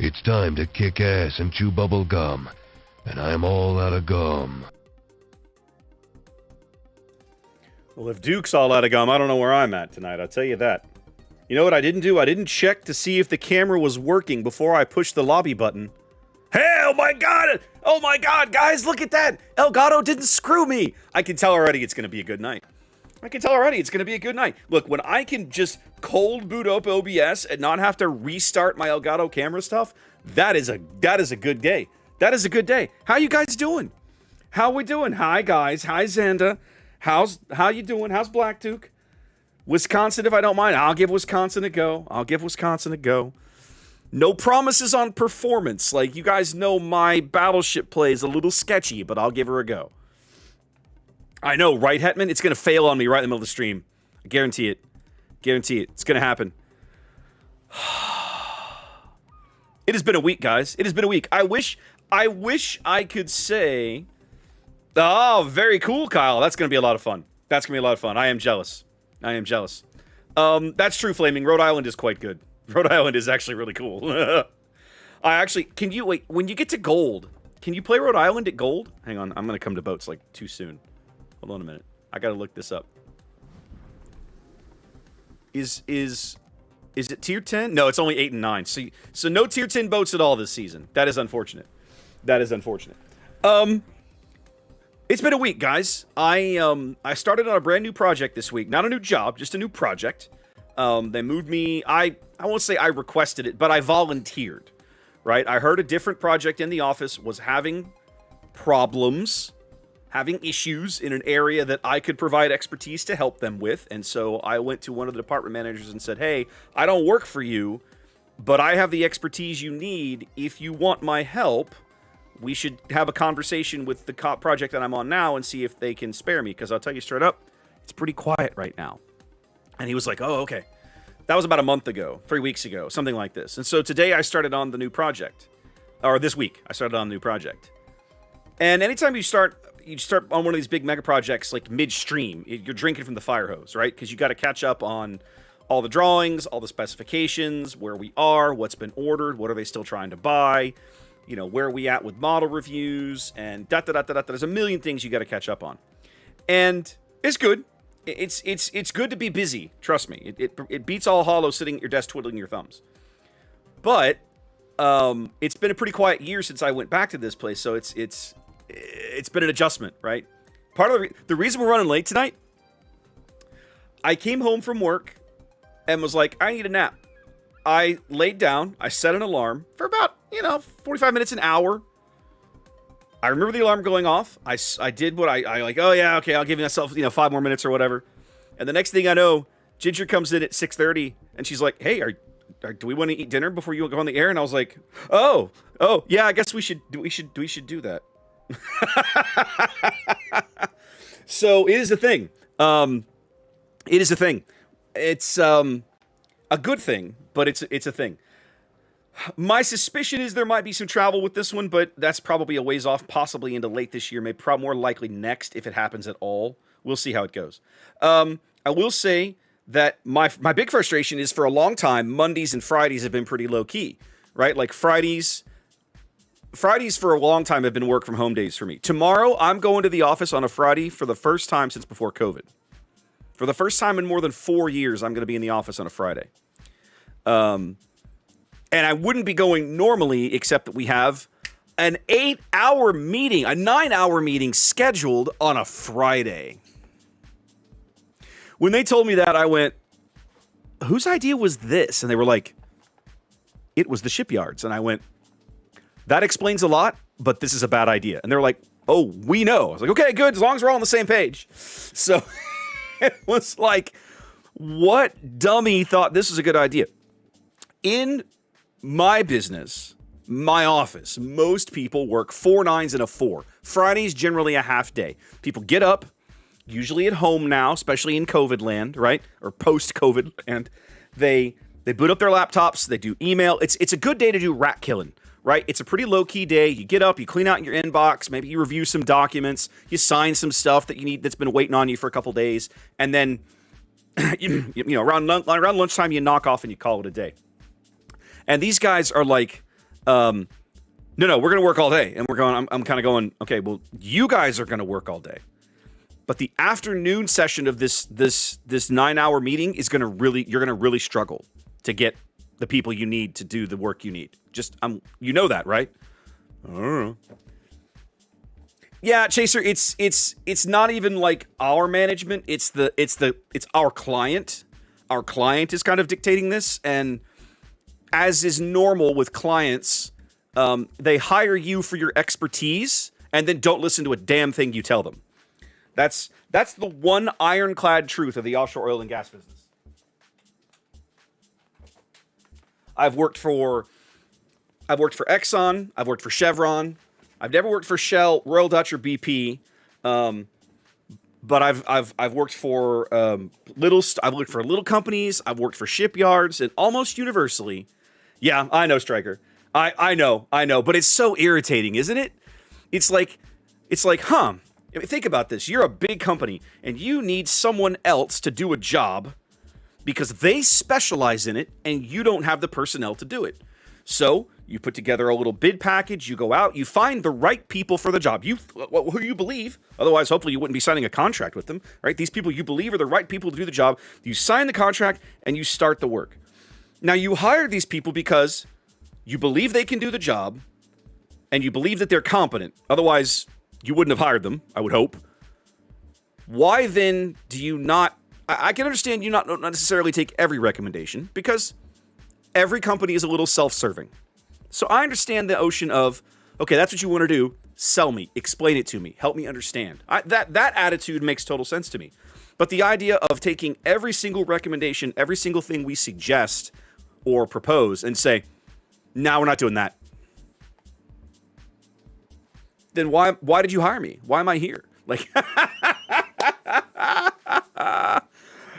it's time to kick ass and chew bubble gum. And I'm all out of gum. Well, if Duke's all out of gum, I don't know where I'm at tonight, I'll tell you that. You know what I didn't do? I didn't check to see if the camera was working before I pushed the lobby button. Hey, oh my god! Oh my god, guys, look at that! Elgato didn't screw me! I can tell already it's gonna be a good night. Look, when I can just cold boot up OBS and not have to restart my Elgato camera stuff, that is a good day. That is a good day. How you guys doing? How we doing? Hi guys. Hi Xanda. How you doing? How's Black Duke? Wisconsin, if I don't mind. I'll give Wisconsin a go. No promises on performance. Like, you guys know my Battleship play is a little sketchy, but I'll give her a go. I know, right, Hetman? It's going to fail on me right in the middle of the stream. I guarantee it. It's going to happen. It has been a week, guys. It has been a week. I wish I could say... Oh, very cool, Kyle. That's going to be a lot of fun. I am jealous. That's true, Flaming. Rhode Island is quite good. Rhode Island is actually really cool. Can you, wait, when you get to gold, can you play Rhode Island at gold? Hang on, I'm going to come to boats, like, too soon. Hold on a minute. I got to look this up. Is it tier 10? No, it's only 8 and 9. So no tier 10 boats at all this season. That is unfortunate. It's been a week, guys. I started on a brand new project this week. Not a new job, just a new project. They moved me. I won't say I requested it, but I volunteered, right? I heard a different project in the office was having problems, having issues in an area that I could provide expertise to help them with. And so I went to one of the department managers and said, hey, I don't work for you, but I have the expertise you need. If you want my help, we should have a conversation with the project that I'm on now and see if they can spare me. Because I'll tell you straight up, it's pretty quiet right now. And he was like, oh, okay. That was about a month ago, 3 weeks ago, something like this. And so today I started on the new project. Or this week, I started on the new project. And anytime you start on one of these big mega projects, like midstream, you're drinking from the fire hose, right? Because you got to catch up on all the drawings, all the specifications, where we are, what's been ordered, what are they still trying to buy, you know, where are we at with model reviews, and da-da-da-da-da. There's a million things you got to catch up on. And it's good. It's good to be busy. Trust me. It beats all hollow sitting at your desk twiddling your thumbs. But it's been a pretty quiet year since I went back to this place, so it's been an adjustment, right? Part of the reason we're running late tonight, I came home from work and was like, I need a nap. I laid down, I set an alarm for about, 45 minutes, an hour. I remember the alarm going off. I did what I like, oh yeah, okay, I'll give myself, 5 more minutes or whatever. And the next thing I know, Ginger comes in at 6:30 and she's like, hey, do we want to eat dinner before you go on the air? And I was like, oh, yeah, I guess we should do that. So it is a thing. It's a good thing, but it's a thing. My suspicion is there might be some travel with this one, but that's probably a ways off, possibly into late this year, maybe more likely next if it happens at all. We'll see how it goes. I will say that my big frustration is for a long time, Mondays and Fridays have been pretty low key, right? Like Fridays for a long time have been work from home days for me. Tomorrow, I'm going to the office on a Friday for the first time since before COVID. For the first time in more than 4 years, I'm going to be in the office on a Friday. And I wouldn't be going normally, except that we have an 8-hour meeting, a 9-hour meeting scheduled on a Friday. When they told me that, I went, whose idea was this? And they were like, it was the shipyards. And I went, that explains a lot, but this is a bad idea. And they were like, oh, we know. I was like, okay, good, as long as we're all on the same page. So it was like, what dummy thought this was a good idea? In my business, my office, most people work 4 9s and a 4. Friday's generally a half day. People get up, usually at home now, especially in COVID land, right? Or post-COVID, and they boot up their laptops, they do email. It's a good day to do rat killing, right? It's a pretty low-key day. You get up, you clean out your inbox, maybe you review some documents, you sign some stuff that you need that's been waiting on you for a couple days, and then around lunchtime you knock off and you call it a day. And these guys are like, No, we're gonna work all day, and I'm kind of going, okay, well, you guys are gonna work all day, but the afternoon session of this 9-hour meeting is you're gonna really struggle to get the people you need to do the work you need. You know that, right? I don't know. Yeah, Chaser, it's not even like our management. It's our client. Our client is kind of dictating this, and as is normal with clients, they hire you for your expertise and then don't listen to a damn thing you tell them. That's the one ironclad truth of the offshore oil and gas business. I've worked for Exxon. I've worked for Chevron. I've never worked for Shell, Royal Dutch, or BP. But I've worked for little companies. I've worked for shipyards, and almost universally, yeah, I know, Stryker. I know, but it's so irritating, isn't it? It's like, think about this. You're a big company, and you need someone else to do a job because they specialize in it, and you don't have the personnel to do it. So you put together a little bid package, you go out, you find the right people for the job. Who you believe, otherwise hopefully you wouldn't be signing a contract with them, right? These people you believe are the right people to do the job. You sign the contract and you start the work. Now you hire these people because you believe they can do the job and you believe that they're competent. Otherwise you wouldn't have hired them, I would hope. Why then do you not, I can understand you not necessarily take every recommendation because every company is a little self-serving. So I understand the ocean of, okay, that's what you want to do. Sell me, explain it to me, help me understand. That attitude makes total sense to me. But the idea of taking every single recommendation, every single thing we suggest or propose and say, no, we're not doing that. Then why did you hire me? Why am I here? Like,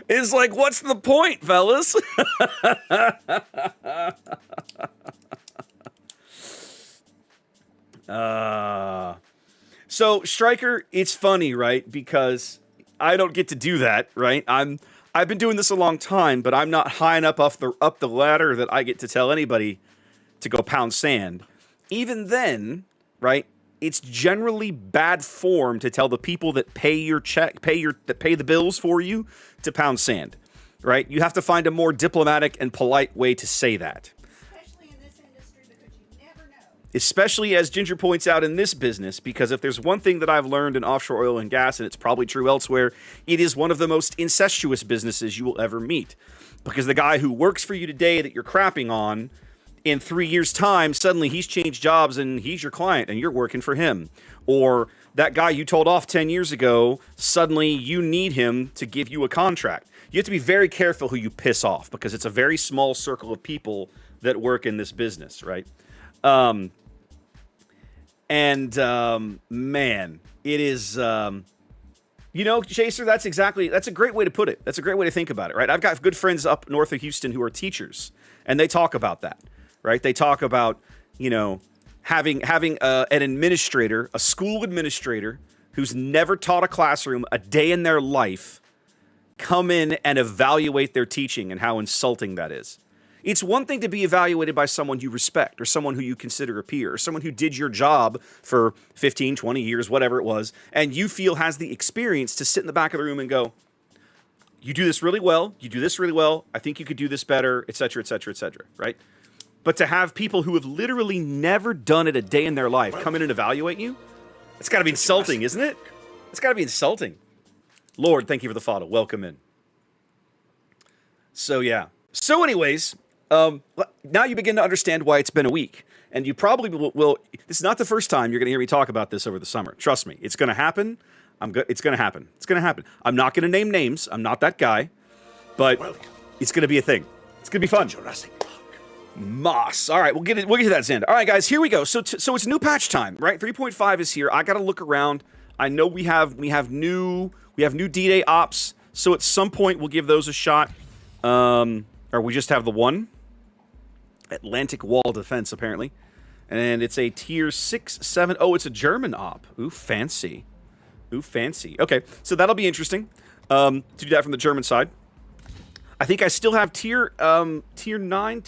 it's like, what's the point, fellas? So Stryker, it's funny, right? Because I don't get to do that, right? I've been doing this a long time, but I'm not high enough up the ladder that I get to tell anybody to go pound sand. Even then, right? It's generally bad form to tell the people that pay the bills for you to pound sand, right? You have to find a more diplomatic and polite way to say that. Especially in this industry, because you never know. Especially as Ginger points out in this business, because if there's one thing that I've learned in offshore oil and gas, and it's probably true elsewhere, it is one of the most incestuous businesses you will ever meet. Because the guy who works for you today that you're crapping on, in 3 years' time, suddenly he's changed jobs and he's your client and you're working for him. Or that guy you told off 10 years ago, suddenly you need him to give you a contract. You have to be very careful who you piss off because it's a very small circle of people that work in this business, right? Man, it is, Chaser, that's a great way to put it. That's a great way to think about it, right? I've got good friends up north of Houston who are teachers, and they talk about that, right? They talk about, having an administrator, a school administrator who's never taught a classroom a day in their life come in and evaluate their teaching and how insulting that is. It's one thing to be evaluated by someone you respect or someone who you consider a peer or someone who did your job for 15, 20 years, whatever it was, and you feel has the experience to sit in the back of the room and go, you do this really well, you do this really well, I think you could do this better, et cetera, right? But to have people who have literally never done it a day in their life come in and evaluate you, it's got to be insulting, isn't it? It's got to be insulting. Lord, thank you for the follow. Welcome in. So, yeah. So, anyways, now you begin to understand why it's been a week. And you probably will. This is not the first time you're going to hear me talk about this over the summer. Trust me. It's going to happen. It's going to happen. It's going to happen. I'm not going to name names. I'm not that guy. But it's going to be a thing. It's going to be fun. Moss. All right, we'll get to that, Xander. All right, guys, here we go. So it's new patch time, right? 3.5 is here. I got to look around. I know we have new D-Day ops. So at some point we'll give those a shot. Or we just have the one. Atlantic Wall Defense, apparently. And it's a tier 6, 7. Oh, it's a German op. Ooh, fancy. Okay, so that'll be interesting to do that from the German side. I think I still have tier 9,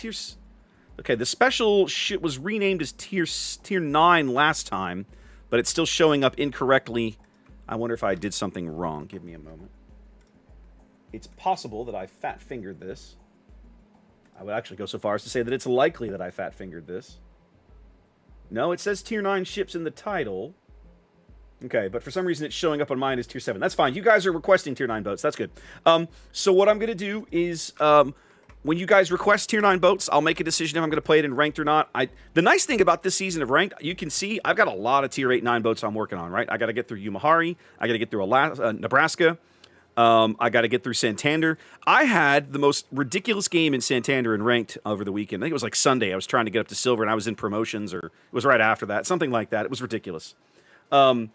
Okay, the special ship was renamed as tier 9 last time, but it's still showing up incorrectly. I wonder if I did something wrong. Give me a moment. It's possible that I fat-fingered this. I would actually go so far as to say that it's likely that I fat-fingered this. No, it says tier 9 ships in the title. Okay, but for some reason it's showing up on mine as tier 7. That's fine. You guys are requesting tier 9 boats. That's good. So what I'm going to do is, when you guys request tier 9 boats, I'll make a decision if I'm going to play it in ranked or not. The nice thing about this season of ranked, you can see I've got a lot of tier 8, 9 boats I'm working on, right? I got to get through Umahari. I got to get through Nebraska. I got to get through Santander. I had the most ridiculous game in Santander in ranked over the weekend. I think it was like Sunday. I was trying to get up to silver, and I was in promotions, or it was right after that. Something like that. It was ridiculous. I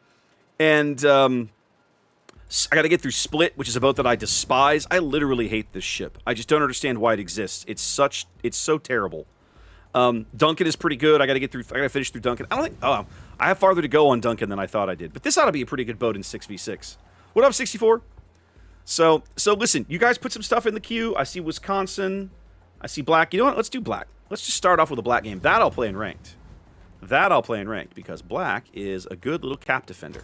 got to get through Split, which is a boat that I despise. I literally hate this ship. I just don't understand why it exists. It's so terrible. Duncan is pretty good. I got to finish through Duncan. I have farther to go on Duncan than I thought I did. But this ought to be a pretty good boat in 6v6. What up, 64? So listen, you guys put some stuff in the queue. I see Wisconsin. I see Black. You know what? Let's do Black. Let's just start off with a Black game. That I'll play in ranked. Because Black is a good little cap defender.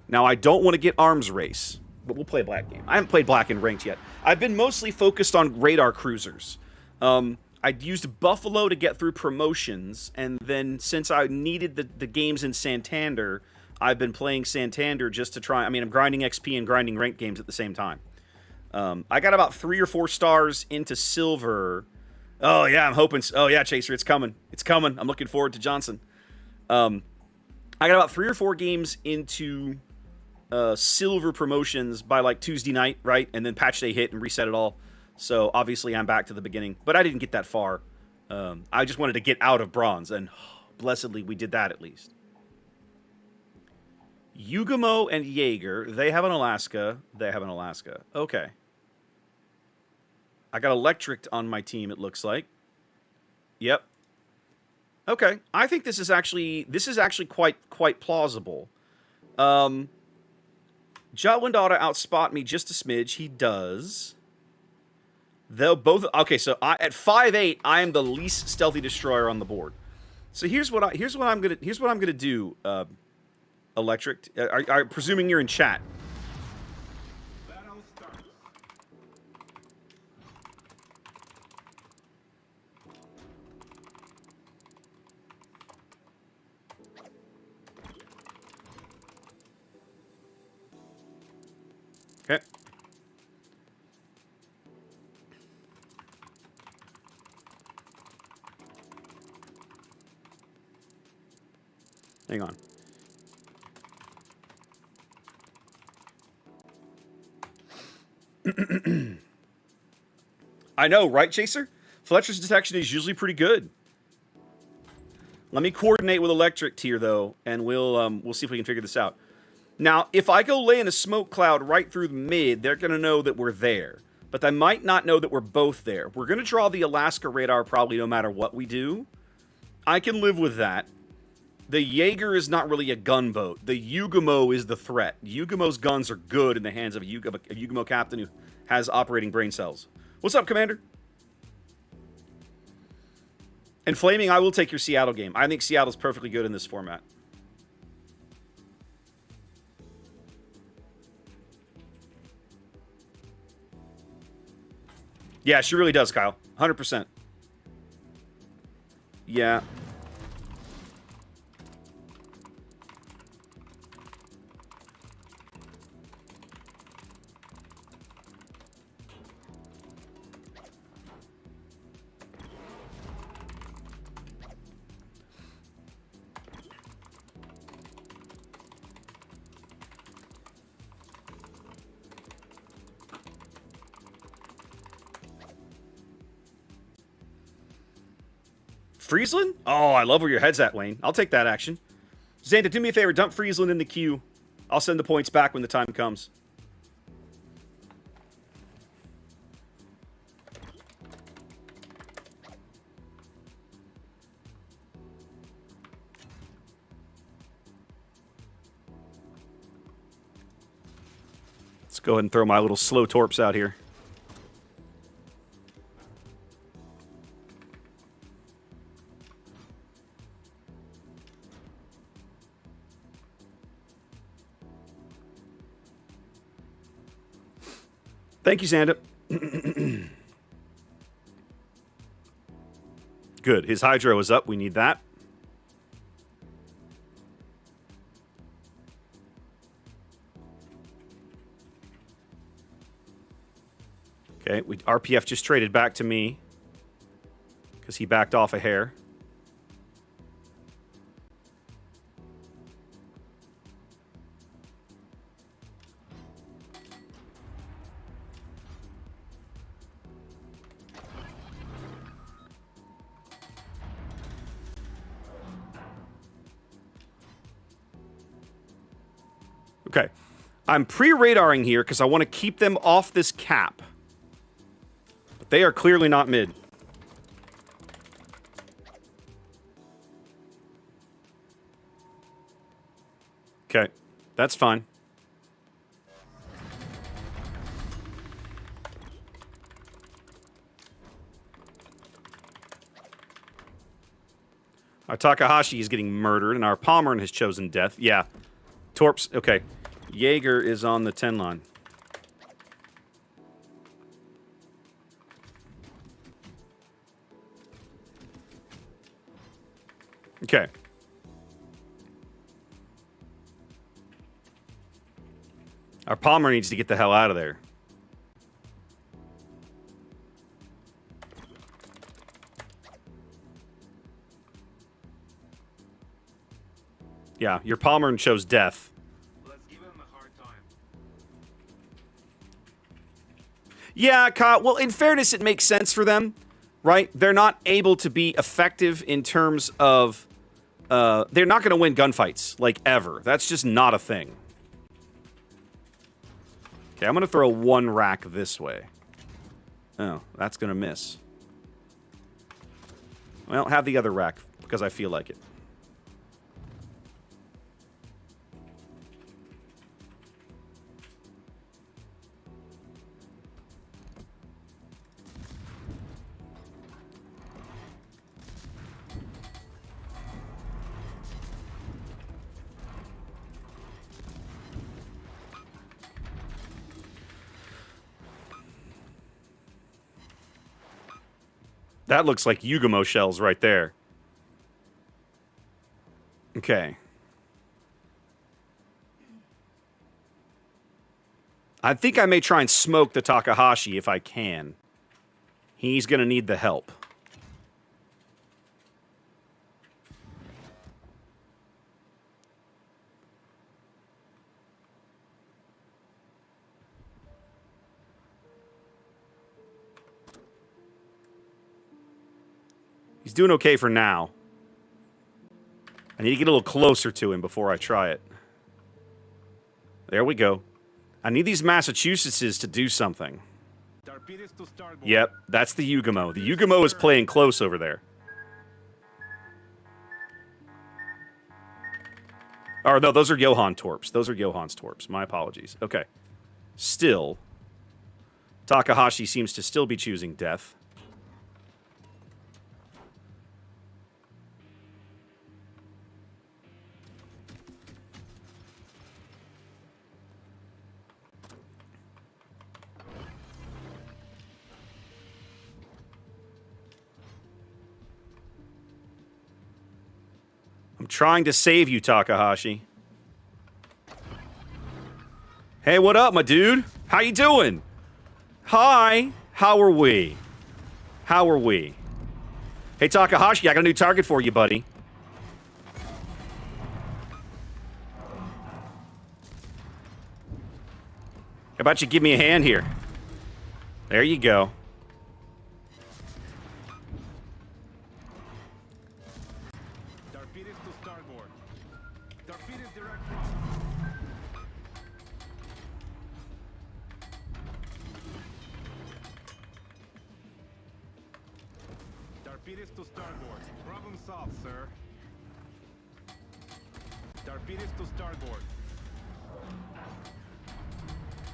Now, I don't want to get arms race, but we'll play a Black game. I haven't played Black in ranked yet. I've been mostly focused on radar cruisers. I used Buffalo to get through promotions, and then since I needed the games in Santander, I've been playing Santander just to try. I mean, I'm grinding XP and grinding ranked games at the same time. I got about 3 or 4 stars into silver. Oh, yeah, I'm hoping. Oh, yeah, Chaser, it's coming. It's coming. I'm looking forward to Johnson. I got about 3 or 4 games into silver promotions by like Tuesday night, right? And then patch day hit and reset it all. So obviously I'm back to the beginning, but I didn't get that far. I just wanted to get out of bronze, and blessedly we did that at least. Yugamo and Jaeger, they have an Alaska. Okay. I got Electric on my team, it looks like. Yep. Okay. I think this is actually quite plausible. Jotwindaughter outspot me just a smidge. He does. They'll both. Okay, so at 5'8", I am the least stealthy destroyer on the board. So here's what I'm gonna do. Electric. Are presuming you're in chat. Okay. Hang on. I know, right, Chaser? Fletcher's detection is usually pretty good. Let me coordinate with Electric here, though, and we'll see if we can figure this out. Now, if I go lay in a smoke cloud right through the mid, they're going to know that we're there. But they might not know that we're both there. We're going to draw the Alaska radar probably no matter what we do. I can live with that. The Jaeger is not really a gunboat. The Yugamo is the threat. Yugamo's guns are good in the hands of a Yugamo captain who has operating brain cells. What's up, Commander? And Flaming, I will take your Seattle game. I think Seattle's perfectly good in this format. Yeah, she really does, Kyle. 100%. Yeah. Friesland? Oh, I love where your head's at, Wayne. I'll take that action. Xander, do me a favor. Dump Friesland in the queue. I'll send the points back when the time comes. Let's go ahead and throw my little slow torps out here. Thank you, Xanda. Good. His hydro is up. We need that. Okay, RPF just traded back to me because he backed off a hair. Okay, I'm pre-radaring here because I want to keep them off this cap. But they are clearly not mid. Okay, that's fine. Our Takahashi is getting murdered, and our Pommern has chosen death. Yeah. Torps, okay. Jaeger is on the 10 line. Okay. Our Palmer needs to get the hell out of there. Yeah, your Palmer chose death. Let's give him a hard time. Yeah, Kyle, well, in fairness, it makes sense for them, right? They're not able to be effective in terms of... they're not going to win gunfights, like, ever. That's just not a thing. Okay, I'm going to throw one rack this way. Oh, that's going to miss. Well, have the other rack, because I feel like it. That looks like Yugamo shells right there. Okay. I think I may try and smoke the Takahashi if I can. He's going to need the help. He's doing okay for now. I need to get a little closer to him before I try it. There we go. I need these Massachusettses to do something. Yep, that's the Yugamo. The Yugamo is playing close over there. Oh, no, those are Johan Torps. Those are Johan's Torps. My apologies. Okay. Still, Takahashi seems to still be choosing death. I'm trying to save you, Takahashi. Hey, what up, my dude? How you doing? Hi. How are we? How are we? Hey, Takahashi, I got a new target for you, buddy. How about you give me a hand here? There you go. Torpedoes to starboard. Problem solved, sir. Torpedoes to starboard.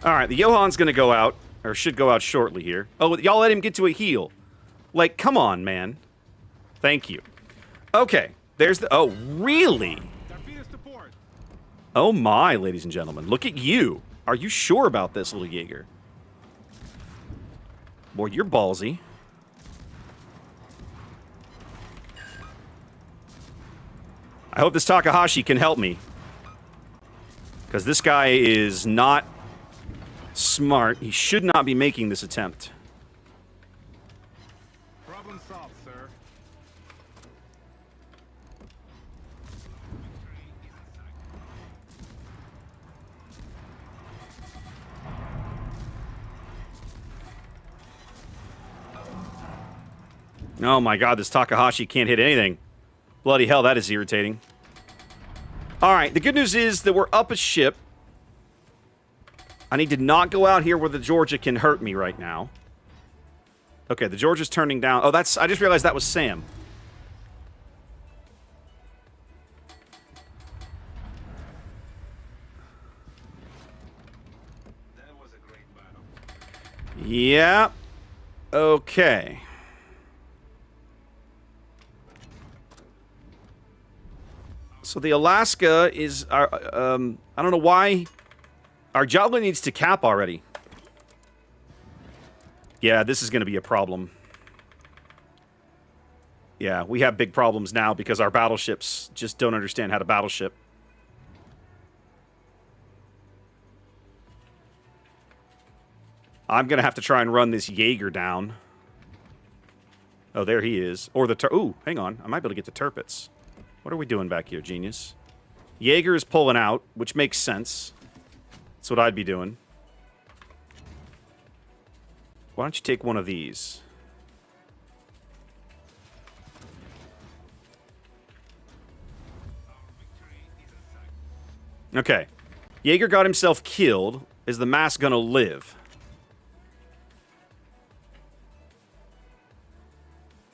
All right, the Johan's going to go out, or should go out shortly here. Oh, y'all let him get to a heal. Like, come on, man. Thank you. Okay, there's the... Oh, really? Torpedoes to port. Oh my, ladies and gentlemen. Look at you. Are you sure about this, little Jaeger? Boy, you're ballsy. I hope this Takahashi can help me. Because this guy is not smart. He should not be making this attempt. Problem solved, sir. Oh my god, this Takahashi can't hit anything. Bloody hell, that is irritating. Alright, the good news is that we're up a ship. I need to not go out here where the Georgia can hurt me right now. Okay, the Georgia's turning down. Oh, that's... I just realized that was Sam. That was a great battle. Yeah. Okay. So the Alaska is... I don't know why... Our Jotla needs to cap already. Yeah, this is going to be a problem. Yeah, we have big problems now because our battleships just don't understand how to battleship. I'm going to have to try and run this Jaeger down. Oh, there he is. Or the... Ooh, hang on. I might be able to get the Turpits. What are we doing back here, genius? Jaeger is pulling out, which makes sense. That's what I'd be doing. Why don't you take one of these? Okay. Jaeger got himself killed. Is the mass gonna live?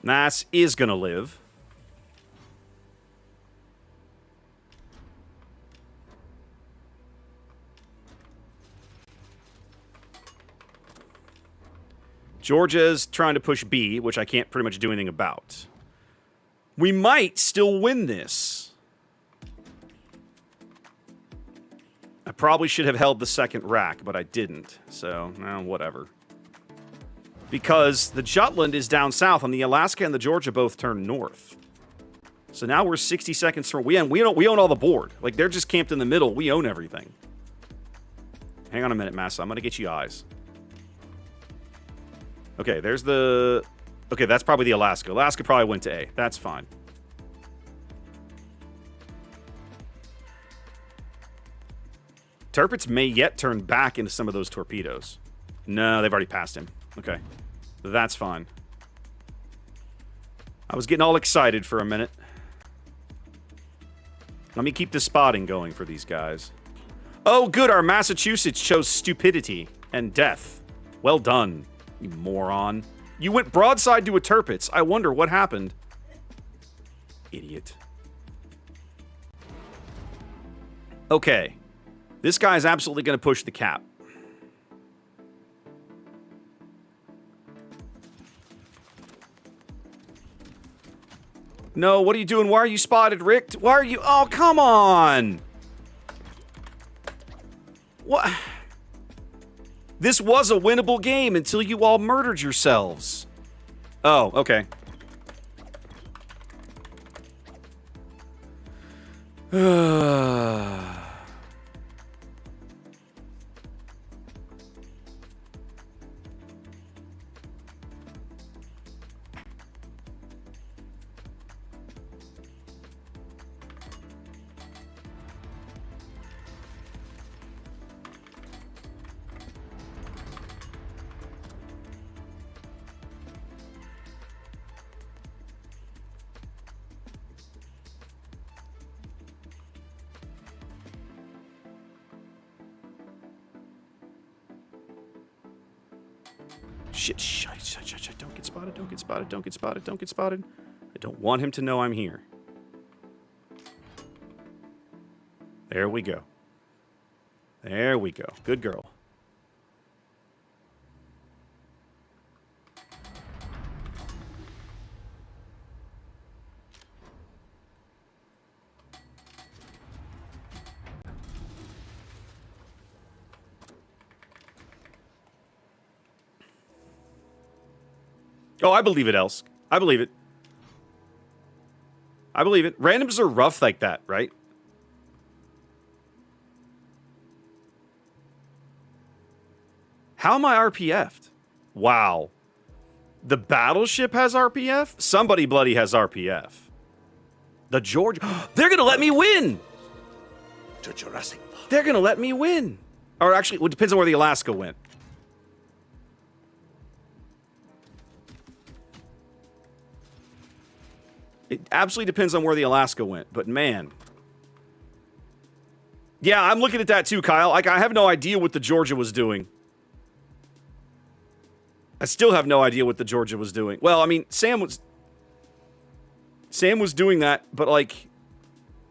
Mass is gonna live. Georgia's trying to push B, which I can't pretty much do anything about. We might still win this. I probably should have held the second rack, but I didn't. So, whatever. Because the Jutland is down south, and the Alaska and the Georgia both turn north. So now we're 60 seconds from... We own all the board. Like, they're just camped in the middle. We own everything. Hang on a minute, Massa. I'm going to get you eyes. Okay, there's the... Okay, that's probably the Alaska. Alaska probably went to A. That's fine. Turpits may yet turn back into some of those torpedoes. No, they've already passed him. Okay. That's fine. I was getting all excited for a minute. Let me keep the spotting going for these guys. Oh, good. Our Massachusetts chose stupidity and death. Well done, you moron. You went broadside to a Turpits. I wonder what happened. Idiot. Okay. This guy is absolutely going to push the cap. No, what are you doing? Why are you spotted, Rick? Why are you... Oh, come on! What? This was a winnable game until you all murdered yourselves. Oh, okay. Shit, shut. Don't get spotted, don't get spotted, don't get spotted, don't get spotted. I don't want him to know I'm here. There we go. There we go. Good girl. Oh, I believe it, Elsk. I believe it. I believe it. Randoms are rough like that, right? How am I RPF'd? Wow. The battleship has RPF? Somebody bloody has RPF. The Georgia... They're going to let me win! To Jurassic Park. They're going to let me win. Or actually, it depends on where the Alaska went. It absolutely depends on where the Alaska went, but man. Yeah, I'm looking at that too, Kyle. Like, I have no idea what the Georgia was doing. I still have no idea what the Georgia was doing. Well, I mean, Sam was doing that, but like,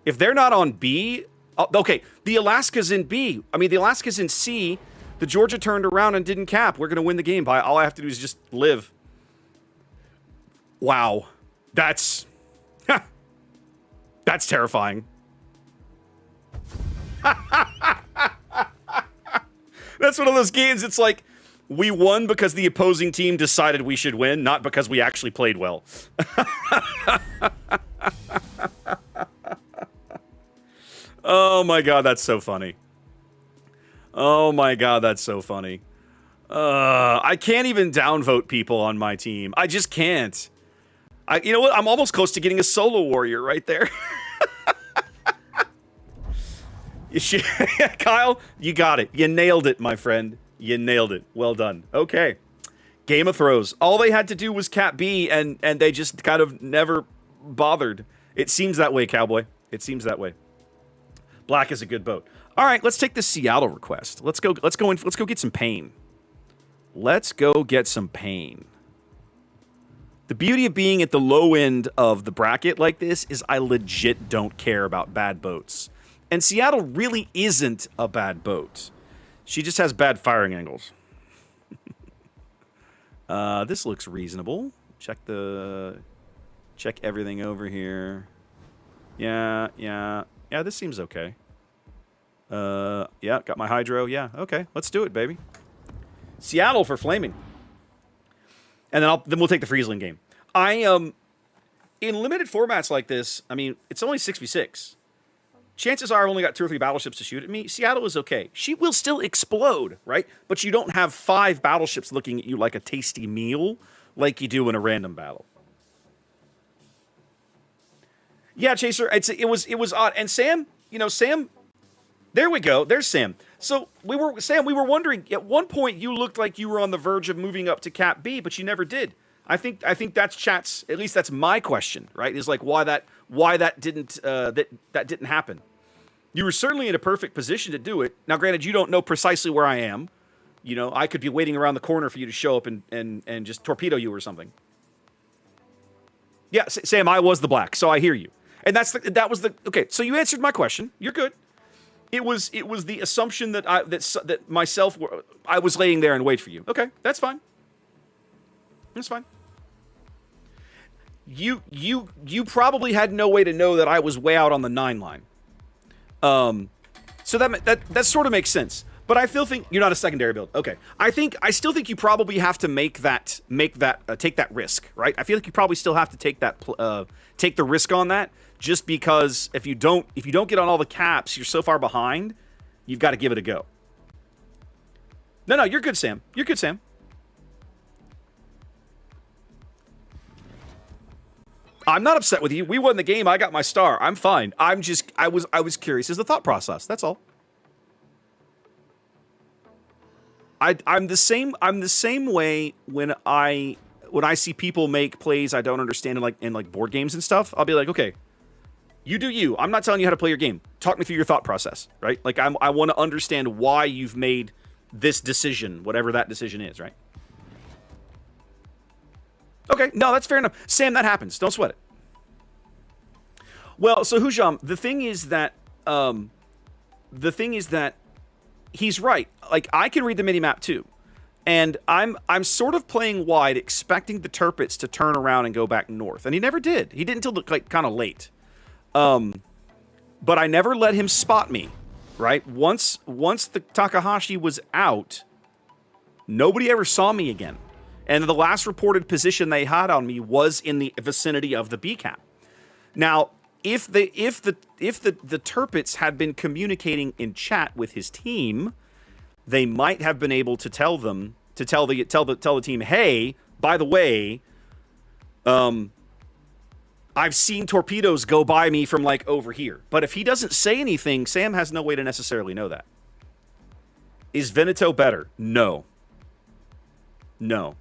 if they're not on B, okay, the Alaska's in B. I mean, the Alaska's in C. The Georgia turned around and didn't cap. We're gonna win the game by all I have to do is just live. Wow, that's terrifying. That's one of those games. It's like, we won because the opposing team decided we should win, not because we actually played well. Oh my god, that's so funny. Oh my god, that's so funny. I can't even downvote people on my team. I just can't. You know what? I'm almost close to getting a solo warrior right there. Kyle, you got it. You nailed it, my friend. You nailed it. Well done. Okay. Game of Throws. All they had to do was cap B, and they just kind of never bothered. It seems that way, Cowboy. It seems that way. Black is a good boat. All right, let's take the Seattle request. Let's go get some pain. Let's go get some pain. The beauty of being at the low end of the bracket like this is I legit don't care about bad boats. And Seattle really isn't a bad boat. She just has bad firing angles. This looks reasonable. Check everything over here. Yeah, this seems okay. Yeah, got my hydro. Yeah, okay, let's do it, baby. Seattle for flaming. And then we'll take the Friesland game. In limited formats like this, I mean, it's only 6v6. Chances are I've only got 2 or 3 battleships to shoot at me. Seattle is okay. She will still explode, right? But you don't have 5 battleships looking at you like a tasty meal like you do in a random battle. Yeah, Chaser, it was odd. And Sam, Sam, there we go. There's Sam. So we were wondering, at one point you looked like you were on the verge of moving up to Cap B, but you never did. I think that's chat's, at least that's my question, right? Is like why that didn't happen. You were certainly in a perfect position to do it. Now, granted, you don't know precisely where I am. I could be waiting around the corner for you to show up and just torpedo you or something. Yeah, Sam, I was the black, so I hear you. And okay. So you answered my question. You're good. It was the assumption that I was laying there and wait for you. Okay, that's fine. That's fine. You probably had no way to know that I was way out on the 9 line. So that sort of makes sense. But I still think you're not a secondary build. Okay. I still think you probably have to take that risk, right? I feel like you probably still have to take the risk on that, just because if you don't get on all the caps, you're so far behind, you've got to give it a go. No, you're good, Sam. You're good, Sam. I'm not upset with you. We won the game. I got my star. I'm fine. I was curious as the thought process. That's all. I'm the same way when I see people make plays I don't understand in like board games and stuff. I'll be like, okay, you do you. I'm not telling you how to play your game. Talk me through your thought process, right? Like I want to understand why you've made this decision, whatever that decision is, right? Okay, no, that's fair enough. Sam, that happens. Don't sweat it. Well, so Hujam, the thing is that he's right. Like, I can read the minimap too. And I'm sort of playing wide, expecting the Turpits to turn around and go back north. And he never did. He did until like kind of late. But I never let him spot me, right? Once the Takahashi was out, nobody ever saw me again. And the last reported position they had on me was in the vicinity of the B cap. Now, if the Turpits had been communicating in chat with his team, they might have been able to tell them to tell the team, hey, by the way, I've seen torpedoes go by me from like over here. But if he doesn't say anything, Sam has no way to necessarily know that. Is Veneto better? No. No.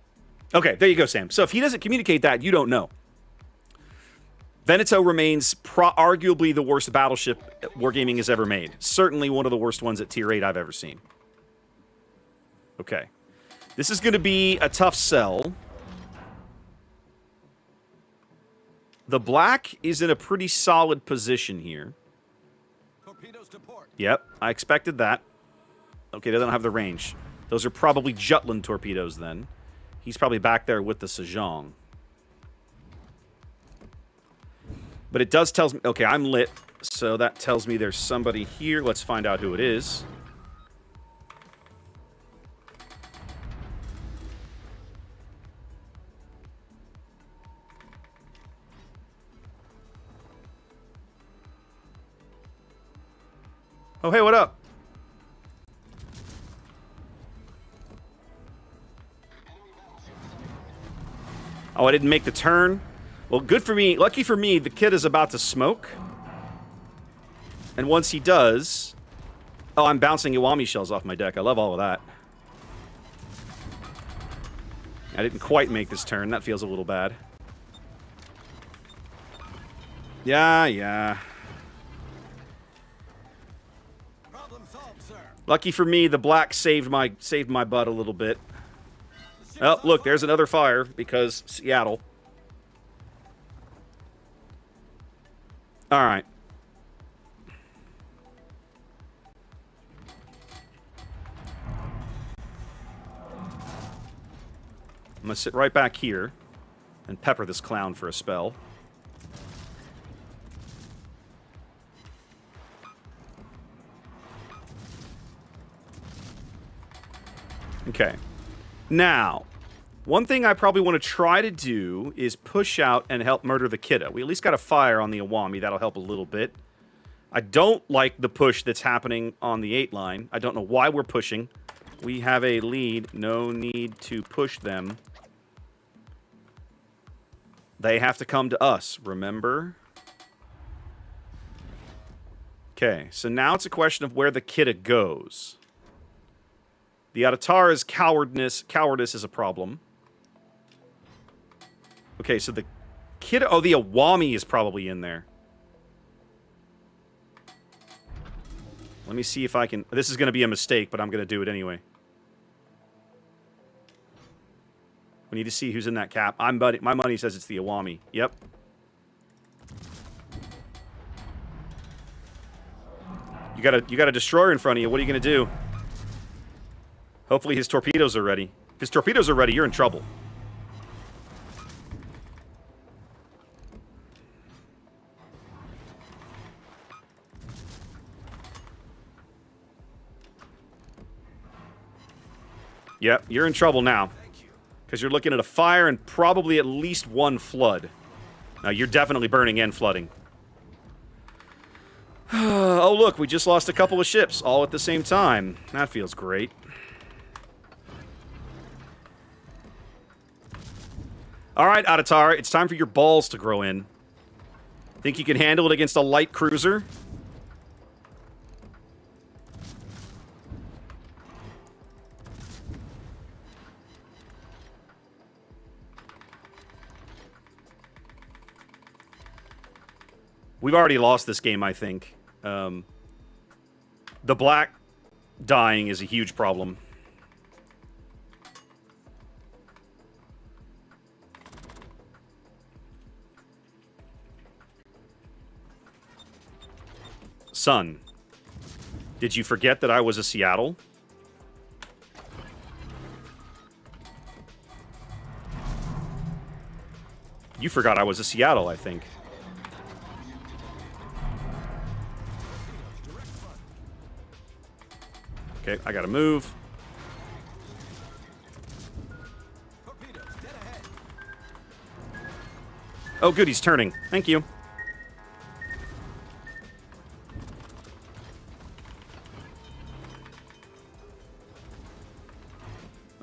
Okay, there you go, Sam. So if he doesn't communicate that, you don't know. Veneto remains arguably the worst battleship Wargaming has ever made. Certainly one of the worst ones at Tier 8 I've ever seen. Okay. This is going to be a tough sell. The black is in a pretty solid position here. Torpedoes to port. Yep, I expected that. Okay, they don't have the range. Those are probably Jutland torpedoes then. He's probably back there with the Sejong. But it does tell me... Okay, I'm lit, so that tells me there's somebody here. Let's find out who it is. Oh, hey, what up? Oh, I didn't make the turn. Well, good for me. Lucky for me, the kid is about to smoke. And once he does... Oh, I'm bouncing Iwami shells off my deck. I love all of that. I didn't quite make this turn. That feels a little bad. Yeah. Problem solved, sir. Lucky for me, the black saved my butt a little bit. Oh, look, there's another fire because Seattle. All right. I'm going to sit right back here and pepper this clown for a spell. Okay. Now, one thing I probably want to try to do is push out and help murder the kiddo. We at least got a fire on the Iwami. That'll help a little bit. I don't like the push that's happening on the 8 line. I don't know why we're pushing. We have a lead. No need to push them. They have to come to us, remember? Okay, so now it's a question of where the kiddo goes. The Adatara's cowardice is a problem. Okay, so the kiddo... Oh, the Iwami is probably in there. Let me see if I can... This is going to be a mistake, but I'm going to do it anyway. We need to see who's in that cap. My money says it's the Iwami. Yep. You got a destroyer in front of you. What are you going to do? Hopefully his torpedoes are ready. If his torpedoes are ready, you're in trouble. Yep, you're in trouble now. Because you're looking at a fire and probably at least one flood. Now, you're definitely burning and flooding. Oh, look, we just lost a couple of ships all at the same time. That feels great. All right, Adatara, it's time for your balls to grow in. Think you can handle it against a light cruiser? We've already lost this game, I think. The black dying is a huge problem. Son, did you forget that I was a Seattle? You forgot I was a Seattle, I think. Okay, I gotta move. Oh, good, he's turning. Thank you.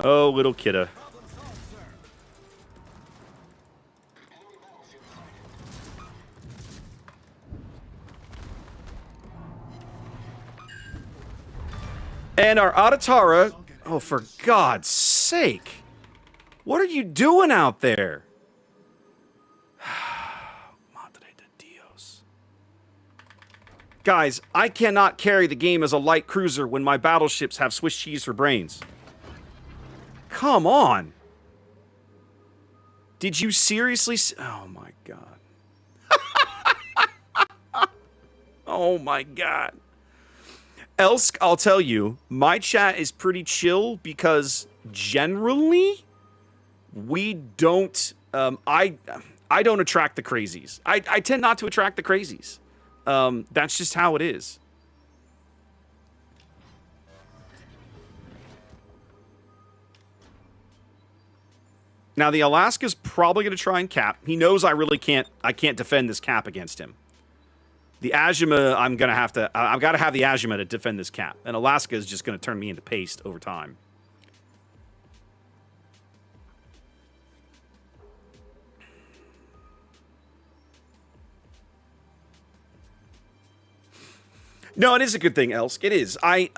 Oh, little kidda. Problem solved, sir. And our Adatara... Oh, for God's sake. What are you doing out there? Madre de Dios. Guys, I cannot carry the game as a light cruiser when my battleships have Swiss cheese for brains. Come on. Did you seriously... Oh, my God. Oh, my God. Elsk, I'll tell you, my chat is pretty chill because generally we don't... I don't attract the crazies. I tend not to attract the crazies. That's just how it is. Now, the Alaska's probably going to try and cap. He knows I can't defend this cap against him. The Azuma, I've got to have the Azuma to defend this cap. And Alaska is just going to turn me into paste over time. No, it is a good thing, Elsk. It is. I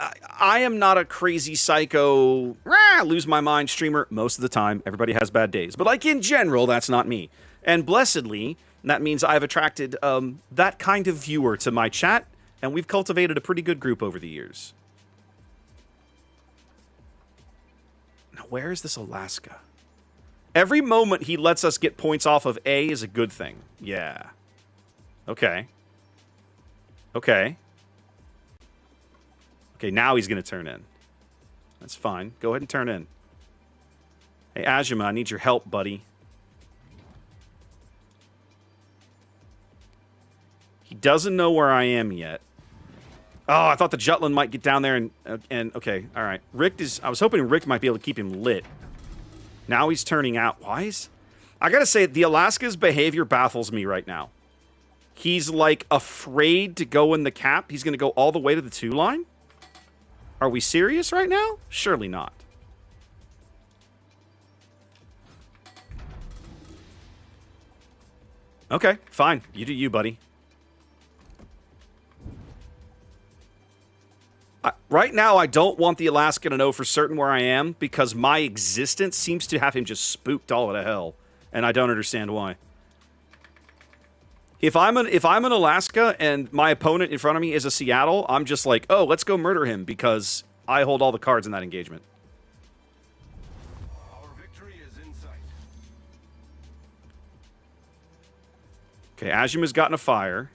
am not a crazy psycho, lose my mind streamer most of the time. Everybody has bad days. But like in general, that's not me. And blessedly, that means I've attracted that kind of viewer to my chat, and we've cultivated a pretty good group over the years. Now, where is this Alaska? Every moment he lets us get points off of A is a good thing. Yeah. Okay. Okay. Okay, now he's going to turn in. That's fine. Go ahead and turn in. Hey, Azuma, I need your help, buddy. He doesn't know where I am yet. Oh, I thought the Jutland might get down there and okay, all right. I was hoping Rick might be able to keep him lit. Now he's turning out. Why is... I got to say, the Alaska's behavior baffles me right now. He's, like, afraid to go in the cap. He's going to go all the way to the 2 line? Are we serious right now? Surely not. Okay, fine. You do you, buddy. Right now, I don't want the Alaska to know for certain where I am because my existence seems to have him just spooked all to hell, and I don't understand why. If I'm an Alaska and my opponent in front of me is a Seattle, I'm just like, oh, let's go murder him because I hold all the cards in that engagement. Our victory is in sight. Okay, Azuma's gotten a fire.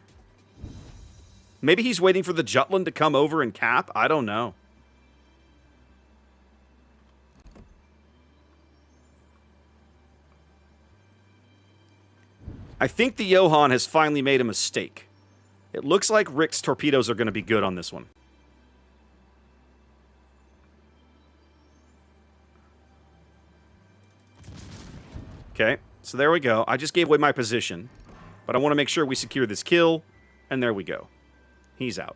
Maybe he's waiting for the Jutland to come over and cap? I don't know. I think the Johan has finally made a mistake. It looks like Rick's torpedoes are going to be good on this one. Okay, so there we go. I just gave away my position, but I want to make sure we secure this kill, and there we go. He's out.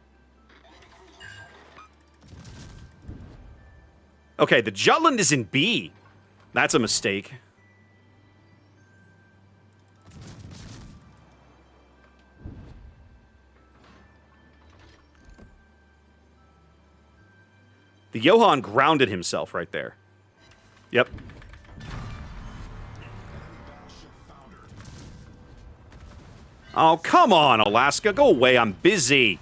Okay, the Jutland is in B. That's a mistake. The Johan grounded himself right there. Yep. Oh, come on, Alaska. Go away. I'm busy.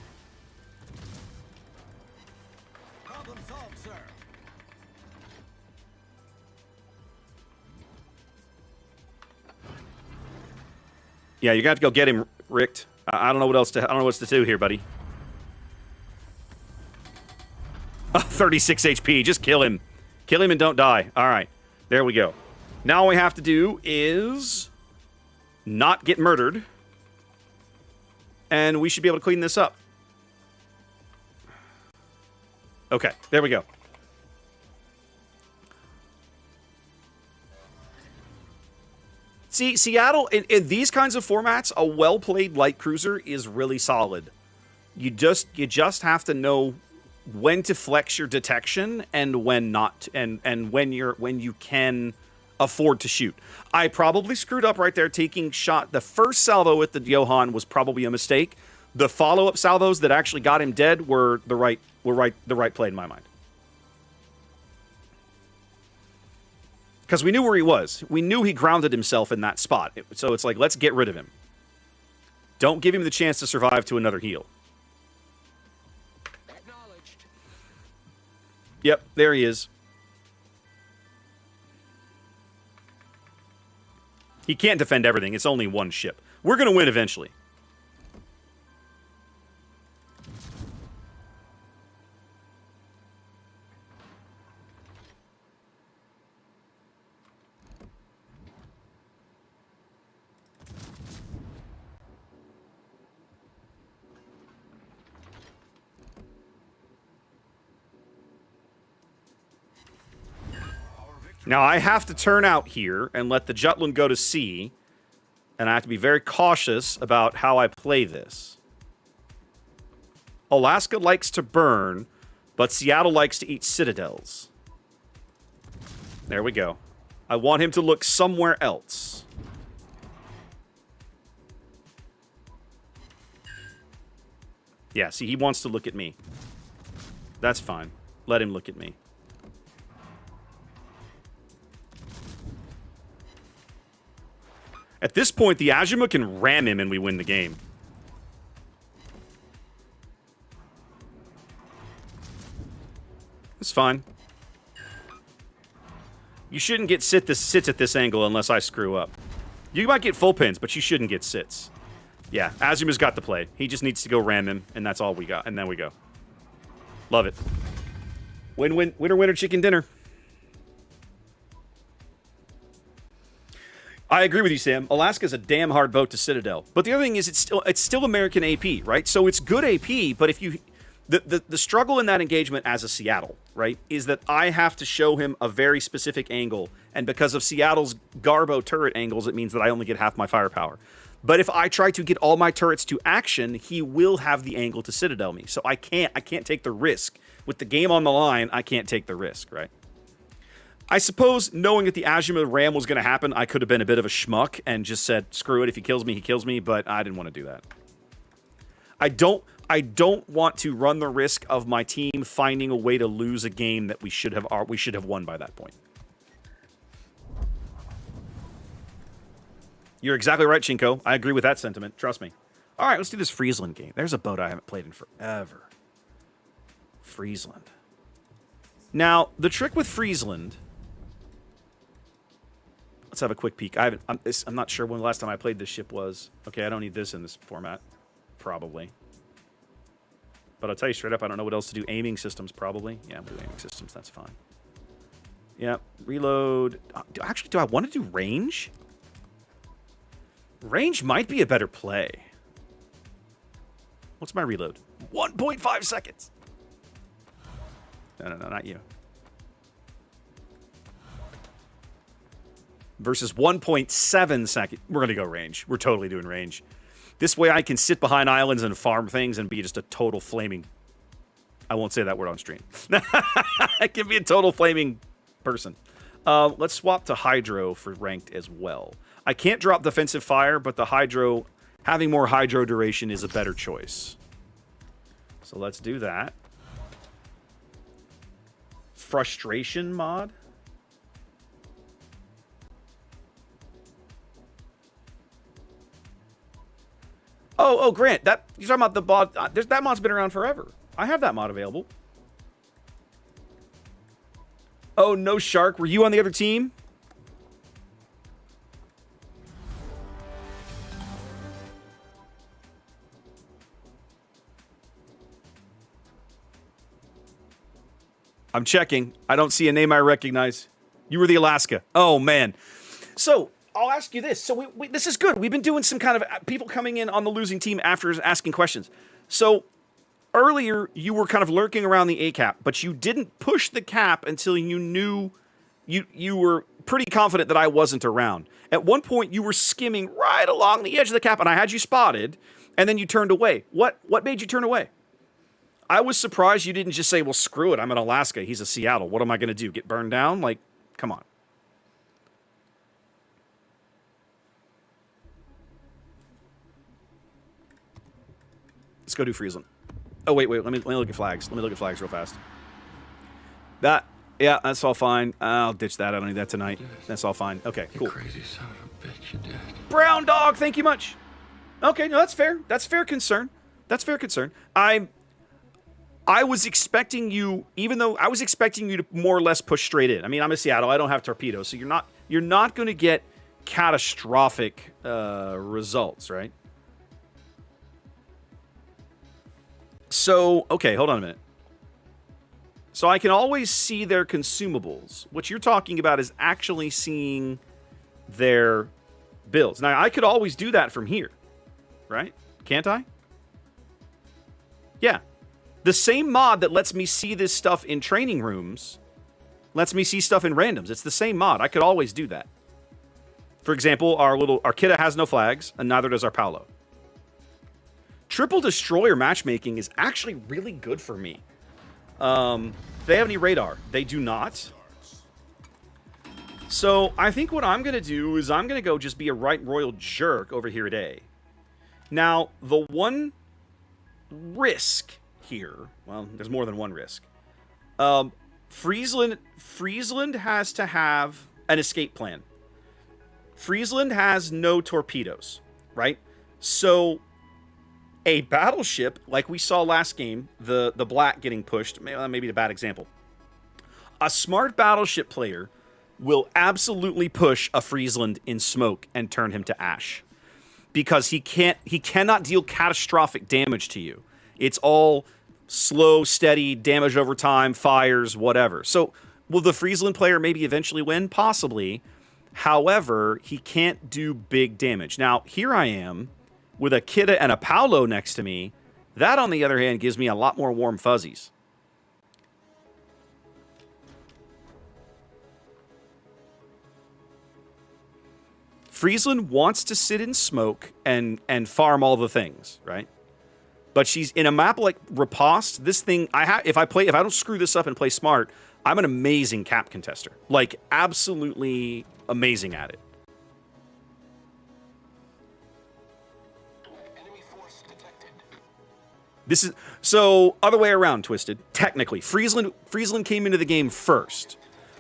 Problem solved, sir. Yeah, you're gonna have to go get him, Rick. I don't know what else to. I don't know what to do here, buddy. Oh, 36 HP. Just kill him. Kill him and don't die. All right. There we go. Now all we have to do is not get murdered. And we should be able to clean this up. Okay. There we go. See, Seattle, in these kinds of formats, a well-played light cruiser is really solid. You just have to know when to flex your detection and when not, and when you can afford to shoot. I probably screwed up right there taking shot. The first salvo with the Johan was probably a mistake. The follow-up salvos that actually got him dead were the right play in my mind. Because we knew where he was. We knew he grounded himself in that spot. So it's like, let's get rid of him. Don't give him the chance to survive to another heal. Acknowledged. Yep, there he is. He can't defend everything. It's only one ship. We're going to win eventually. Now, I have to turn out here and let the Jutland go to sea, and I have to be very cautious about how I play this. Alaska likes to burn, but Seattle likes to eat citadels. There we go. I want him to look somewhere else. Yeah, see, he wants to look at me. That's fine. Let him look at me. At this point, the Azuma can ram him and we win the game. It's fine. You shouldn't get sits at this angle unless I screw up. You might get full pins, but you shouldn't get sits. Yeah, Azuma's got the play. He just needs to go ram him, and that's all we got. And then we go. Love it. Win-win, winner, chicken dinner. I agree with you, Sam. Alaska's a damn hard boat to Citadel. But the other thing is it's still American AP, right? So it's good AP, but if you the struggle in that engagement as a Seattle, right, is that I have to show him a very specific angle, and because of Seattle's Garbo turret angles, it means that I only get half my firepower. But if I try to get all my turrets to action, he will have the angle to Citadel me. So I can't take the risk. With the game on the line, I can't take the risk, right? I suppose, knowing that the Azuma Ram was going to happen, I could have been a bit of a schmuck and just said, screw it, if he kills me, he kills me, but I didn't want to do that. I don't want to run the risk of my team finding a way to lose a game that we should have won by that point. You're exactly right, Chinko. I agree with that sentiment. Trust me. All right, let's do this Friesland game. There's a boat I haven't played in forever. Friesland. Now, the trick with Friesland... Let's have a quick peek. I'm not sure when the last time I played this ship was. Okay, I don't need this in this format. Probably. But I'll tell you straight up, I don't know what else to do. Aiming systems, probably. Yeah, we'll do aiming systems. That's fine. Yeah, reload. Actually, do I want to do range? Range might be a better play. What's my reload? 1.5 seconds. No, not you. Versus 1.7 seconds. We're going to go range. We're totally doing range. This way I can sit behind islands and farm things and be just a total flaming... I won't say that word on stream. I can be a total flaming person. Let's swap to Hydro for ranked as well. I can't drop defensive fire, but the Hydro... Having more Hydro duration is a better choice. So let's do that. Frustration mod? Oh, Grant, you're talking about the mod. That mod's been around forever. I have that mod available. Oh, no, Shark. Were you on the other team? I'm checking. I don't see a name I recognize. You were the Alaska. Oh, man. So... I'll ask you this. So this is good. We've been doing some kind of people coming in on the losing team after asking questions. So earlier you were kind of lurking around the A cap, but you didn't push the cap until you knew you were pretty confident that I wasn't around. At one point, you were skimming right along the edge of the cap, and I had you spotted, and then you turned away. What made you turn away? I was surprised you didn't just say, well, screw it, I'm in Alaska, he's a Seattle. What am I going to do, get burned down? Like, come on. Let's go do Friesland. Oh, wait, let me look at flags. Let me look at flags real fast. Yeah, that's all fine. I'll ditch that. I don't need that tonight. That's all fine. Okay, cool. You crazy son of a bitch, you did. Brown dog, thank you much. Okay, no, that's fair. That's fair concern. That's fair concern. I was expecting you, even though I was expecting you to more or less push straight in. I mean, I'm in Seattle. I don't have torpedoes, so you're not going to get catastrophic results, right? So, okay, hold on a minute. So I can always see their consumables. What you're talking about is actually seeing their builds. Now, I could always do that from here, right? Can't I? Yeah. The same mod that lets me see this stuff in training rooms lets me see stuff in randoms. It's the same mod. I could always do that. For example, our Kidda has no flags, and neither does our Paolo. Triple destroyer matchmaking is actually really good for me. Do they have any radar? They do not. So I think what I'm going to do is I'm going to go just be a right royal jerk over here at A. Now, the one risk here, well, there's more than one risk. Friesland has to have an escape plan. Friesland has no torpedoes, right? So a battleship, like we saw last game, the black getting pushed, maybe a bad example. A smart battleship player will absolutely push a Friesland in smoke and turn him to ash. Because he cannot deal catastrophic damage to you. It's all slow, steady, damage over time, fires, whatever. So will the Friesland player maybe eventually win? Possibly. However, he can't do big damage. Now, here I am with a Kidda and a Paolo next to me. That, on the other hand, gives me a lot more warm fuzzies. Friesland wants to sit in smoke and farm all the things, right? But she's in a map like Riposte. This thing, if I don't screw this up and play smart, I'm an amazing cap contester. Like, absolutely amazing at it. This is so other way around, Twisted. Technically, Friesland came into the game first.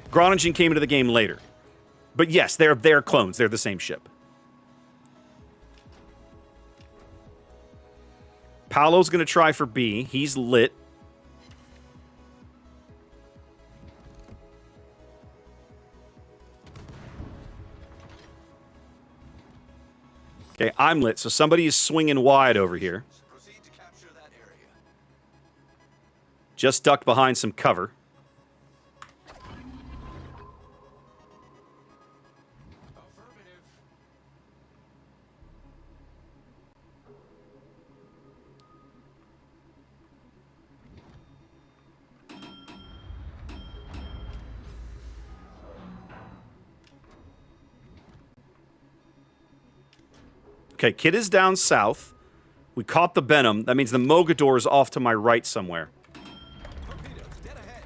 Groningen came into the game later. But yes, they're clones. They're the same ship. Paolo's going to try for B. He's lit. Okay, I'm lit, so somebody is swinging wide over here. Proceed to capture that area. Just ducked behind some cover. Affirmative. Okay, Kid is down south. We caught the Benham. That means the Mogador is off to my right somewhere. Torpedoes, dead ahead.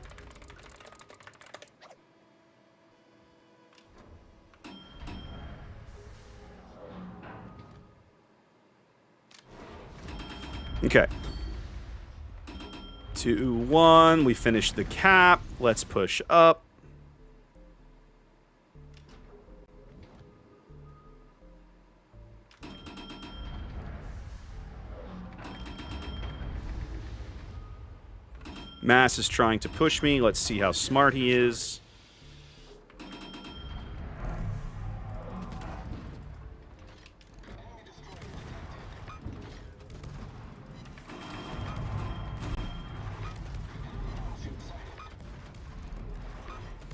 Okay. 2-1. We finished the cap. Let's push up. Mass is trying to push me. Let's see how smart he is.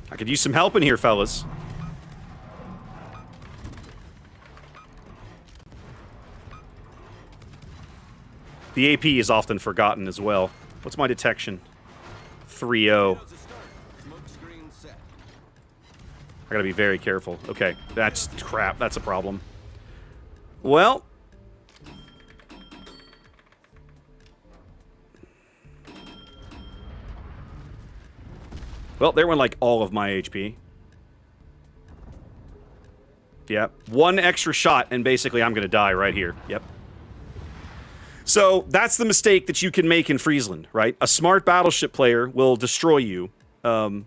I could use some help in here, fellas. The AP is often forgotten as well. What's my detection? 3-0. Torpedoes astern. Smoke screen set. I gotta be very careful. Okay, that's crap. That's a problem. Well... Well, there went, like, all of my HP. Yep. One extra shot, and basically I'm gonna die right here. Yep. So, that's the mistake that you can make in Friesland, right? A smart battleship player will destroy you. And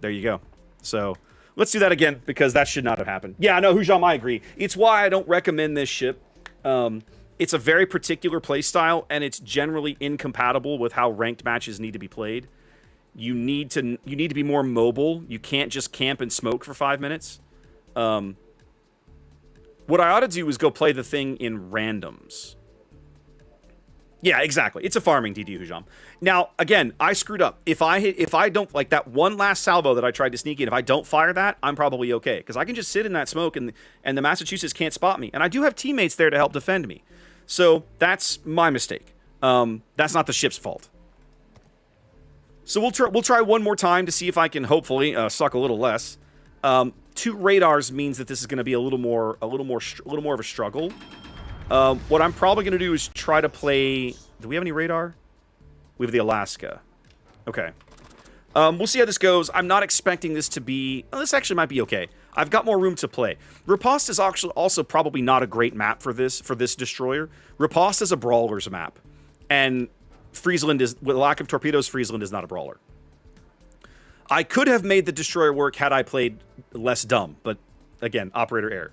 there you go. So, let's do that again, because that should not have happened. Yeah, no, Hujam, I agree. It's why I don't recommend this ship. It's a very particular playstyle, and it's generally incompatible with how ranked matches need to be played. You need to be more mobile. You can't just camp and smoke for 5 minutes. What I ought to do is go play the thing in randoms. Yeah, exactly. It's a farming DD, Hujam. Now, again, I screwed up. If I don't, like that one last salvo that I tried to sneak in, if I don't fire that, I'm probably okay. Because I can just sit in that smoke and the Massachusetts can't spot me. And I do have teammates there to help defend me. So that's my mistake. That's not the ship's fault. So we'll try one more time to see if I can hopefully suck a little less. 2 radars means that this is going to be a little more of a struggle. What I'm probably going to do is try to play... Do we have any radar? We have the Alaska. Okay. We'll see how this goes. I'm not expecting this to be... Oh, this actually might be okay. I've got more room to play. Riposte is actually also probably not a great map for this destroyer. Riposte is a brawler's map. And Friesland is... With a lack of torpedoes, Friesland is not a brawler. I could have made the destroyer work had I played less dumb. But, again, operator error.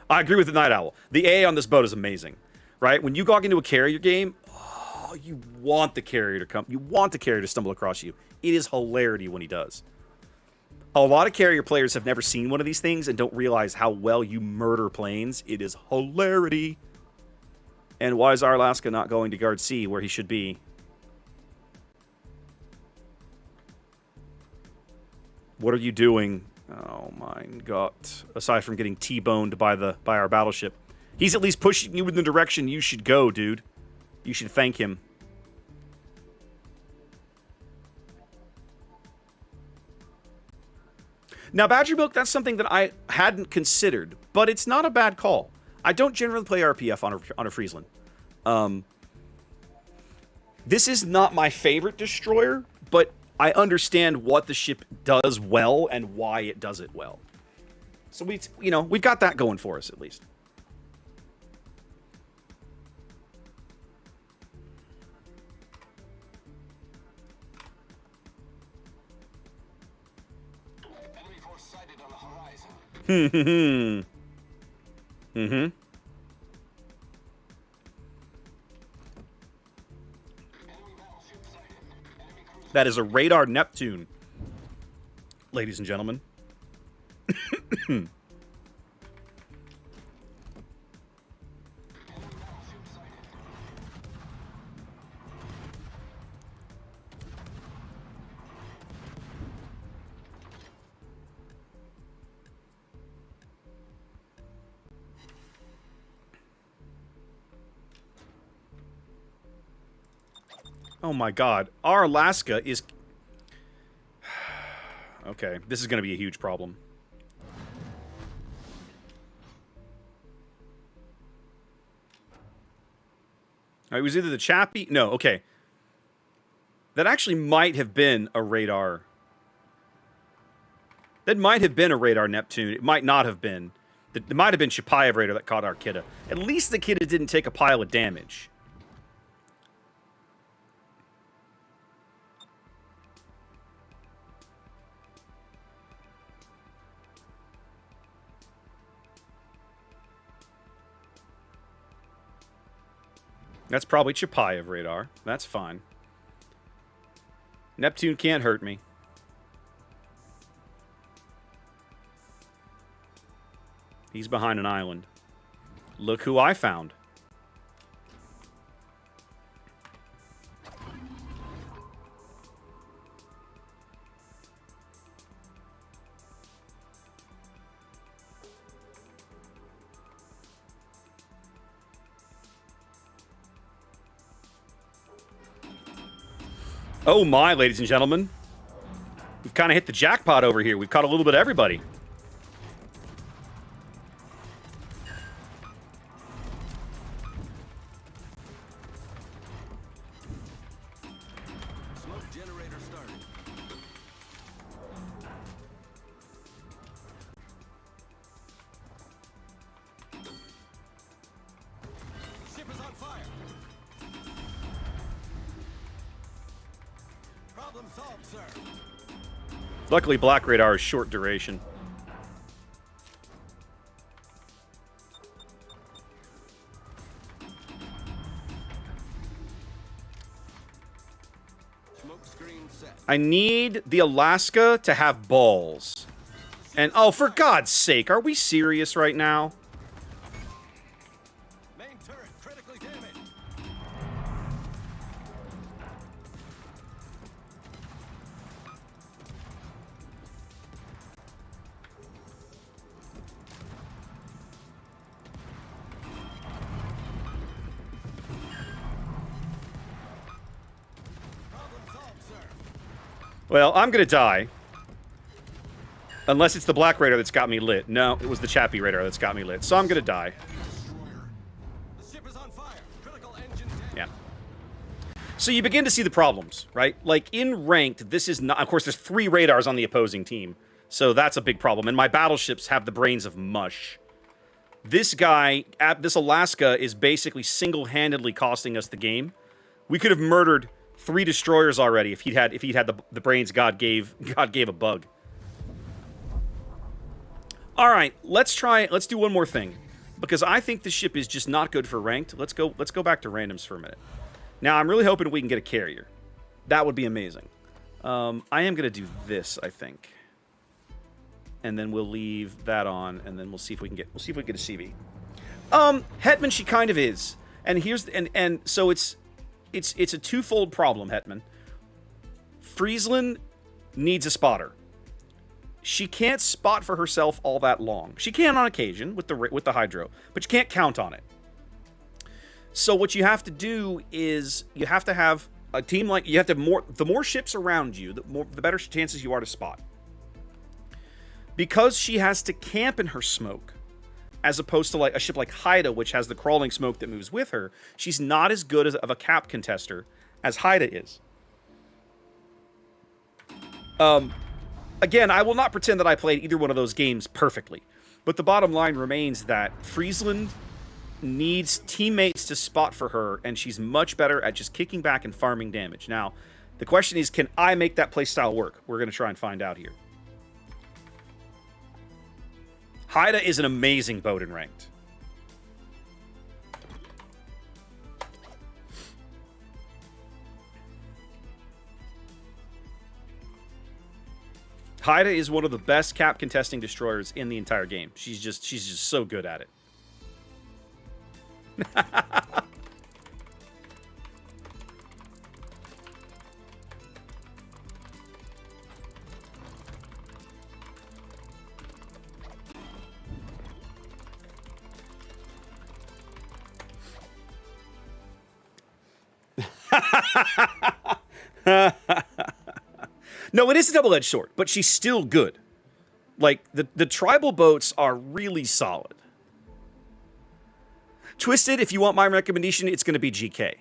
I agree with the Night Owl. The AA on this boat is amazing, right? When you log into a carrier game, oh, you want the carrier to come. You want the carrier to stumble across you. It is hilarity when he does. A lot of carrier players have never seen one of these things and don't realize how well you murder planes. It is hilarity. And why is our Alaska not going to guard C where he should be? What are you doing? Oh my god. Aside from getting T-boned by our battleship. He's at least pushing you in the direction you should go, dude. You should thank him. Now, Badger Milk, that's something that I hadn't considered, but it's not a bad call. I don't generally play RPF on a Friesland. This is not my favorite destroyer, but I understand what the ship does well and why it does it well. So we've got that going for us at least. Enemy force sighted on the horizon. Mm-hmm. That is a radar Neptune, ladies and gentlemen. Oh my god. Our Alaska is... Okay, this is going to be a huge problem. It was either the Chappie... No, okay. That actually might have been a radar. That might have been a radar Neptune. It might not have been. It might have been Chapayev radar that caught our Kidda. At least the Kidda didn't take a pile of damage. That's probably Chapayev radar. That's fine. Neptune can't hurt me. He's behind an island. Look who I found. Oh my, ladies and gentlemen. We've kind of hit the jackpot over here. We've caught a little bit of everybody. Luckily, black radar is short duration. I need the Alaska to have balls. And, oh, for God's sake, are we serious right now? Main turret critically damaged. Problem solved, sir. Well, I'm gonna die. Unless it's the black radar that's got me lit. No, it was the Chappie radar that's got me lit. So I'm gonna die. The ship is on fire. Critical engine damage. Yeah. So you begin to see the problems, right? Like, in ranked, this is not... Of course, there's 3 radars on the opposing team. So that's a big problem. And my battleships have the brains of mush. This guy, this Alaska, is basically single-handedly costing us the game. We could have murdered 3 destroyers already if he'd had the brains God gave a bug. All right, let's do one more thing, because I think the ship is just not good for ranked. Let's go back to randoms for a minute. Now, I'm really hoping we can get a carrier. That would be amazing. I am going to do this, I think. And then we'll leave that on, and then we'll see if we can get a CV. Hetman, she kind of is. And so it's a twofold problem, Hetman. Friesland needs a spotter. She can't spot for herself all that long. She can on occasion with the hydro, but you can't count on it. So what you have to do is you have to have a team like you have to have the more ships around you, the better chances you are to spot. Because she has to camp in her smoke, as opposed to like a ship like Haida, which has the crawling smoke that moves with her, she's not as good of a cap contester as Haida is. Again, I will not pretend that I played either one of those games perfectly, but the bottom line remains that Friesland needs teammates to spot for her, and she's much better at just kicking back and farming damage. Now, the question is, can I make that playstyle work? We're going to try and find out here. Haida is an amazing boat in ranked. Haida is one of the best cap contesting destroyers in the entire game. She's just so good at it. No, it is a double-edged sword, but she's still good. Like, the tribal boats are really solid. Twisted, if you want my recommendation, it's going to be GK.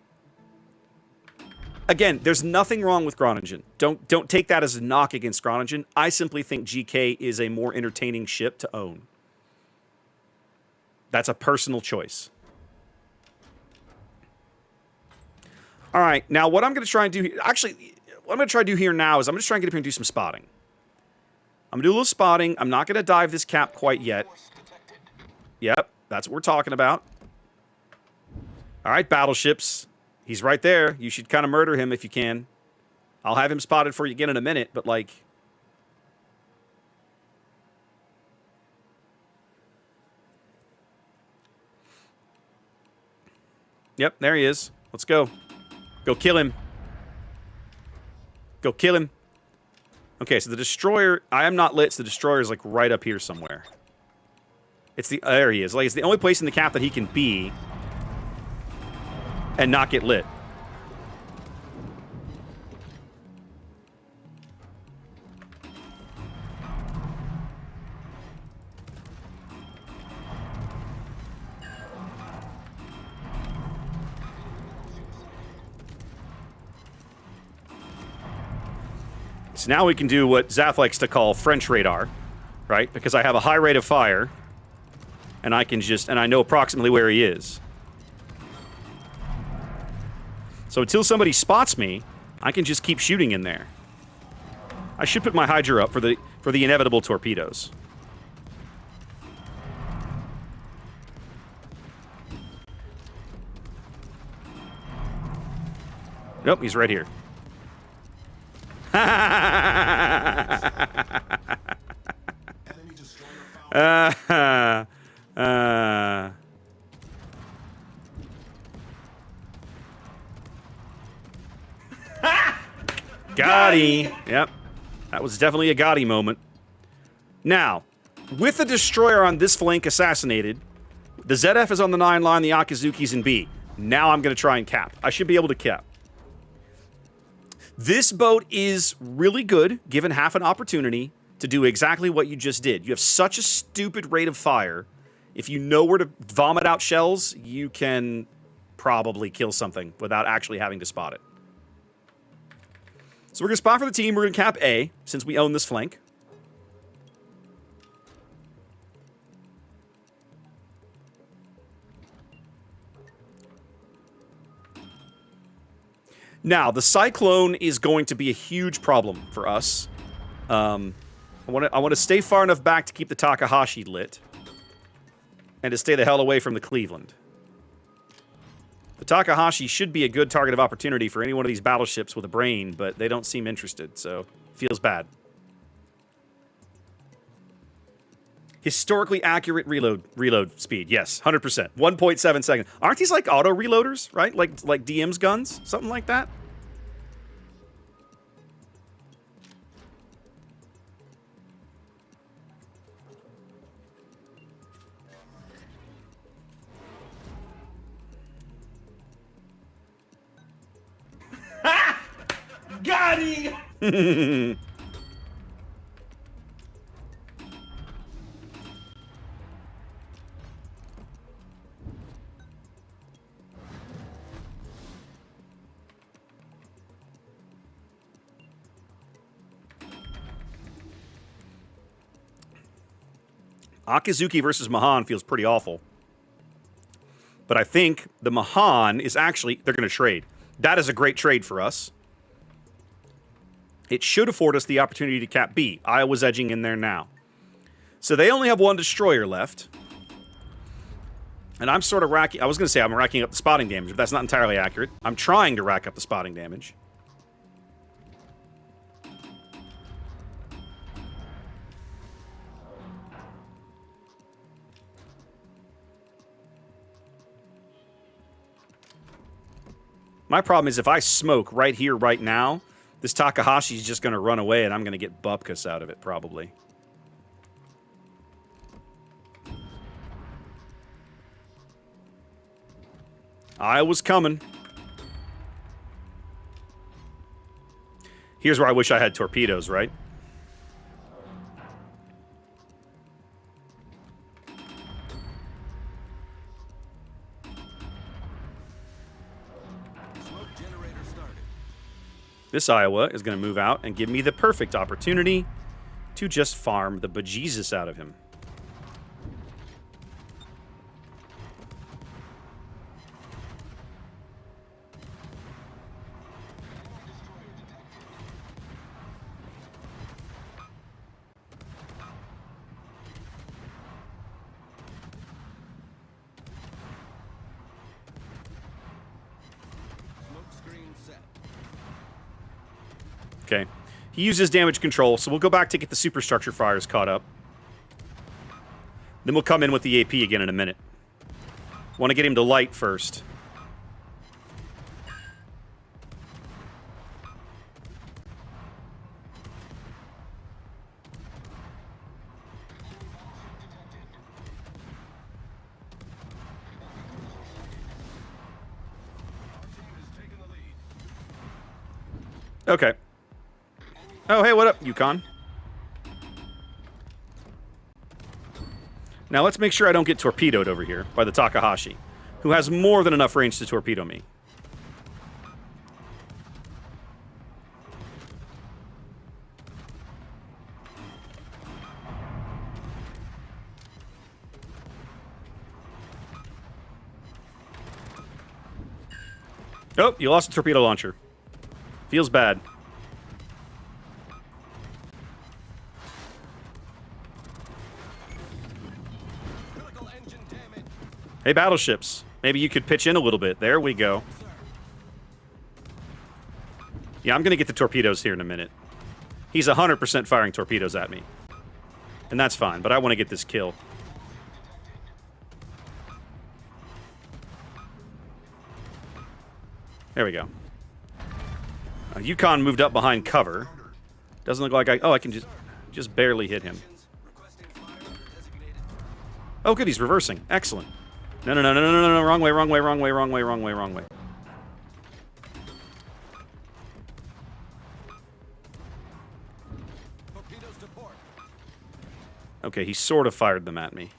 Again, there's nothing wrong with Groningen. Don't take that as a knock against Groningen. I simply think GK is a more entertaining ship to own. That's a personal choice. All right, now what I'm going to try and do... Actually... What I'm going to try to do here now is I'm going to try and get up here and do some spotting. I'm going to do a little spotting. I'm not going to dive this cap quite yet. Yep, that's what we're talking about. All right, battleships. He's right there. You should kind of murder him if you can. I'll have him spotted for you again in a minute, but like... Yep, there he is. Let's go. Go kill him. Go kill him. Okay, so the destroyer... I am not lit, so the destroyer is like right up here somewhere. It's the... There he is. Like, it's the only place in the cap that he can be and not get lit. So now we can do what Zath likes to call French radar, right? Because I have a high rate of fire, and I can just... And I know approximately where he is. So until somebody spots me, I can just keep shooting in there. I should put my Hydra up for the inevitable torpedoes. Nope, he's right here. Gotti. Yep. That was definitely a Gotti moment. Now, with the destroyer on this flank assassinated, the ZF is on the 9 line, the Akizuki's in B. Now I'm going to try and cap. I should be able to cap. This boat is really good, given half an opportunity to do exactly what you just did. You have such a stupid rate of fire. If you know where to vomit out shells, you can probably kill something without actually having to spot it. So we're going to spot for the team. We're going to cap A, since we own this flank. Now, the Cyclone is going to be a huge problem for us. I want to stay far enough back to keep the Takahashi lit. And to stay the hell away from the Cleveland. The Takahashi should be a good target of opportunity for any one of these battleships with a brain, but they don't seem interested, so feels bad. Historically accurate reload speed. Yes, 100%. 1.7 seconds. Aren't these like auto reloaders, right? Like DM's guns? Something like that? Got him! Akizuki versus Mahan feels pretty awful. But I think the Mahan is actually... They're going to trade. That is a great trade for us. It should afford us the opportunity to cap B. Iowa's edging in there now. So they only have one destroyer left. And I'm sort of racking... I was going to say I'm racking up the spotting damage, but that's not entirely accurate. I'm trying to rack up the spotting damage. My problem is if I smoke right here, right now, this Takahashi is just going to run away and I'm going to get bupkis out of it, probably. I was coming. Here's where I wish I had torpedoes, right? This Iowa is going to move out and give me the perfect opportunity to just farm the bejesus out of him. Okay. He uses damage control, so we'll go back to get the superstructure fires caught up. Then we'll come in with the AP again in a minute. Want to get him to light first. Okay. Oh, hey, what up, Yukon? Now let's make sure I don't get torpedoed over here by the Takahashi, who has more than enough range to torpedo me. Oh, you lost a torpedo launcher. Feels bad. Hey, battleships. Maybe you could pitch in a little bit. There we go. Yeah, I'm going to get the torpedoes here in a minute. He's 100% firing torpedoes at me. And that's fine, but I want to get this kill. There we go. Yukon moved up behind cover. Doesn't look like I can just barely hit him. Oh, good, he's reversing. Excellent. No, wrong way. Okay, he sort of fired them at me.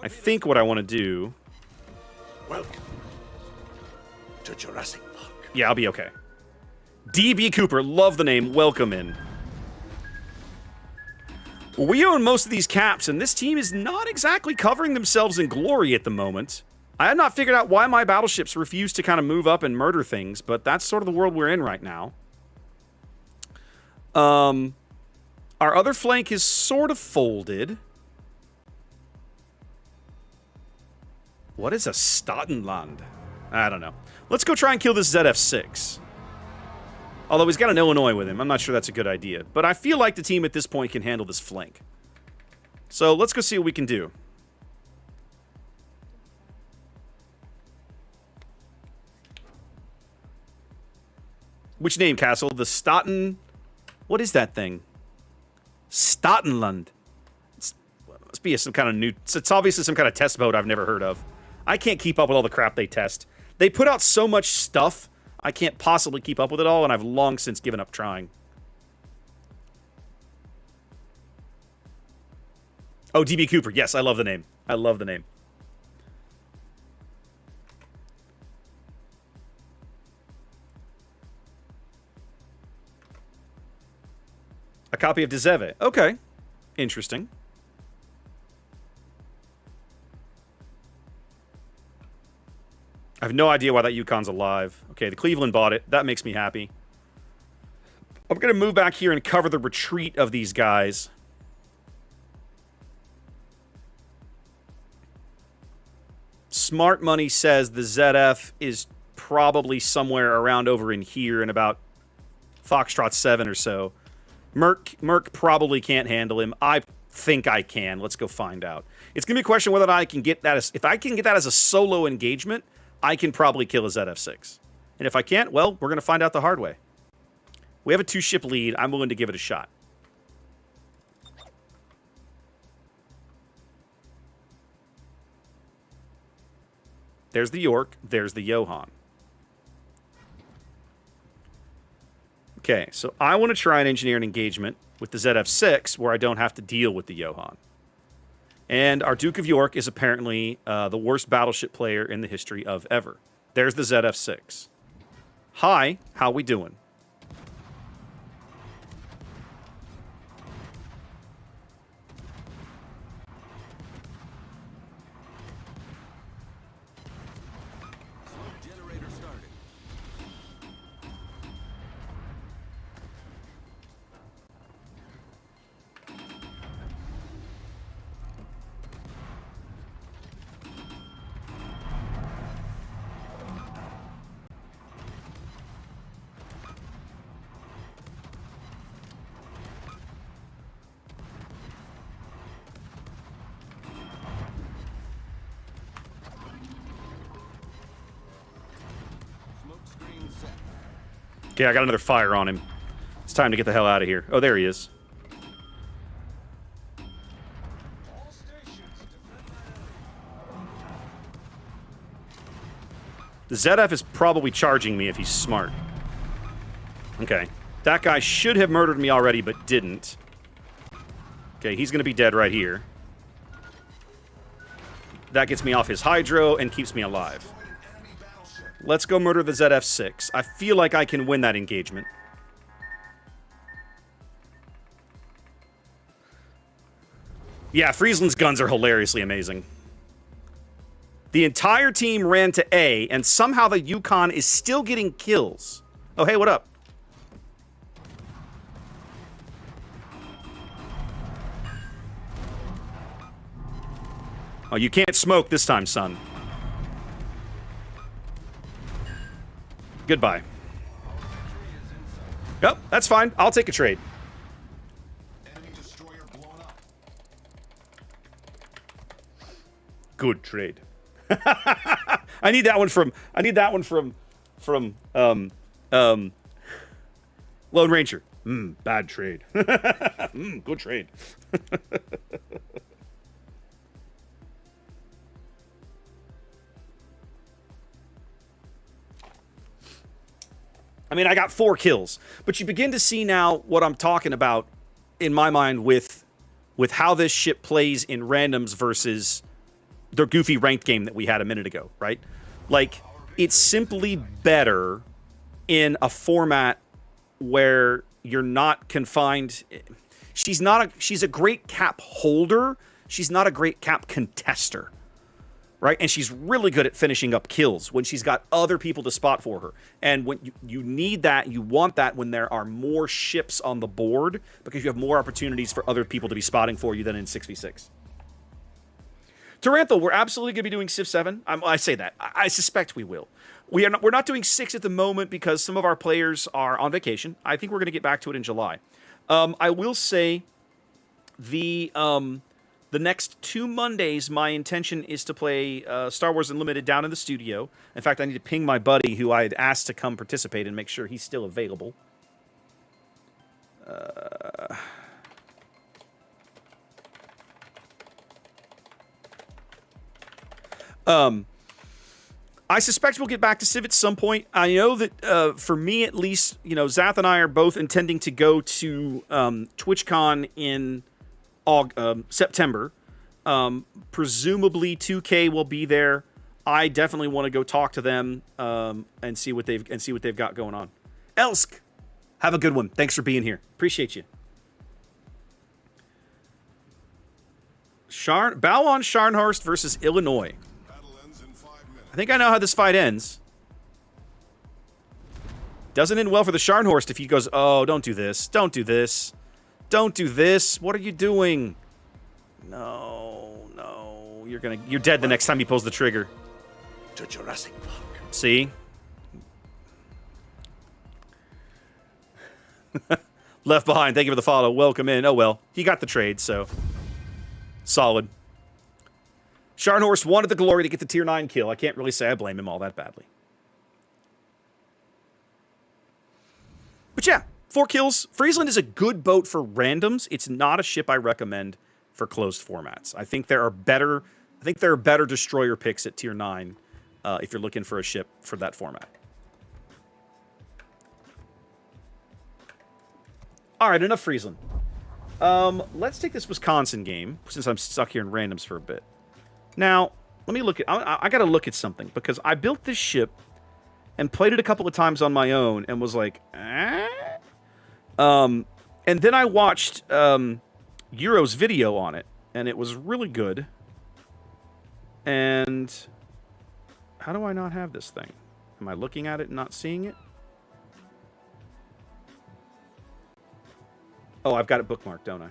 I think what I want to do... Welcome to Jurassic Park. Yeah, I'll be okay. D.B. Cooper, love the name. Welcome in. Well, we own most of these caps, and this team is not exactly covering themselves in glory at the moment. I have not figured out why my battleships refuse to kind of move up and murder things, but that's sort of the world we're in right now. Our other flank is sort of folded. What is a Staatenland? I don't know. Let's go try and kill this ZF-6. Although he's got an Illinois with him. I'm not sure that's a good idea. But I feel like the team at this point can handle this flank. So let's go see what we can do. Which name, Castle? The Staaten... What is that thing? Staatenland. It must be some kind of new... It's obviously some kind of test boat I've never heard of. I can't keep up with all the crap they test. They put out so much stuff, I can't possibly keep up with it all, and I've long since given up trying. Oh, D.B. Cooper. Yes, I love the name. I love the name. A copy of Dzeve. Okay. Interesting. I have no idea why that Yukon's alive. Okay, the Cleveland bought it. That makes me happy. I'm going to move back here and cover the retreat of these guys. Smart Money says the ZF is probably somewhere around over in here in about Foxtrot 7 or so. Merc probably can't handle him. I think I can. Let's go find out. It's going to be a question whether I can get that as... If I can get that as a solo engagement... I can probably kill a ZF-6. And if I can't, well, we're going to find out the hard way. We have a 2-ship lead. I'm willing to give it a shot. There's the York. There's the Johann. Okay, so I want to try and engineer an engagement with the ZF-6 where I don't have to deal with the Johann. And our Duke of York is apparently the worst battleship player in the history of ever. There's the ZF-6. Hi, how we doing? Generator started. Okay, I got another fire on him. It's time to get the hell out of here. Oh, there he is. The ZF is probably charging me if he's smart. Okay. That guy should have murdered me already, but didn't. Okay, he's going to be dead right here. That gets me off his hydro and keeps me alive. Let's go murder the ZF-6. I feel like I can win that engagement. Yeah, Friesland's guns are hilariously amazing. The entire team ran to A, and somehow the Yukon is still getting kills. Oh, hey, what up? Oh, Oh, you can't smoke this time, son. Goodbye. Yep, that's fine. I'll take a trade. Enemy destroyer blown up. Good trade. I need that one from Lone Ranger. Bad trade. Good trade. I mean, I got 4 kills, but you begin to see now what I'm talking about in my mind with how this ship plays in randoms versus the goofy ranked game that we had a minute ago, right? Like, it's simply better in a format where you're not confined. She's a great cap holder. She's not a great cap contester, right? And she's really good at finishing up kills when she's got other people to spot for her. And when you need that, you want that when there are more ships on the board, because you have more opportunities for other people to be spotting for you than in 6v6. Taranthal, we're absolutely going to be doing Civ 7. I say that. I suspect we will. We're not doing 6 at the moment because some of our players are on vacation. I think we're going to get back to it in July. I will say the next 2 Mondays, my intention is to play Star Wars Unlimited down in the studio. In fact, I need to ping my buddy who I had asked to come participate and make sure he's still available. I suspect we'll get back to Civ at some point. I know that for me at least, Zath and I are both intending to go to TwitchCon in September. Presumably 2K will be there. I definitely want to go talk to them and see what they've got going on. Elsk, have a good one. Thanks for being here. Appreciate you. Bowon Scharnhorst versus Illinois. I think I know how this fight ends. Doesn't end well for the Scharnhorst if he goes, oh, don't do this. Don't do this. Don't do this. What are you doing? No. You're dead the next time he pulls the trigger. To Jurassic Park. See? Left behind. Thank you for the follow. Welcome in. Oh, well. He got the trade, so. Solid. Scharnhorst wanted the glory to get the tier 9 kill. I can't really say I blame him all that badly. But yeah, 4 kills. Friesland is a good boat for randoms. It's not a ship I recommend for closed formats. I think there are better destroyer picks at tier 9 if you're looking for a ship for that format. All right, enough Friesland. Let's take this Wisconsin game since I'm stuck here in randoms for a bit. Now, let me look at... I got to look at something, because I built this ship and played it a couple of times on my own and was like, eh? And then I watched Euro's video on it, and it was really good. And how do I not have this thing? Am I looking at it and not seeing it? Oh, I've got it bookmarked, don't I?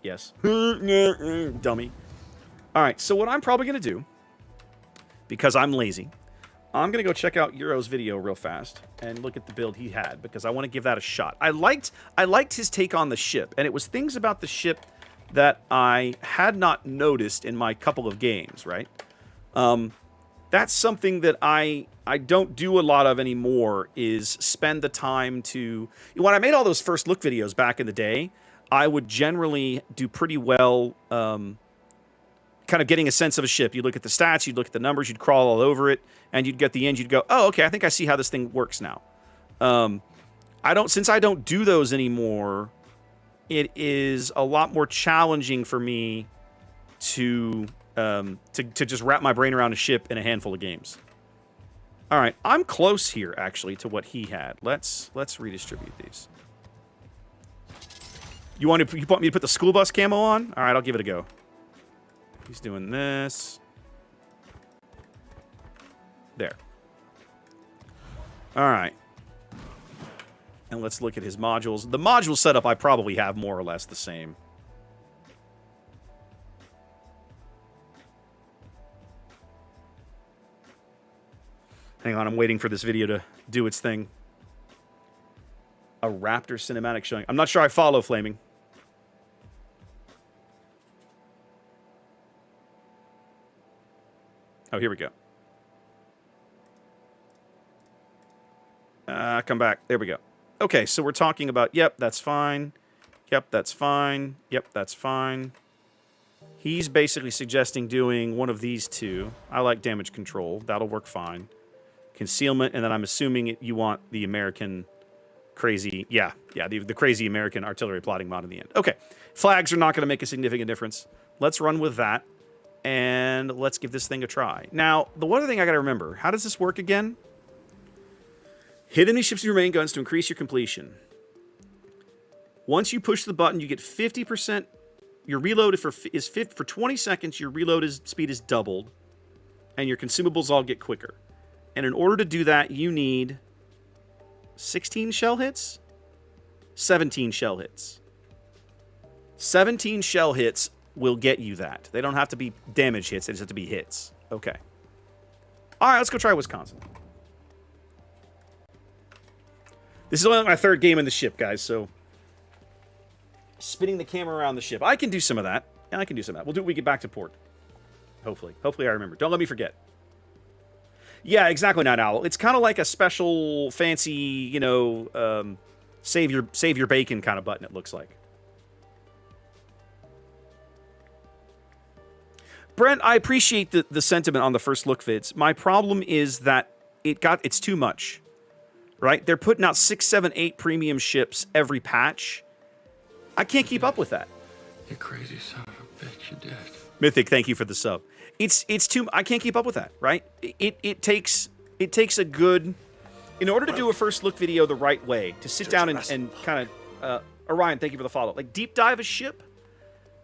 Yes. Dummy. All right, so what I'm probably going to do, because I'm lazy, I'm going to go check out Euro's video real fast and look at the build he had, because I want to give that a shot. I liked his take on the ship, and it was things about the ship that I had not noticed in my couple of games, right? That's something that I don't do a lot of anymore, is spend the time to... When I made all those first look videos back in the day, I would generally do pretty well... kind of getting a sense of a ship. You'd look at the stats, you'd look at the numbers, you'd crawl all over it, and you'd get the end, you'd go, oh, okay, I think I see how this thing works now. Since I don't do those anymore, it is a lot more challenging for me to just wrap my brain around a ship in a handful of games. All right, I'm close here, actually, to what he had. Let's redistribute these. You want me to put the school bus camo on? All right, I'll give it a go. He's doing this. There. All right. And let's look at his modules. The module setup I probably have more or less the same. Hang on, I'm waiting for this video to do its thing. A Raptor cinematic showing. I'm not sure I follow, Flaming. Oh, here we go. Come back. There we go. Okay, so we're talking about, yep, that's fine. Yep, that's fine. Yep, that's fine. He's basically suggesting doing one of these two. I like damage control. That'll work fine. Concealment, and then I'm assuming you want the American crazy... Yeah, the crazy American artillery plotting mod in the end. Okay, flags are not going to make a significant difference. Let's run with that, and let's give this thing a try. Now, the one other thing I got to remember, how does this work again? Hit enemy ships with your main guns to increase your completion. Once you push the button, you get 50%. Your reload for 20 seconds. Your reload speed is doubled, and your consumables all get quicker. And in order to do that, you need 16 shell hits, 17 shell hits. 17 shell hits will get you that. They don't have to be damage hits. They just have to be hits. Okay. All right, let's go try Wisconsin. This is only my third game in the ship, guys, so... Spinning the camera around the ship. I can do some of that. Yeah, I can do some of that. We'll do it when we get back to port. Hopefully. Hopefully I remember. Don't let me forget. Yeah, exactly, Night Owl. It's kind of like a special, fancy, you know, save your bacon kind of button, it looks like. Brent, I appreciate the sentiment on the first look vids. My problem is that it's too much. Right? They're putting out 6, 7, 8 premium ships every patch. I can't keep up with that. You crazy son of a bitch, you did. Mythic, thank you for the sub. It's too... I can't keep up with that, right? It takes a good... In order to do a first look video the right way, to sit down and kind of... Orion, thank you for the follow. Like, deep dive a ship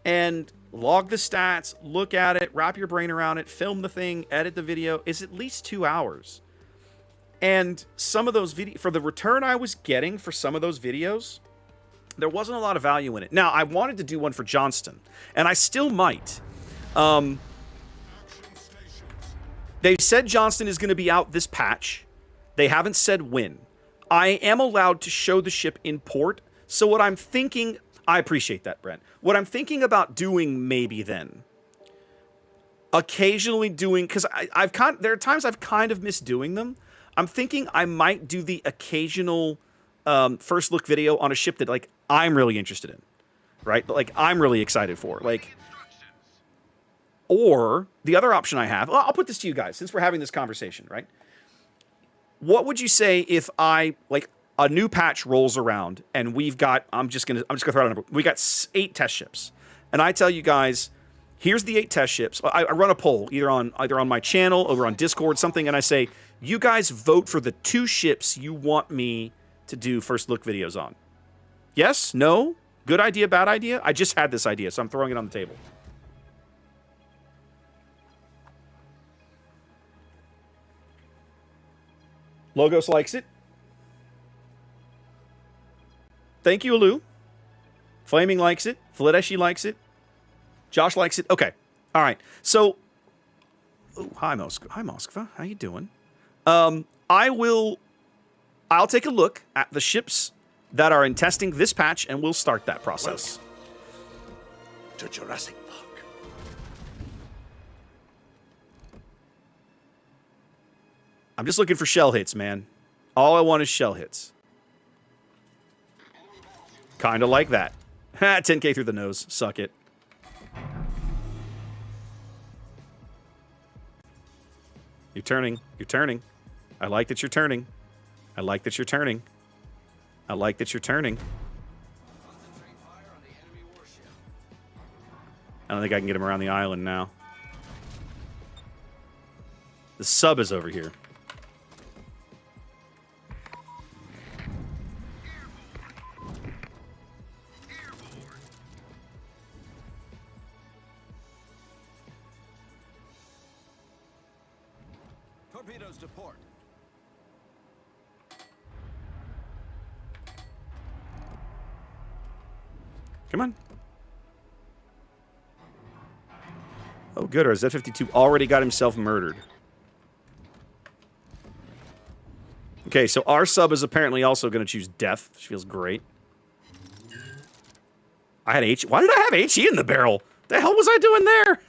and log the stats, look at it, wrap your brain around it, film the thing, edit the video, is at least 2 hours. And some of those videos... For the return I was getting for some of those videos... There wasn't a lot of value in it. Now, I wanted to do one for Johnston, and I still might. They've said Johnston is going to be out this patch. They haven't said when. I am allowed to show the ship in port, so what I'm thinking... I appreciate that, Brent. What I'm thinking about doing maybe then... Occasionally doing... Because there are times I've kind of missed doing them. I'm thinking I might do the occasional... first look video on a ship that, like, I'm really interested in, right? But, like, I'm really excited for, like, or the other option I have, I'll put this to you guys, since we're having this conversation, right? What would you say if like, a new patch rolls around and we've got, I'm just gonna throw out a number. We got 8 test ships, and I tell you guys, here's the 8 test ships. I run a poll either on my channel, over on Discord, something, and I say, you guys vote for the 2 ships you want me to do first look videos on. Yes? No? Good idea? Bad idea? I just had this idea, so I'm throwing it on the table. Logos likes it. Thank you, Alu. Flaming likes it. Fladeshi likes it. Josh likes it. Okay. All right. So, hi, Moskva. How you doing? I'll take a look at the ships that are in testing this patch, and we'll start that process. Welcome to Jurassic Park. I'm just looking for shell hits, man. All I want is shell hits. Kind of like that. 10k through the nose. Suck it. You're turning. You're turning. I like that you're turning. I like that you're turning. I like that you're turning. I don't think I can get him around the island now. The sub is over here. Torpedoes to port. Come on. Oh, good. Our Z-52 already got himself murdered. Okay, so our sub is apparently also going to choose death, which feels great. I had H. Why did I have HE in the barrel? The hell was I doing there?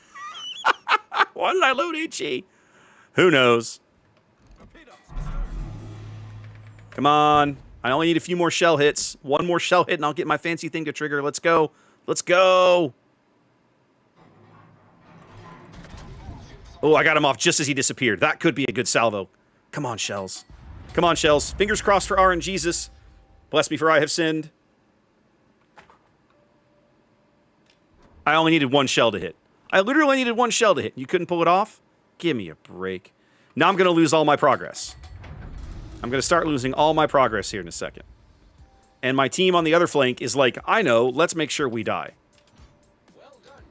Why did I load HE? Who knows? Come on. I only need a few more shell hits. One more shell hit and I'll get my fancy thing to trigger. Let's go. Let's go. Oh, I got him off just as he disappeared. That could be a good salvo. Come on, shells. Come on, shells. Fingers crossed for RNGesus. Bless me for I have sinned. I only needed one shell to hit. I literally needed one shell to hit. You couldn't pull it off? Give me a break. Now I'm going to lose all my progress. I'm going to start losing all my progress here in a second. And my team on the other flank is like, I know, let's make sure we die. Well done,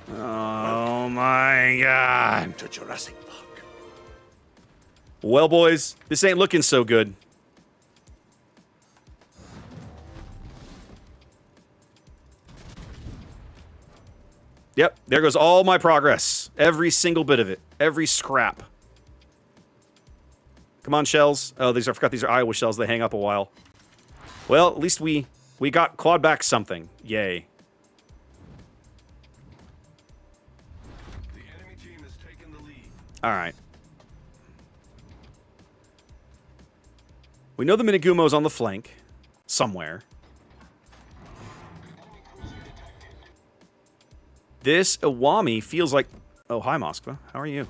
Commander. Oh my god. To Jurassic Park. Well, boys, this ain't looking so good. Yep, there goes all my progress. Every single bit of it. Every scrap. Come on, shells. Oh, I forgot these are Iowa shells. They hang up a while. Well, at least we clawed back something. Yay. The enemy team has taken the lead. All right. We know the Minigumo's on the flank. Somewhere. This Iwami feels like... Oh, hi, Moskva. How are you?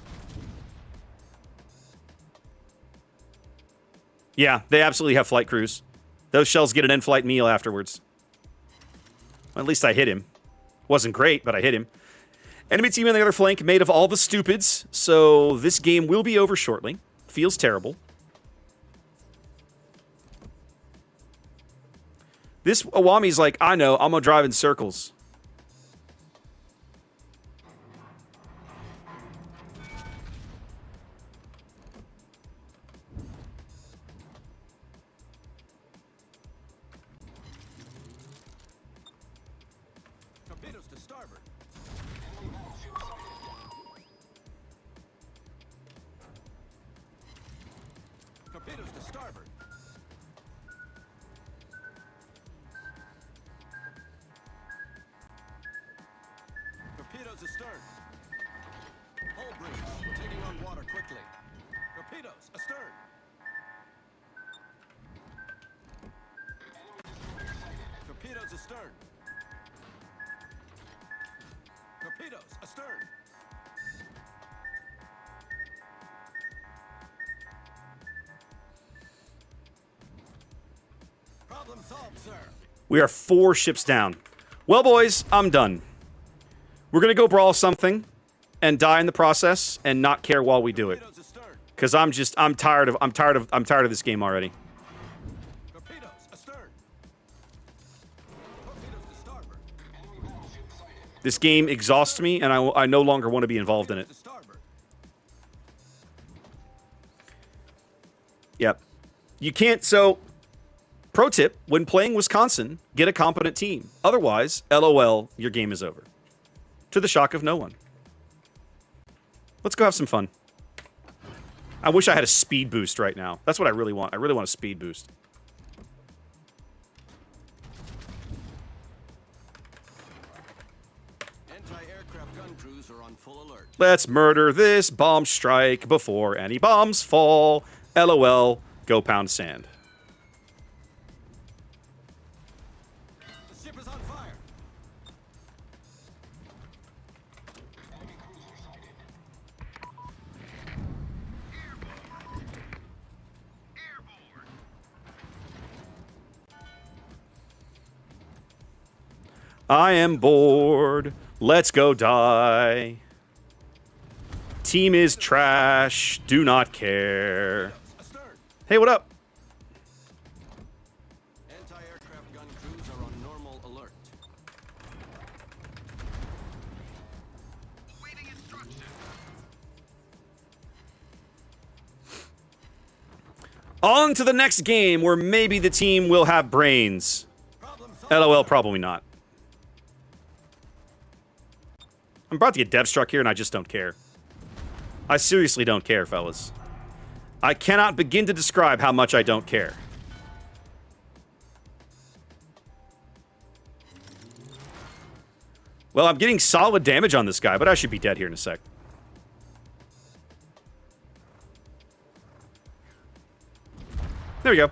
Yeah, they absolutely have flight crews. Those shells get an in-flight meal afterwards. Well, at least I hit him. Wasn't great, but I hit him. Enemy team on the other flank made of all the stupids, so this game will be over shortly. Feels terrible. This Iwami's like, I know, I'm gonna drive in circles. Torpedoes to starboard. Torpedoes to starboard. Torpedoes astern. Hull breach. We're taking on water quickly. Torpedoes astern. Torpedoes astern. Torpedoes astern. Problem solved, sir. We are 4 ships down. Well, boys, I'm done. We're gonna go brawl something and die in the process and not care while we do it. Torpedoes astern. Cause I'm tired of this game already. Torpedoes astern. Torpedoes to starboard. This game exhausts me and I no longer want to be involved in it. To starboard. Yep. You can't, so, pro tip, when playing Wisconsin, get a competent team. Otherwise, LOL, your game is over. To the shock of no one. Let's go have some fun. I wish I had a speed boost right now. That's what I really want. I really want a speed boost. Anti-aircraft gun crews are on full alert. Let's murder this bomb strike before any bombs fall. LOL, go pound sand. The ship is on fire. I am bored. Let's go die. Team is trash. Do not care. Astern. Hey, what up? Anti-aircraft gun crews are on normal alert. Awaiting instruction. On to the next game where maybe the team will have brains. Problem solved. LOL, probably not. I'm about to get dev struck here and I just don't care. I seriously don't care, fellas. I cannot begin to describe how much I don't care. Well, I'm getting solid damage on this guy, but I should be dead here in a sec. There we go.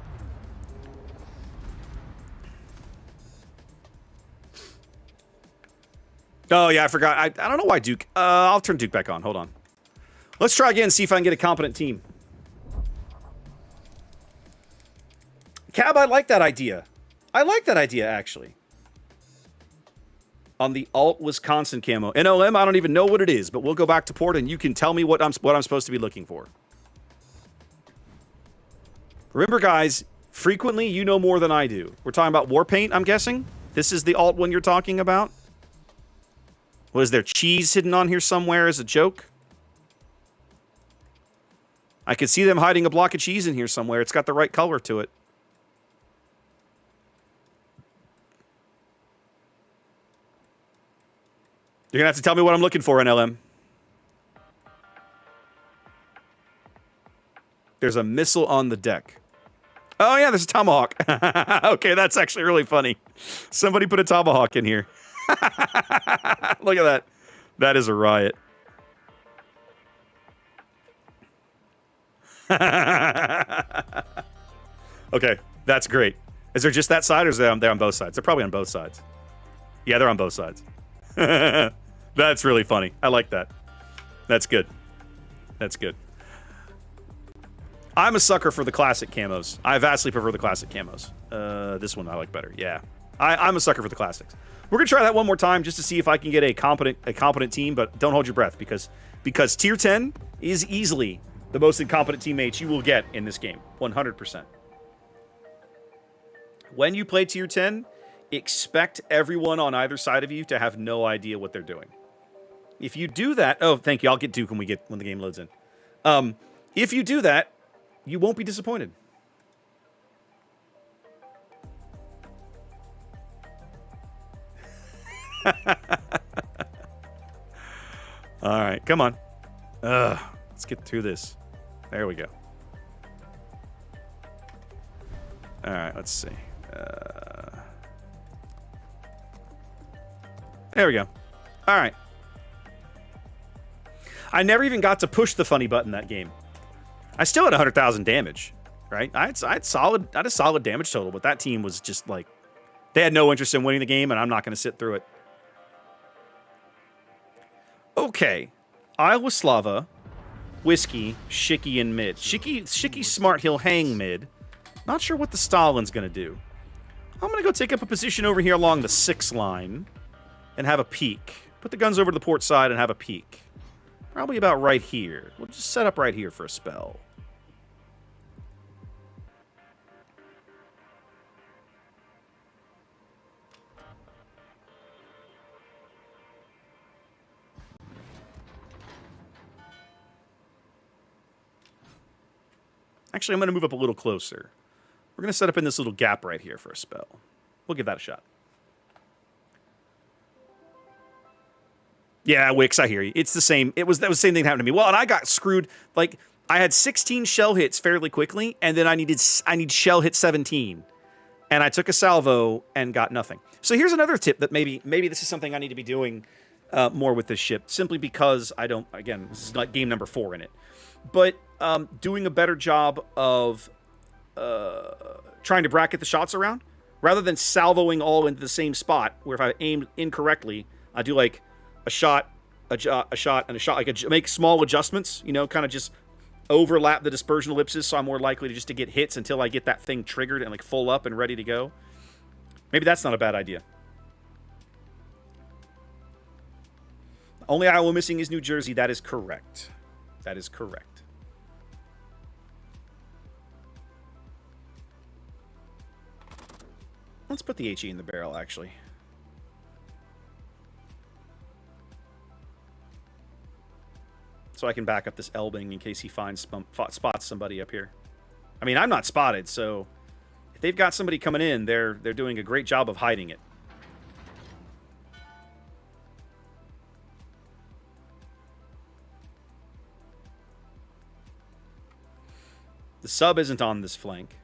Oh, yeah, I forgot. I don't know why Duke... I'll turn Duke back on. Hold on. Let's try again, see if I can get a competent team. Cab, I like that idea. I like that idea, actually. On the alt Wisconsin camo. NLM, I don't even know what it is, but we'll go back to port and you can tell me what I'm supposed to be looking for. Remember, guys, frequently you know more than I do. We're talking about war paint, I'm guessing? This is the alt one you're talking about? Was there cheese hidden on here somewhere as a joke? I could see them hiding a block of cheese in here somewhere. It's got the right color to it. You're going to have to tell me what I'm looking for, NLM. There's a missile on the deck. Oh, yeah, there's a tomahawk. Okay, that's actually really funny. Somebody put a tomahawk in here. Look at that. That is a riot. Okay, that's great. Is there just that side, or is they're on both sides? They're probably on both sides. Yeah, they're on both sides. That's really funny. I like that. That's good. That's good. I'm a sucker for the classic camos. I vastly prefer the classic camos. This one I like better. Yeah, I'm a sucker for the classics. We're gonna try that one more time just to see if I can get a competent team, but don't hold your breath because tier 10 is easily the most incompetent teammates you will get in this game. 100%. When you play tier 10, expect everyone on either side of you to have no idea what they're doing. If you do that, oh, thank you. I'll get Duke when the game loads in. If you do that, you won't be disappointed. All right, come on. Let's get through this. There we go. All right, let's see. There we go. All right. I never even got to push the funny button that game. I still had 100,000 damage, right? I had a solid damage total, but that team was just like, they had no interest in winning the game, and I'm not going to sit through it. Okay. Iowa Slava, Whiskey, Shicky, and mid. Shicky's smart, he'll hang mid. Not sure what the Stalin's going to do. I'm going to go take up a position over here along the 6 line and have a peek. Put the guns over to the port side and have a peek. Probably about right here. We'll just set up right here for a spell. Actually, I'm going to move up a little closer. We're going to set up in this little gap right here for a spell. We'll give that a shot. Yeah, Wix, I hear you. It's the same. That was the same thing that happened to me. Well, and I got screwed. Like, I had 16 shell hits fairly quickly, and then I need shell hit 17. And I took a salvo and got nothing. So here's another tip that maybe this is something I need to be doing more with this ship, simply because I don't, again, this is like game number 4 in it. But doing a better job of trying to bracket the shots around, rather than salvoing all into the same spot, where if I aimed incorrectly, I do like a shot, a shot, and a shot. Like make small adjustments, you know, kind of just overlap the dispersion ellipses, so I'm more likely to get hits until I get that thing triggered and like full up and ready to go. Maybe that's not a bad idea. Only Iowa missing is New Jersey. That is correct. That is correct. Let's put the HE in the barrel, actually. So I can back up this Elbing in case he spots somebody up here. I mean, I'm not spotted, so if they've got somebody coming in, they're doing a great job of hiding it. The sub isn't on this flank.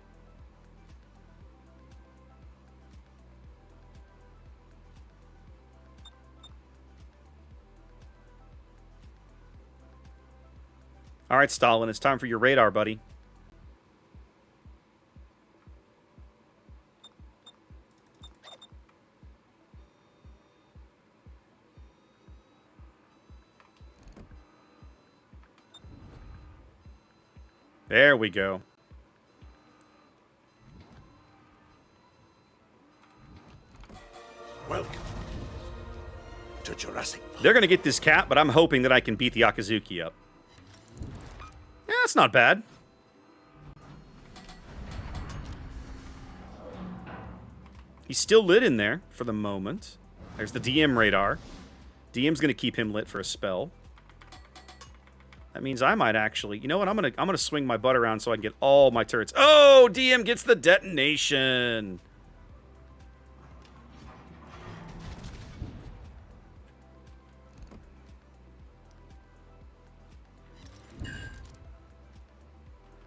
All right, Stalin, it's time for your radar, buddy. There we go. Welcome to Jurassic Park. They're going to get this cap, but I'm hoping that I can beat the Akazuki up. Yeah, that's not bad. He's still lit in there for the moment. There's the DM radar. DM's going to keep him lit for a spell. That means I might actually... You know what? I'm gonna swing my butt around so I can get all my turrets. Oh, DM gets the detonation.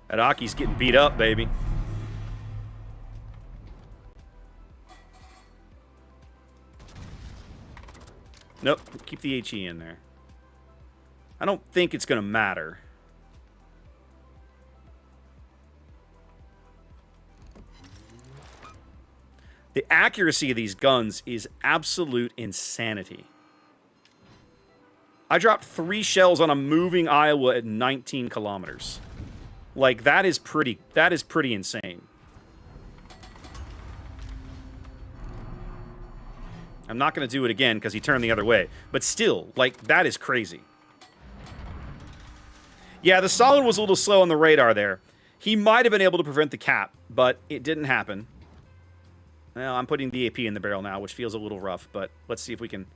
That Aki's getting beat up, baby. Nope, keep the HE in there. I don't think it's going to matter. The accuracy of these guns is absolute insanity. I dropped 3 shells on a moving Iowa at 19 kilometers. Like, that is pretty insane. I'm not going to do it again because he turned the other way. But still, like, that is crazy. Yeah, the Solid was a little slow on the radar there. He might have been able to prevent the cap, but it didn't happen. Well, I'm putting the AP in the barrel now, which feels a little rough, but let's see if we can...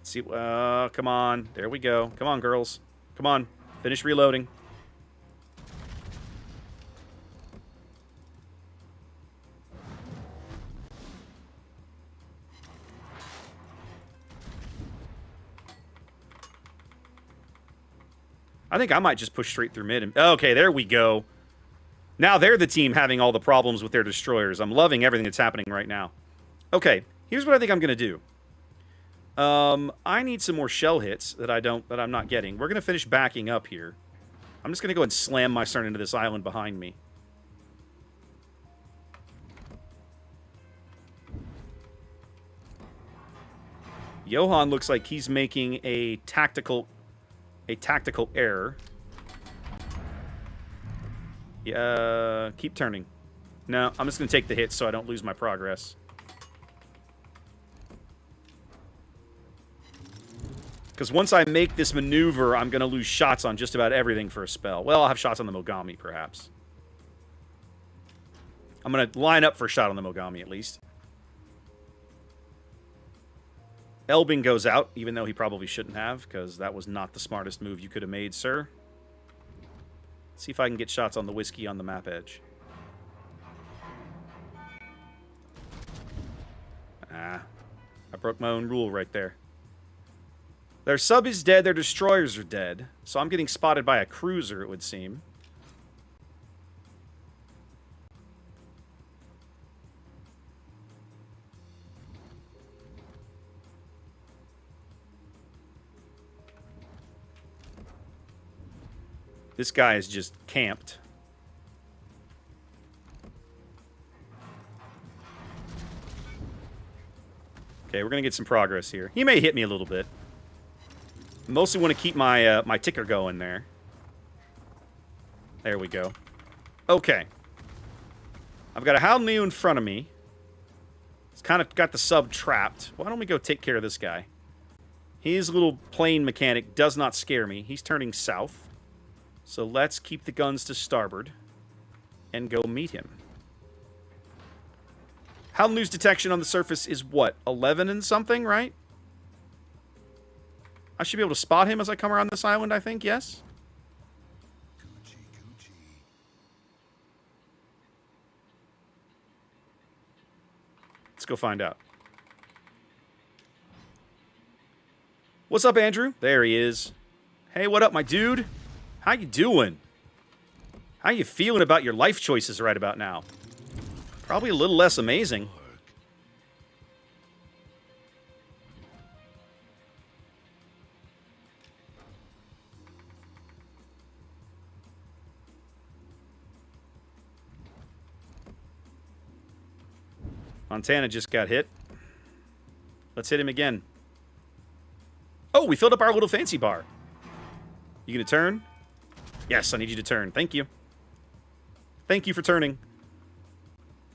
see. Come on. There we go. Come on, girls. Come on. Finish reloading. I think I might just push straight through mid. And, okay, there we go. Now they're the team having all the problems with their destroyers. I'm loving everything that's happening right now. Okay, here's what I think I'm going to do. I need some more shell hits that I'm not getting. We're going to finish backing up here. I'm just going to go and slam my stern into this island behind me. Johan looks like he's making a tactical error. Yeah, keep turning. No, I'm just going to take the hits so I don't lose my progress. Because once I make this maneuver, I'm going to lose shots on just about everything for a spell. Well, I'll have shots on the Mogami, perhaps. I'm going to line up for a shot on the Mogami, at least. Elbing goes out, even though he probably shouldn't have, because that was not the smartest move you could have made, sir. Let's see if I can get shots on the whiskey on the map edge. Ah, I broke my own rule right there. Their sub is dead, their destroyers are dead, so I'm getting spotted by a cruiser, it would seem. This guy is just camped. Okay, we're going to get some progress here. He may hit me a little bit. Mostly want to keep my my ticker going there. There we go. Okay. I've got a Hound Leo in front of me. It's kind of got the sub trapped. Why don't we go take care of this guy? His little plane mechanic does not scare me. He's turning south. So let's keep the guns to starboard and go meet him. Hound Leo's detection on the surface is what? 11 and something, right? I should be able to spot him as I come around this island, I think, yes? Let's go find out. What's up, Andrew? There he is. Hey, what up, my dude? How you doing? How you feeling about your life choices right about now? Probably a little less amazing. Montana just got hit. Let's hit him again. Oh, we filled up our little fancy bar. You gonna turn? Yes, I need you to turn. Thank you. Thank you for turning.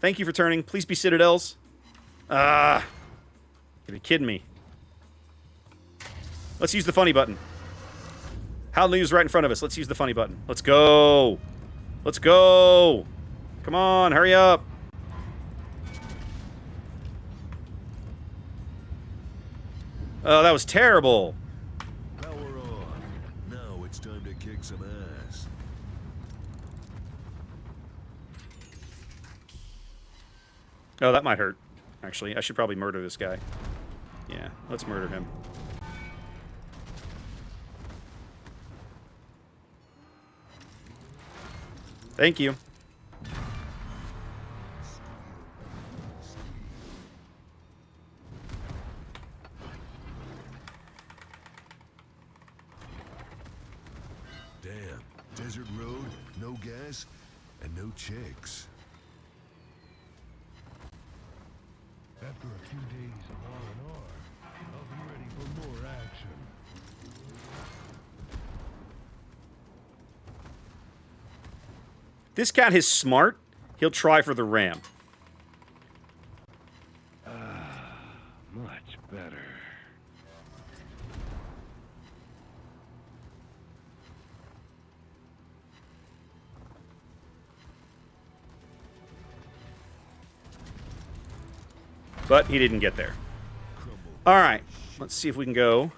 Thank you for turning. Please be Citadels. You're kidding me. Let's use the funny button. Hal News right in front of us. Let's use the funny button. Let's go. Let's go. Come on, hurry up. Oh, that was terrible. Power on. Now it's time to kick some ass. Oh, that might hurt. Actually, I should probably murder this guy. Yeah, let's murder him. Thank you. Damn. Desert road, no gas, and no chicks. After a few days of R&R, I'll be ready for more action. This cat is smart. He'll try for the ram. Much better. But he didn't get there. All right, let's see if we can go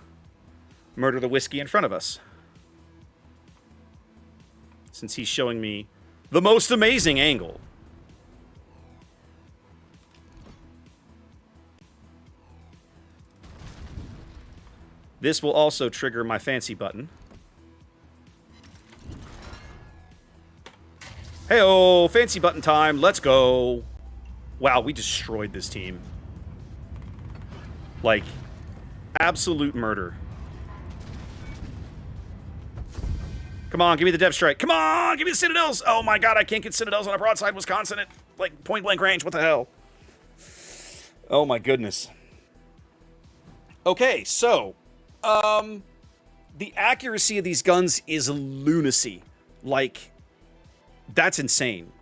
murder the whiskey in front of us. Since he's showing me the most amazing angle. This will also trigger my fancy button. Hey-oh, fancy button time. Let's go. Wow, we destroyed this team. Like, absolute murder. Come on, give me the depth strike. Come on, give me the Citadels. Oh my god, I can't get Citadels on a broadside Wisconsin at, like, point-blank range. What the hell? Oh my goodness. Okay, so, the accuracy of these guns is lunacy. Like, that's insane.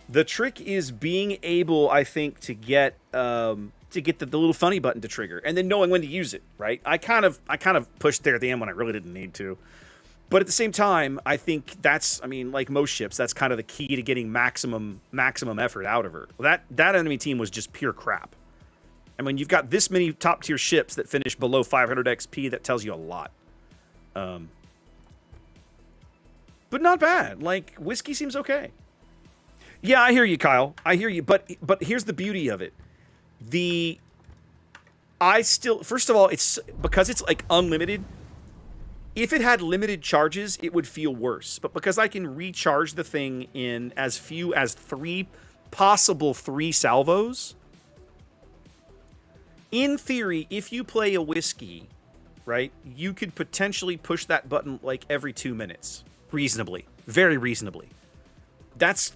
The trick is being able, I think, to get the little funny button to trigger, and then knowing when to use it. Right? I kind of pushed there at the end when I really didn't need to. But at the same time, I think that's, I mean, like most ships, that's kind of the key to getting maximum effort out of her. That enemy team was just pure crap. And when you've got this many top tier ships that finish below 500 XP, that tells you a lot. But not bad. Like, whiskey seems okay. Yeah, I hear you, Kyle. I hear you. But here's the beauty of it. First of all, it's because it's like unlimited. If it had limited charges, it would feel worse. But because I can recharge the thing in as few as 3 salvos, in theory, if you play a whiskey, right, you could potentially push that button like every 2 minutes, reasonably, very reasonably. That's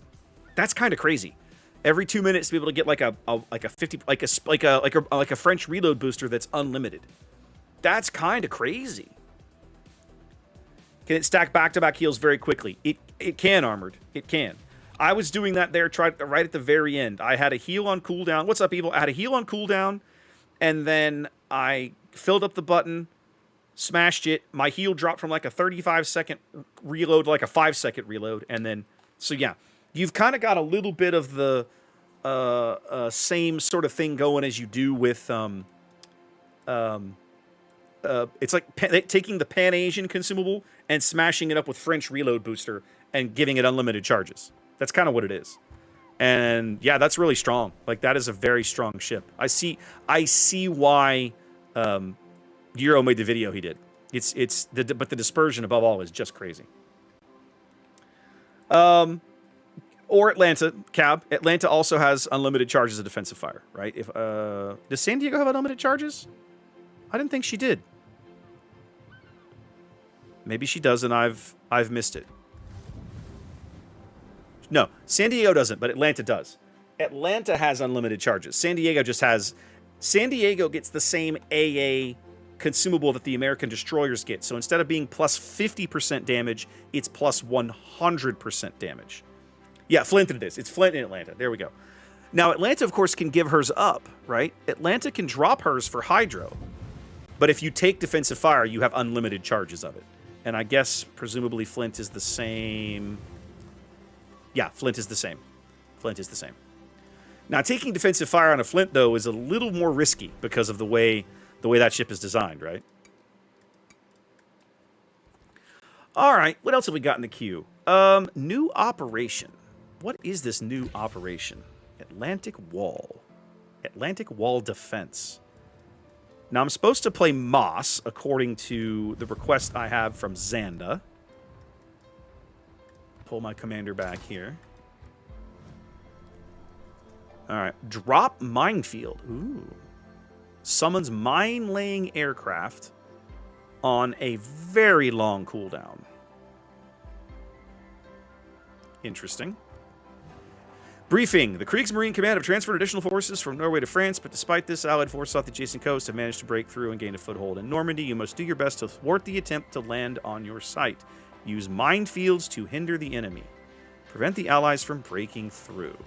kind of crazy. Every 2 minutes to be able to get like a 50 like a French reload booster that's unlimited. That's kind of crazy. Can it stack back-to-back heals very quickly? It can, Armored. It can. I was doing that there right at the very end. I had a heal on cooldown. What's up, Evil? I had a heal on cooldown, and then I filled up the button, smashed it. My heal dropped from like a 35-second reload to like a 5-second reload, and then, so yeah. You've kind of got a little bit of the same sort of thing going as you do with it's like taking the Pan Asian consumable and smashing it up with French reload booster and giving it unlimited charges. That's kind of what it is. And yeah, that's really strong. Like, that is a very strong ship. I see why Euro made the video he did. But the dispersion above all is just crazy. Or Atlanta, Cab. Atlanta also has unlimited charges of defensive fire, right? If does San Diego have unlimited charges? I didn't think she did. Maybe she does, and I've missed it. No, San Diego doesn't, but Atlanta does. Atlanta has unlimited charges. San Diego just has... San Diego gets the same AA consumable that the American destroyers get. So instead of being plus 50% damage, it's plus 100% damage. Yeah, Flint it is. It's Flint in Atlanta. There we go. Now, Atlanta, of course, can give hers up, right? Atlanta can drop hers for Hydro. But if you take defensive fire, you have unlimited charges of it. And I guess, presumably, Flint is the same. Yeah, Flint is the same. Flint is the same. Now, taking defensive fire on a Flint, though, is a little more risky because of the way that ship is designed, right? All right, what else have we got in the queue? New operation. What is this new operation? Atlantic Wall. Atlantic Wall Defense. Now, I'm supposed to play Moss, according to the request I have from Xanda. Pull my commander back here. All right. Drop Minefield. Ooh. Summons mine-laying aircraft on a very long cooldown. Interesting. Briefing. The Kriegsmarine Command have transferred additional forces from Norway to France, but despite this, Allied forces off the adjacent coast have managed to break through and gain a foothold in Normandy. You must do your best to thwart the attempt to land on your site. Use minefields to hinder the enemy. Prevent the Allies from breaking through.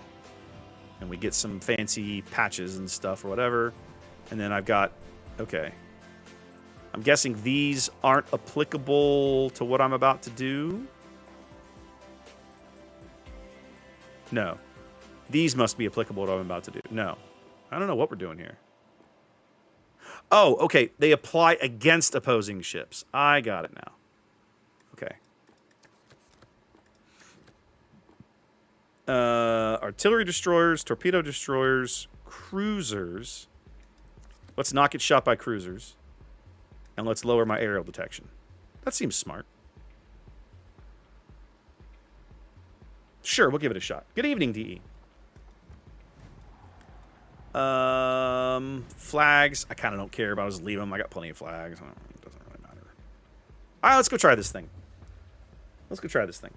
And we get some fancy patches and stuff or whatever. And then I've got... Okay. I'm guessing these aren't applicable to what I'm about to do. No. These must be applicable to what I'm about to do. No. I don't know what we're doing here. Oh, okay. They apply against opposing ships. I got it now. Okay. Artillery destroyers, torpedo destroyers, cruisers. Let's not get shot by cruisers. And let's lower my aerial detection. That seems smart. Sure, we'll give it a shot. Good evening, DE. Flags. I kind of don't care about. I'll just leave them. I got plenty of flags. It doesn't really matter. All right, let's go try this thing. Let's go try this thing.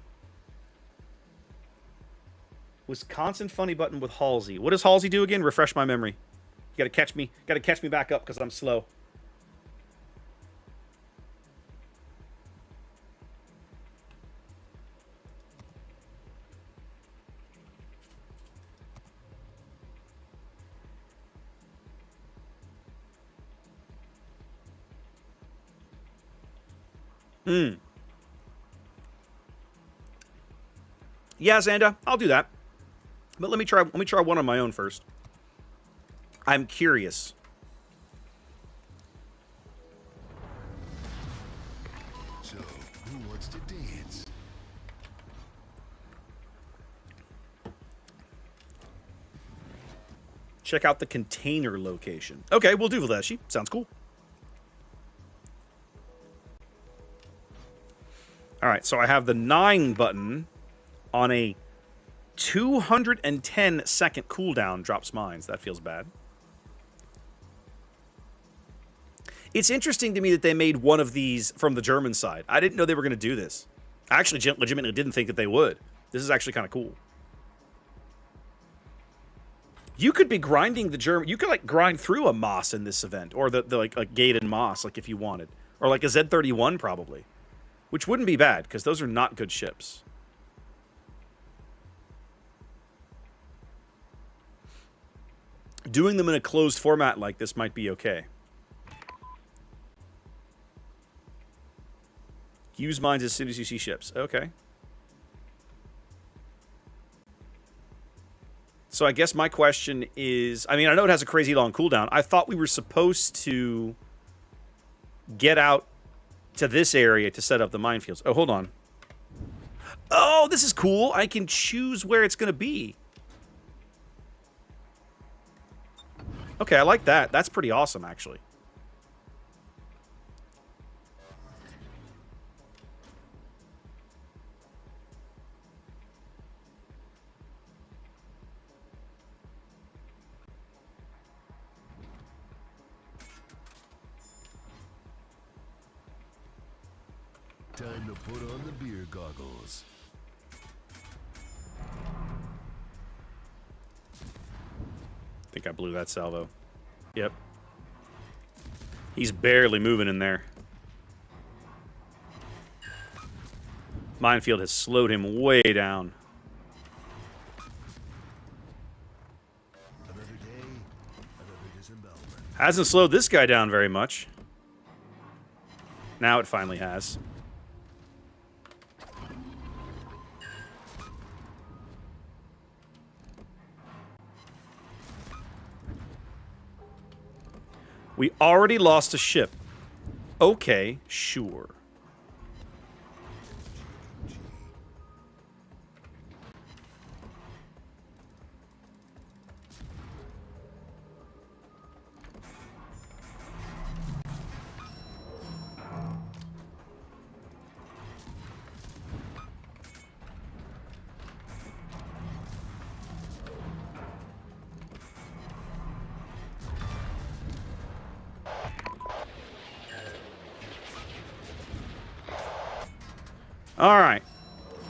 Wisconsin funny button with Halsey. What does Halsey do again? Refresh my memory. You gotta catch me. Gotta catch me back up because I'm slow. Yeah, Xanda, I'll do that. But let me try one on my own first. I'm curious. So, who wants to dance? Check out the container location. Okay, we'll do Valeshi. Sounds cool. All right, so I have the 9 button on a 210-second cooldown. Drops mines. That feels bad. It's interesting to me that they made one of these from the German side. I didn't know they were going to do this. I actually legitimately didn't think that they would. This is actually kind of cool. You could be grinding the German... You could, like, grind through a Moss in this event. Or the like, Gated Moss, like, if you wanted. Or, like, a Z-31, probably. Which wouldn't be bad, because those are not good ships. Doing them in a closed format like this might be okay. Use mines as soon as you see ships. Okay. So I guess my question is... I mean, I know it has a crazy long cooldown. I thought we were supposed to get out to this area to set up the minefields. Oh, hold on. Oh, this is cool. I can choose where it's going to be. Okay, I like that. That's pretty awesome, actually. Time to put on the beer goggles. I think I blew that salvo. Yep. He's barely moving in there. Minefield has slowed him way down. Another day, another disembowelment. Hasn't slowed this guy down very much. Now it finally has. We already lost a ship. Okay, sure. All right.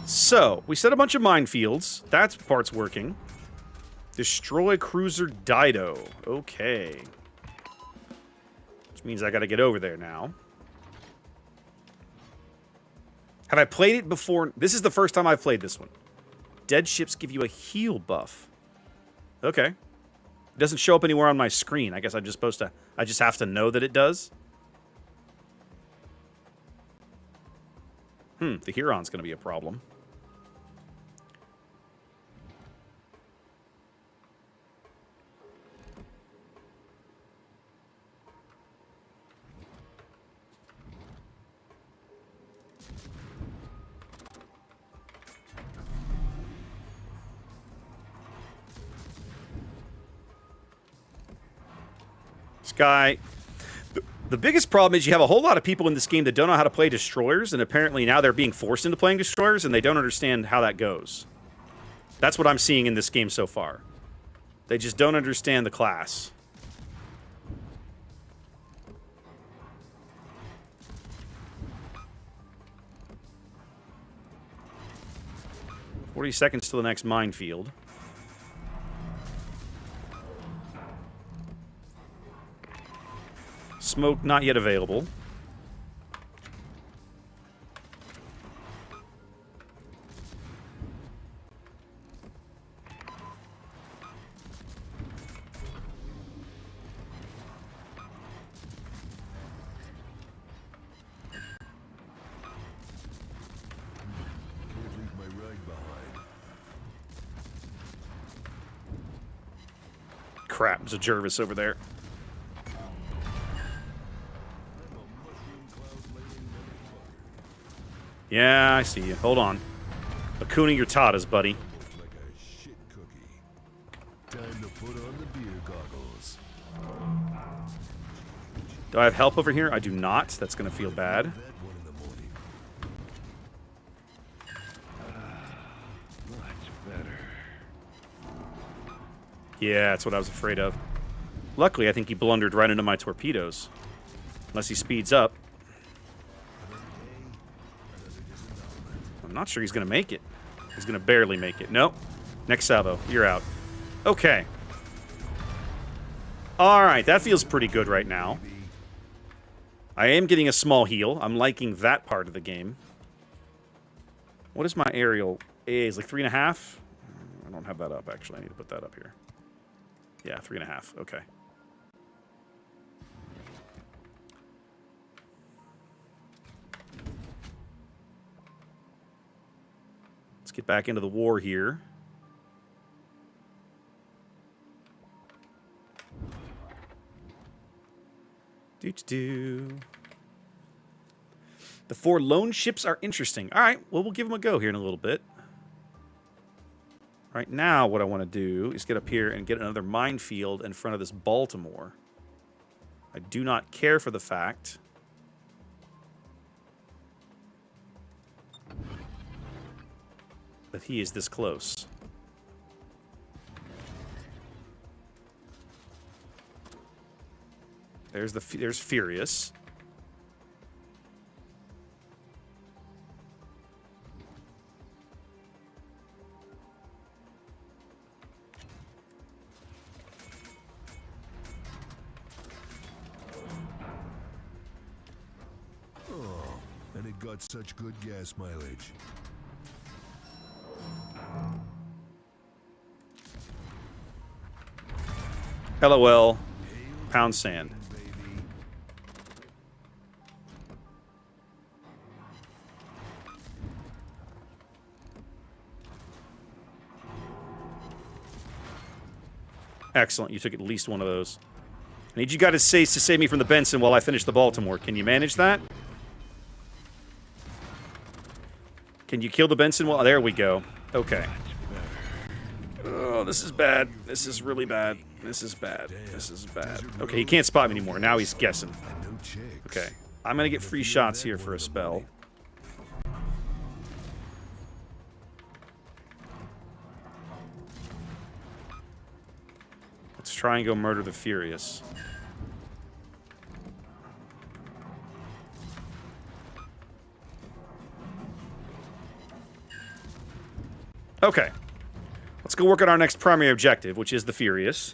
So, we set a bunch of minefields. That part's working. Destroy cruiser Dido. Okay. Which means I got to get over there now. Have I played it before? This is the first time I've played this one. Dead ships give you a heal buff. Okay. It doesn't show up anywhere on my screen. I guess I'm just supposed to... I just have to know that it does. The Huron's going to be a problem. This guy... The biggest problem is you have a whole lot of people in this game that don't know how to play destroyers, and apparently now they're being forced into playing destroyers, and they don't understand how that goes. That's what I'm seeing in this game so far. They just don't understand the class. "40 seconds to the next minefield." Smoke not yet available. Can't leave my ride behind. Crap, there's a Jervis over there. Yeah, I see you. Hold on. Bakuna your tatas, buddy. Like a shit cookie. Time to put on the beer goggles. Do I have help over here? I do not. That's going to feel bad. That one in the morning. Much better. Yeah, that's what I was afraid of. Luckily, I think he blundered right into my torpedoes. Unless he speeds up. I'm not sure he's going to make it. He's going to barely make it. Nope. Next salvo. You're out. Okay. Alright, that feels pretty good right now. I am getting a small heal. I'm liking that part of the game. What is my aerial? It's like 3.5? I don't have that up, actually. I need to put that up here. Yeah, 3.5. Okay. Let's get back into the war here. Doo-doo-doo. The 4 lone ships are interesting. All right, well, we'll give them a go here in a little bit. Right now, what I want to do is get up here and get another minefield in front of this Baltimore. I do not care for the fact that he is this close. There's Furious. They've got such good gas mileage. LOL. Pound sand. Baby. Excellent. You took at least one of those. I need you guys to save me from the Benson while I finish the Baltimore. Can you manage that? Can you kill the Benson while... There we go. Okay. Oh, this is bad. This is really bad. This is bad. This is bad. Okay, he can't spot me anymore. Now he's guessing. No chicks. Okay. I'm going to get free shots here for a spell. Let's try and go murder the Furious. Okay. Let's go work on our next primary objective, which is the Furious.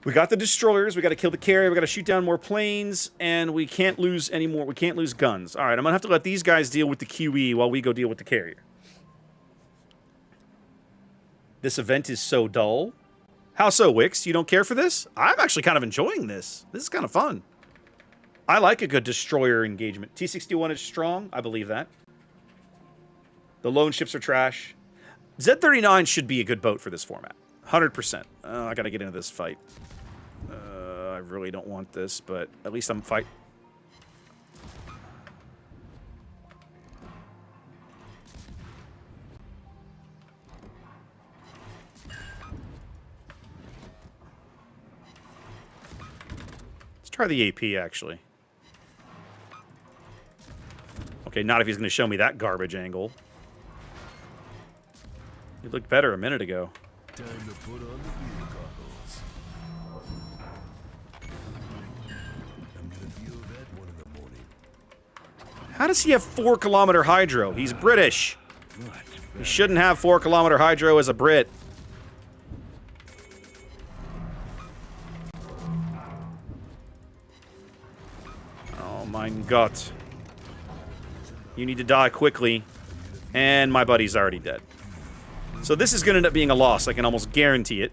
We got the destroyers, we got to kill the carrier, we got to shoot down more planes, and we can't lose any more. We can't lose guns. All right, I'm going to have to let these guys deal with the QE while we go deal with the carrier. This event is so dull. How so, Wix? You don't care for this? I'm actually kind of enjoying this. This is kind of fun. I like a good destroyer engagement. T-61 is strong. I believe that. The lone ships are trash. Z-39 should be a good boat for this format. 100%. I got to get into this fight. I really don't want this, but at least I'm fight. Let's try the AP, actually. Okay, not if he's going to show me that garbage angle. It looked better a minute ago. Time to put on the beer goggles. I'm gonna feel that one in the morning. How does he have 4-kilometer hydro? He's British. He shouldn't have 4-kilometer hydro as a Brit. Oh my God. You need to die quickly. And my buddy's already dead. So this is going to end up being a loss. I can almost guarantee it.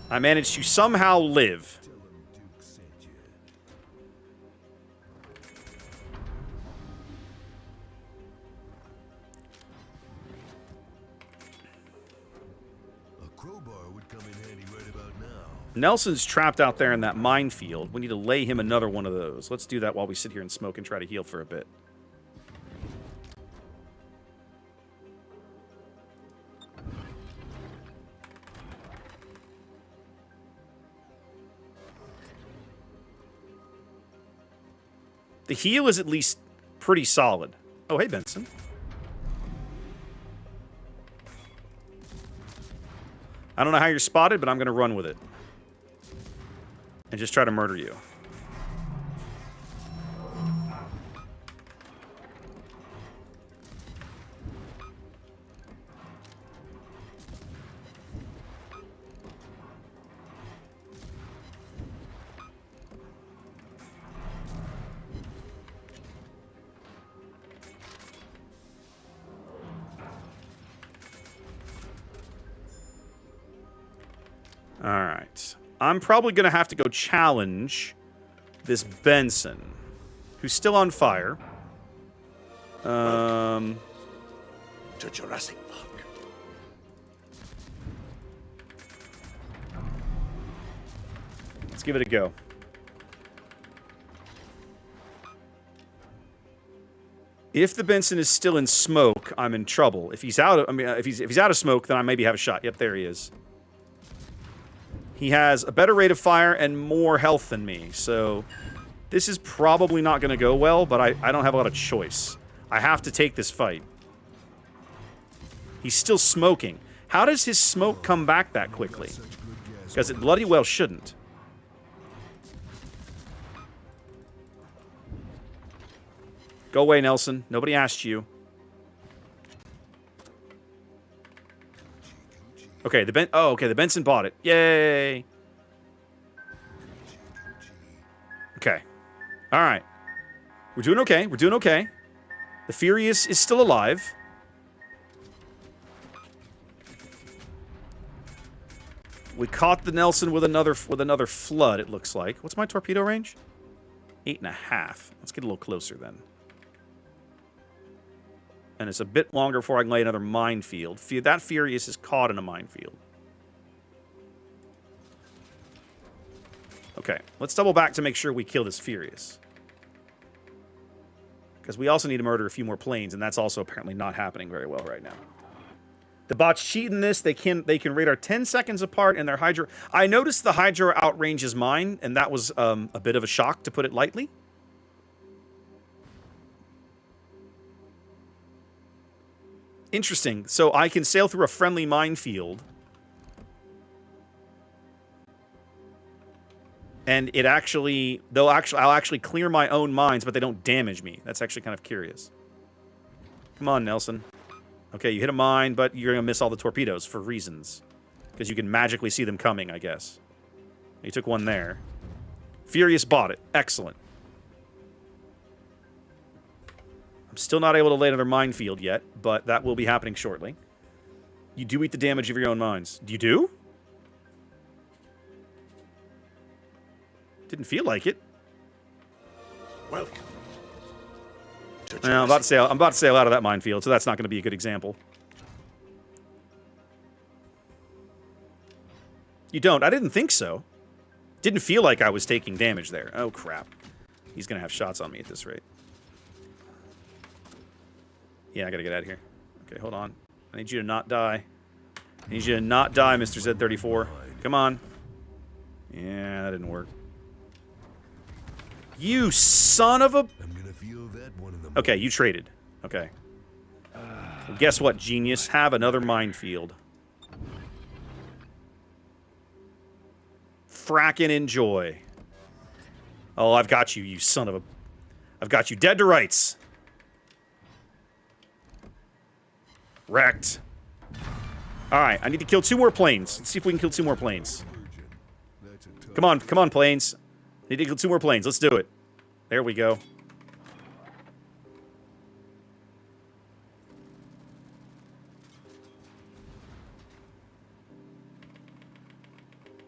I managed to somehow live. A crowbar would come in handy right about now. Nelson's trapped out there in that minefield. We need to lay him another one of those. Let's do that while we sit here and smoke and try to heal for a bit. The heal is at least pretty solid. Oh, hey, Benson. I don't know how you're spotted, but I'm going to run with it. And just try to murder you. All right. I'm probably going to have to go challenge this Benson, who's still on fire. To Jurassic Park. Let's give it a go. If the Benson is still in smoke, I'm in trouble. If he's out of, if he's out of smoke, then I maybe have a shot. Yep, there he is. He has a better rate of fire and more health than me, so this is probably not going to go well, but I don't have a lot of choice. I have to take this fight. He's still smoking. How does his smoke come back that quickly? Because it bloody well shouldn't. Go away, Nelson. Nobody asked you. Okay, the Benson bought it. Yay! All right. We're doing okay. We're doing okay. The Furious is still alive. We caught the Nelson with another flood, it looks like. What's my torpedo range? 8.5. Let's get a little closer then. And it's a bit longer before I can lay another minefield. That Furious is caught in a minefield. Okay, let's double back to make sure we kill this Furious. Because we also need to murder a few more planes, and that's also apparently not happening very well right now. The bots cheat in this. They can radar 10 seconds apart, and their Hydra... I noticed the Hydra outranges mine, and that was a bit of a shock, to put it lightly. Interesting. So I can sail through a friendly minefield. And it actually... I'll actually clear my own mines, but they don't damage me. That's actually kind of curious. Come on, Nelson. Okay, you hit a mine, but you're going to miss all the torpedoes for reasons. Because you can magically see them coming, I guess. You took one there. Furious bought it. Excellent. I'm still not able to lay another minefield yet, but that will be happening shortly. You do eat the damage of your own mines. You do? Didn't feel like it. Welcome. I'm about to sail out of that minefield, so that's not going to be a good example. You don't? I didn't think so. Didn't feel like I was taking damage there. Oh, crap. He's going to have shots on me at this rate. Yeah, I got to get out of here. Okay, hold on. I need you to not die. I need you to not die, Mr. Z34. Come on. Yeah, that didn't work. You son of a... I'm gonna feel that one in the Okay, you traded. Okay. Well, guess what, genius? Have another minefield. Frackin' enjoy. Oh, I've got you, you son of a... I've got you dead to rights. Wrecked. Alright, I need to kill 2 more planes. Let's see if we can kill 2 more planes. Come on, planes. I need to kill 2 more planes. Let's do it. There we go.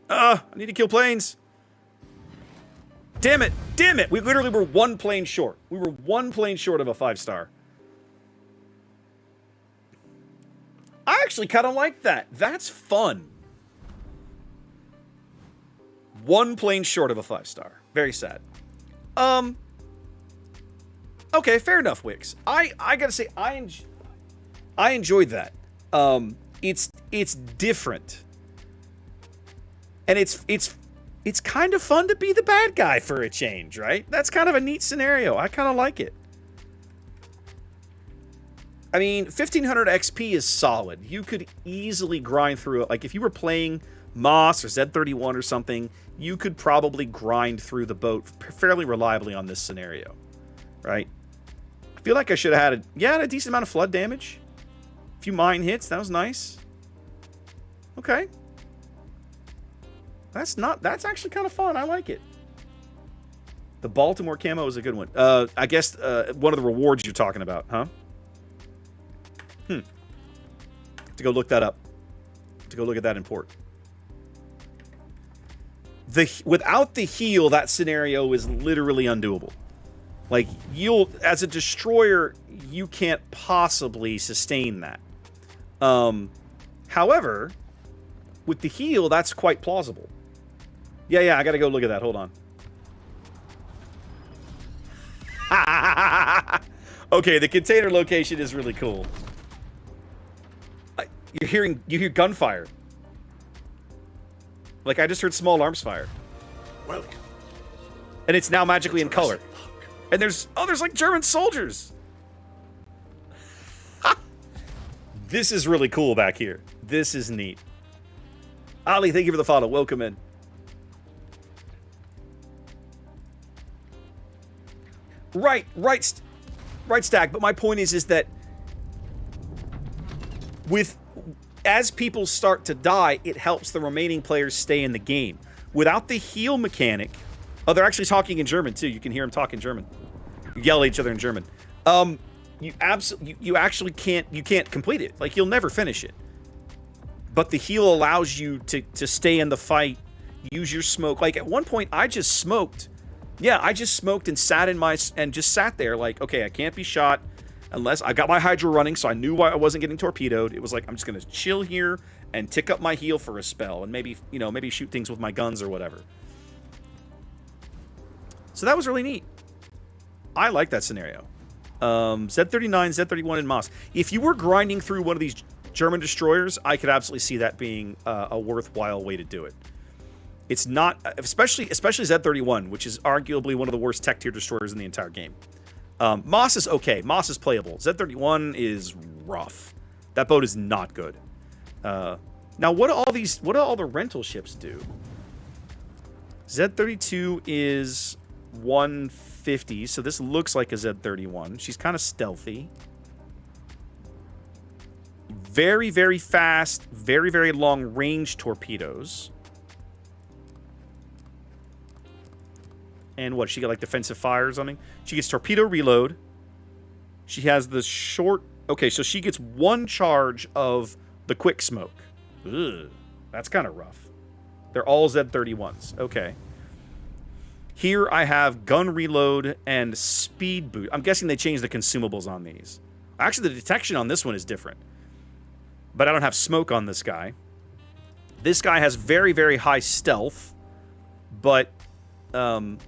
I need to kill planes. Damn it. Damn it. We literally were 1 plane short. We were 1 plane short of a 5-star. I actually kind of like that. That's fun. 1 plane short of a 5-star. Very sad. Okay, fair enough, Wix. I gotta say, I enjoyed that. It's different. And it's kind of fun to be the bad guy for a change, right? That's kind of a neat scenario. I kind of like it. I mean, 1500 XP is solid. You could easily grind through it. Like, if you were playing Moss or Z31 or something, you could probably grind through the boat fairly reliably on this scenario, right? I feel like I should have had a decent amount of flood damage. A few mine hits. That was nice. Okay. That's actually kind of fun. I like it. The Baltimore camo is a good one. I guess one of the rewards you're talking about, huh? To go look that up. To go look at that in port. Without the heal, that scenario is literally undoable. Like, as a destroyer, you can't possibly sustain that. However, with the heal, that's quite plausible. Yeah, I gotta go look at that. Hold on. Okay, the container location is really cool. You hear gunfire. Like, I just heard small arms fire. Welcome. And it's now magically in color. And there's like German soldiers. This is really cool back here. This is neat. Ali, thank you for the follow. Welcome in. Right, Stack. But my point is that as people start to die, it helps the remaining players stay in the game. Without the heal mechanic, Oh, they're actually talking in German too. You can hear them talk in German. You yell at each other in German. You actually can't complete it. Like, you'll never finish it. But the heal allows you to stay in the fight, use your smoke. Like, at one point, I just smoked. Yeah, I just smoked and just sat there like, okay, I can't be shot unless I got my Hydra running, so I knew why I wasn't getting torpedoed. It was like, I'm just gonna chill here and tick up my heal for a spell, and maybe shoot things with my guns or whatever. So that was really neat. I like that scenario. Z39, Z31, and Moss. If you were grinding through one of these German destroyers, I could absolutely see that being a worthwhile way to do it. It's not, especially Z31, which is arguably one of the worst tech tier destroyers in the entire game. Moss is okay. Moss is playable. Z31 is rough. That boat is not good. Now, what do all the rental ships do? Z32 is 150, so this looks like a Z31. She's kind of stealthy. Very, very fast, very, very long range torpedoes. And what, she got like defensive fire or something? She gets torpedo reload. She has the short... Okay, so she gets one charge of the quick smoke. Ugh, that's kind of rough. They're all Z31s. Okay. Here I have gun reload and speed boost. I'm guessing they changed the consumables on these. Actually, the detection on this one is different. But I don't have smoke on this guy. This guy has very, very high stealth. But... and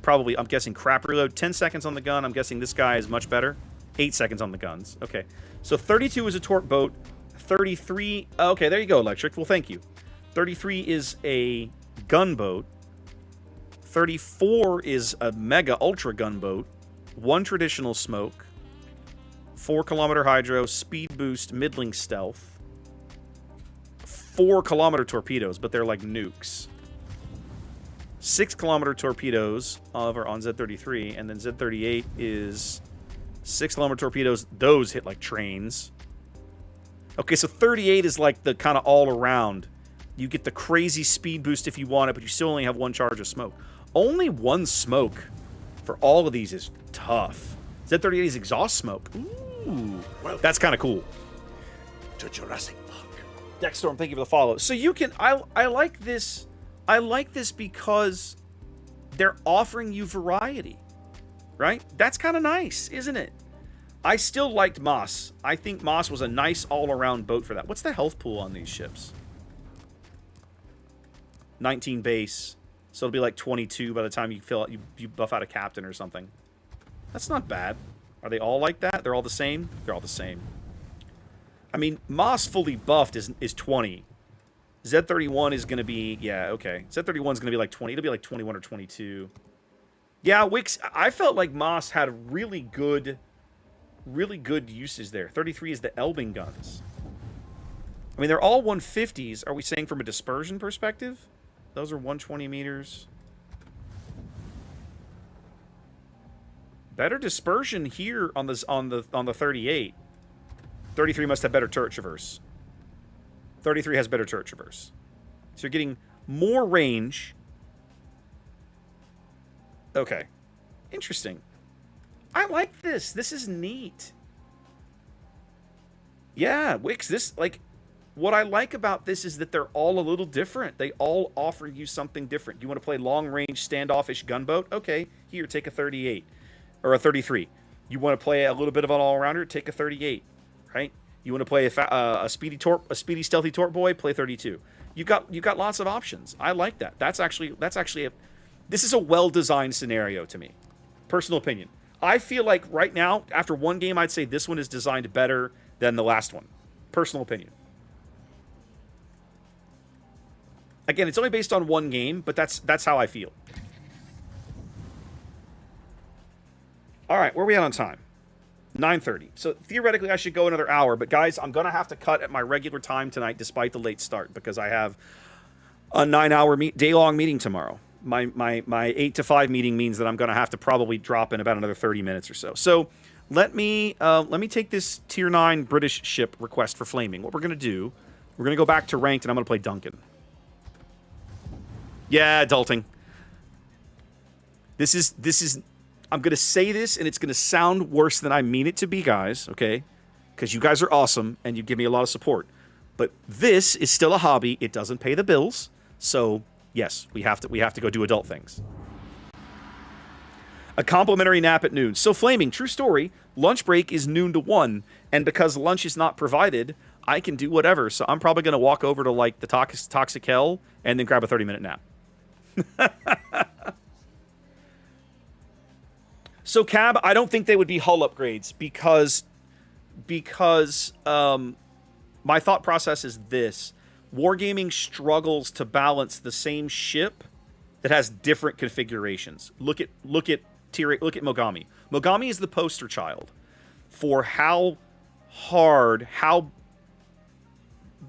probably, I'm guessing, crap reload. 10 seconds on the gun. I'm guessing this guy is much better. 8 seconds on the guns. Okay. So 32 is a torp boat. 33... Okay, there you go, Electric. Well, thank you. 33 is a gunboat. 34 is a mega ultra gunboat. 1 traditional smoke. 4-kilometer hydro. Speed boost. Middling stealth. 4-kilometer torpedoes, but they're like nukes. 6-kilometer torpedoes over on Z33, and then Z38 is 6-kilometer torpedoes. Those hit like trains. Okay, so 38 is like the kind of all-around. You get the crazy speed boost if you want it, but you still only have 1 charge of smoke. Only 1 smoke for all of these is tough. Z38 is exhaust smoke. Ooh, that's kind of cool. To Jurassic Park. Dexstorm, thank you for the follow. So you can... I like this... I like this because they're offering you variety, right? That's kind of nice, isn't it? I still liked Moss. I think Moss was a nice all-around boat for that. What's the health pool on these ships? 19 base. So it'll be like 22 by the time you fill out, you buff out a captain or something. That's not bad. Are they all like that? They're all the same? They're all the same. I mean, Moss fully buffed is 20. Z31 is going to be... Yeah, okay. Z31 is going to be like 20. It'll be like 21 or 22. Yeah, Wix, I felt like Moss had really good uses there. 33 is the Elbing guns. I mean, they're all 150s. Are we saying from a dispersion perspective? Those are 120 meters. Better dispersion here on the 38. 33 must have better turret traverse. 33 has better turret traverse. So you're getting more range. Okay. Interesting. I like this. This is neat. Yeah, Wix, this, like, what I like about this is that they're all a little different. They all offer you something different. You want to play long-range, standoffish gunboat? Okay, here, take a 38. Or a 33. You want to play a little bit of an all-rounder? Take a 38, right? You want to play a speedy stealthy torp boy? Play 32. You've got lots of options. I like that. That's actually this is a well-designed scenario to me. Personal opinion. I feel like right now, after one game, I'd say this one is designed better than the last one. Personal opinion. Again, it's only based on one game, but that's how I feel. All right, where are we at on time? 9:30. So theoretically, I should go another hour. But guys, I'm gonna have to cut at my regular time tonight, despite the late start, because I have a 9-hour day-long meeting tomorrow. My 8 to 5 meeting means that I'm gonna have to probably drop in about another 30 minutes or so. So let me take this tier 9 British ship request for flaming. What we're gonna do, we're gonna go back to ranked, and I'm gonna play Duncan. Yeah, adulting. This is. I'm gonna say this, and it's gonna sound worse than I mean it to be, guys. Okay, because you guys are awesome and you give me a lot of support. But this is still a hobby. It doesn't pay the bills. So yes, we have to go do adult things. A complimentary nap at noon. So Flaming, true story. Lunch break is noon to 1, and because lunch is not provided, I can do whatever. So I'm probably gonna walk over to like the Toxic Hell and then grab a 30-minute nap. So Cab, I don't think they would be hull upgrades because my thought process is this: Wargaming struggles to balance the same ship that has different configurations. Look at Mogami. Mogami is the poster child for how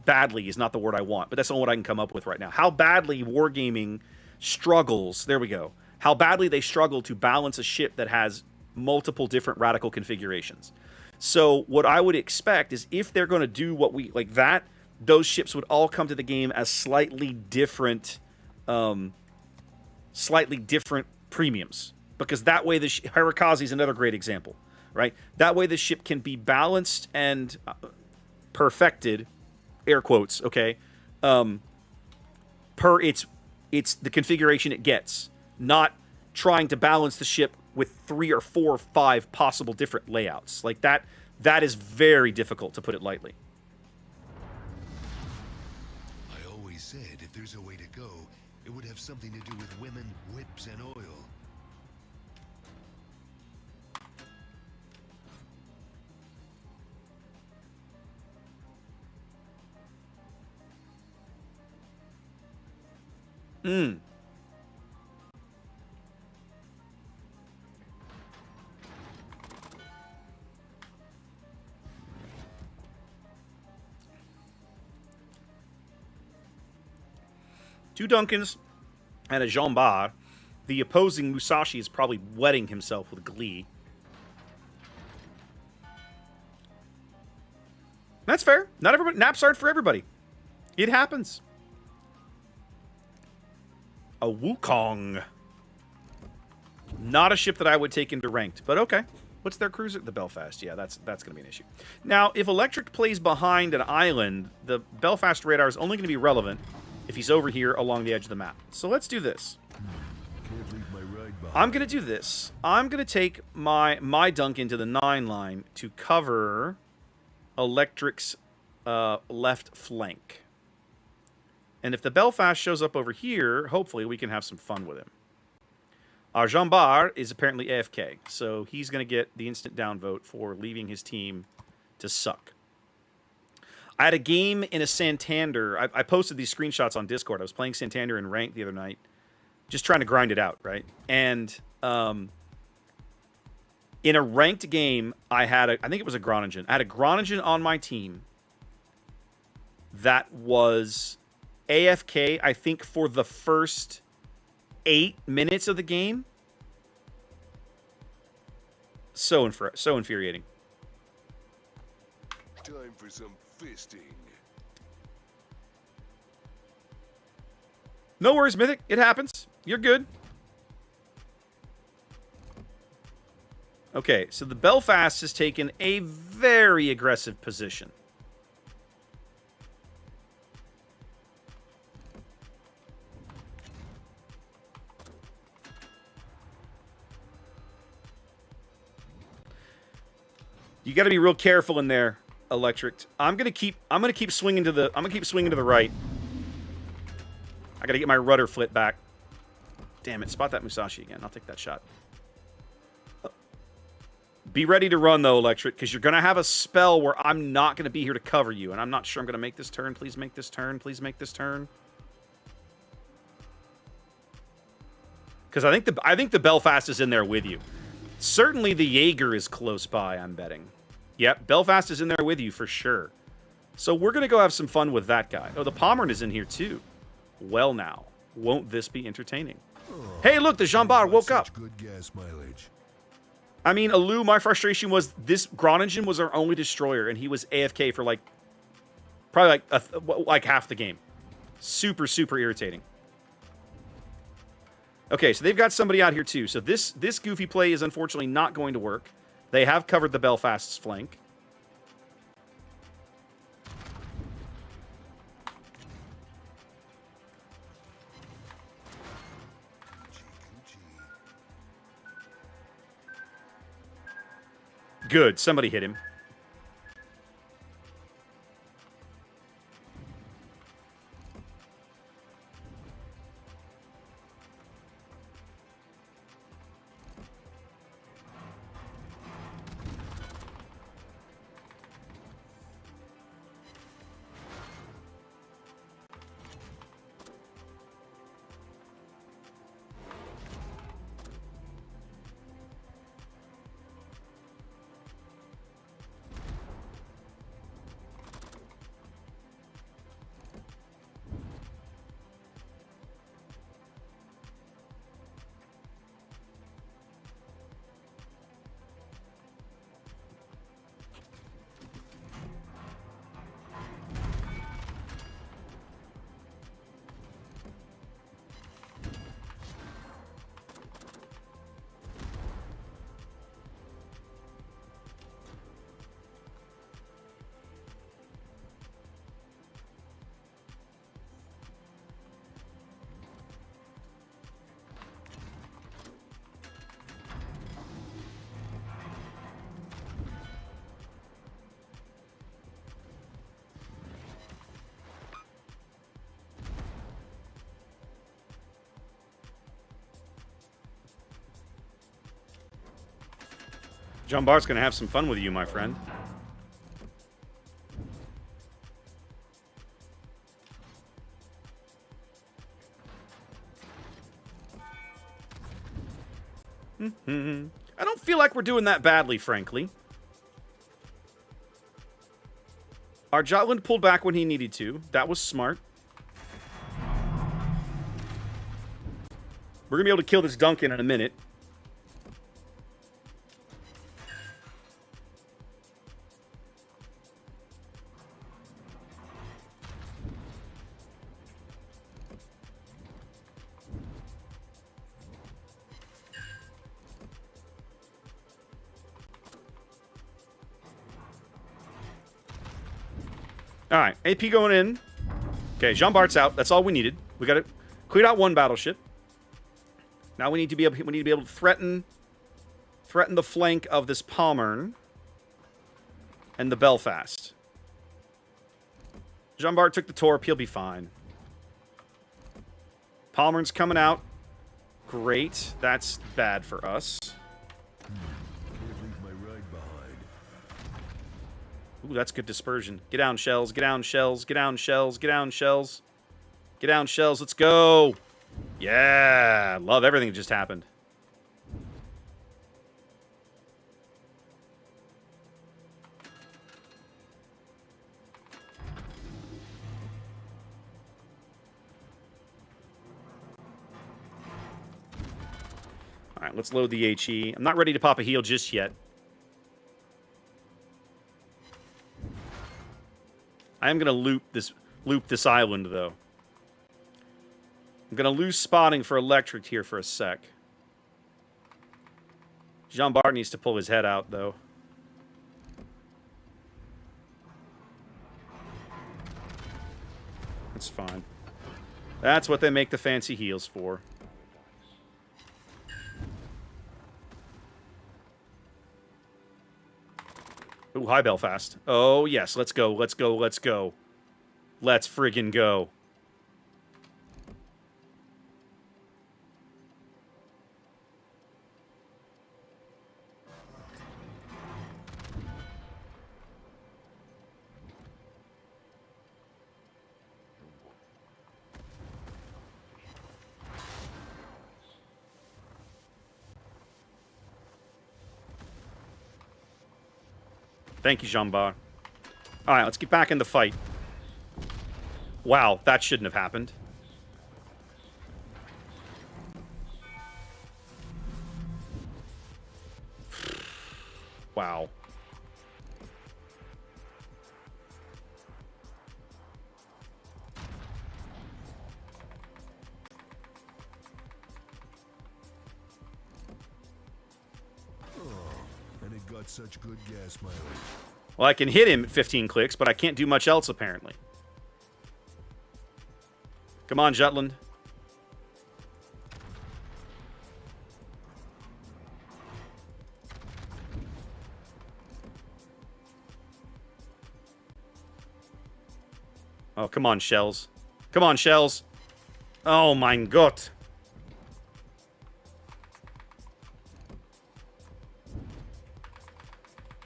badly is not the word I want, but that's not what I can come up with right now. How badly Wargaming struggles. There we go. How badly they struggle to balance a ship that has multiple different radical configurations. So what I would expect is if they're going to do what we like that, those ships would all come to the game as slightly different premiums, because that way the Hirakazi is another great example, right? That way the ship can be balanced and perfected, air quotes, okay, per its the configuration it gets, not trying to balance the ship with 3 or 4 or 5 possible different layouts. Like that is very difficult, to put it lightly. I always said if there's a way to go, it would have something to do with women, whips, and oil. Two Duncans and a Jean Bar. The opposing Musashi is probably wetting himself with glee. That's fair. Not everybody. Naps aren't for everybody. It happens. A Wukong. Not a ship that I would take into ranked, but okay. What's their cruiser? The Belfast. Yeah, that's going to be an issue. Now, if Electric plays behind an island, the Belfast radar is only going to be relevant if he's over here along the edge of the map. So let's do this. Can't leave my ride behind. I'm going to do this. I'm going to take my dunk into the 9 line to cover Electric's left flank. And if the Belfast shows up over here, hopefully we can have some fun with him. Our Jean Bar is apparently AFK, so he's going to get the instant downvote for leaving his team to suck. I had a game in a Santander. I posted these screenshots on Discord. I was playing Santander in ranked the other night, just trying to grind it out, right? And in a ranked game, I think it was a Groningen. I had a Groningen on my team that was AFK, I think, for the first 8 minutes of the game. So infuriating. Time for some fisting. No worries, Mythic. It happens. You're good. Okay, so the Belfast has taken a very aggressive position. You got to be real careful in there, Electric. I'm gonna keep swinging to the right. I gotta get my rudder flip back. Damn it! Spot that Musashi again. I'll take that shot. Be ready to run though, Electric, because you're gonna have a spell where I'm not gonna be here to cover you, and I'm not sure I'm gonna make this turn. Please make this turn. Please make this turn. Because I think the Belfast is in there with you. Certainly the Jaeger is close by. I'm betting. Yep, Belfast is in there with you for sure. So we're going to go have some fun with that guy. Oh, the Pommern is in here too. Well now, won't this be entertaining? Oh, hey, look, the Jean Bar woke up. Good gas mileage. I mean, Alu, my frustration was this Groningen was our only destroyer, and he was AFK for probably like half the game. Super, super irritating. Okay, so they've got somebody out here too. So this goofy play is unfortunately not going to work. They have covered the Belfast's flank. Good, somebody hit him. John Bart's going to have some fun with you, my friend. I don't feel like we're doing that badly, frankly. Our Jotland pulled back when he needed to. That was smart. We're going to be able to kill this Duncan in a minute. All right, AP going in. Okay, Jean Bart's out. That's all we needed. We got to clear out one battleship. Now we need to be able to threaten the flank of this Palmern and the Belfast. Jean Bart took the torp. He'll be fine. Palmern's coming out. Great. That's bad for us. Can't leave my ride behind. Ooh, that's good dispersion. Get down, shells. Get down, shells. Get down, shells. Get down, shells. Get down, shells. Let's go. Yeah. Love everything that just happened. All right, let's load the HE. I'm not ready to pop a heal just yet. I am going to loop this island, though. I'm going to lose spotting for electric here for a sec. Jean Bart needs to pull his head out, though. That's fine. That's what they make the fancy heals for. Ooh, hi, Belfast. Oh, yes. Let's go. Let's go. Let's go. Let's friggin' go. Thank you, Jean Bart. All right, let's get back in the fight. Wow, that shouldn't have happened. Wow. got such good gas mileage. Well, I can hit him at 15 clicks, but I can't do much else, apparently. Come on, Jutland. Oh, come on, Shells. Come on, Shells. Oh, mein Gott.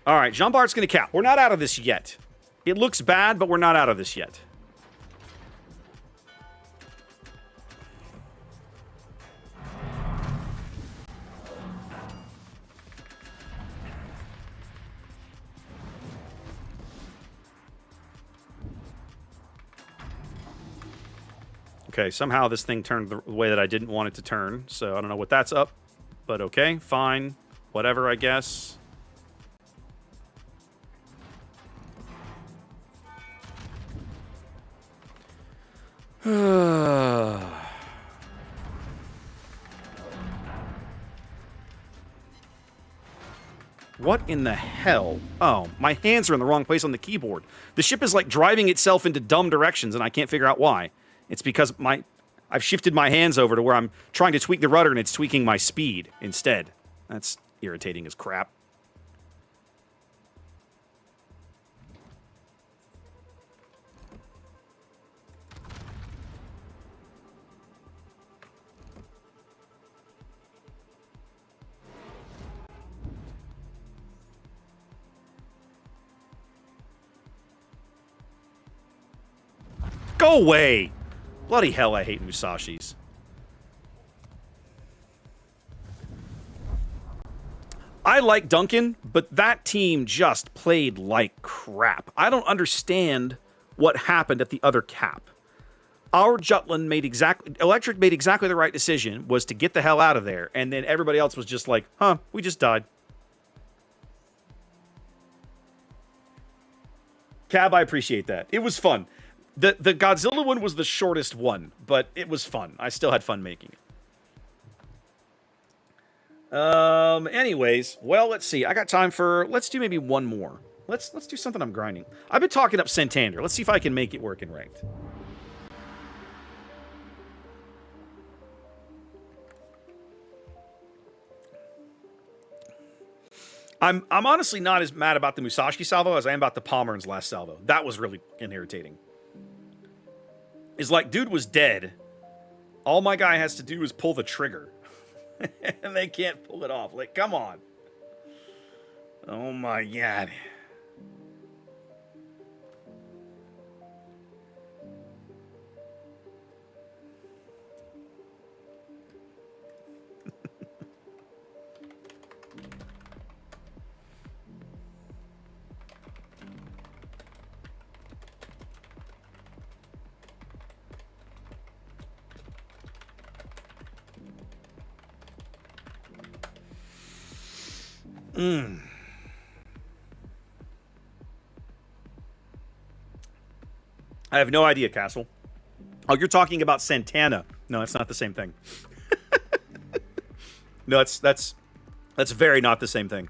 All right, Jean Bart's going to cap. We're not out of this yet. It looks bad, but we're not out of this yet. Okay, somehow this thing turned the way that I didn't want it to turn, so I don't know what that's up, but okay, fine. Whatever, I guess. What in the hell? Oh, my hands are in the wrong place on the keyboard. The ship is like driving itself into dumb directions, and I can't figure out why. It's because I've shifted my hands over to where I'm trying to tweak the rudder, and it's tweaking my speed instead. That's irritating as crap. Go away! Bloody hell, I hate Musashis. I like Duncan, but that team just played like crap. I don't understand what happened at the other cap. Our Jutland Electric made exactly the right decision, was to get the hell out of there, and then everybody else was just like, huh, we just died. Cab, I appreciate that. It was fun. The Godzilla one was the shortest one, but it was fun. I still had fun making it. Anyways, well, let's see. I got time for, let's do maybe one more. Let's do something I'm grinding. I've been talking up Santander. Let's see if I can make it work in ranked. I'm honestly not as mad about the Musashi salvo as I am about the Pomeran's last salvo. That was really irritating. It's like, dude was dead. All my guy has to do is pull the trigger. And they can't pull it off. Like, come on. Oh my god. I have no idea, Castle. Oh, you're talking about Santana. No, it's not the same thing. No, that's very not the same thing.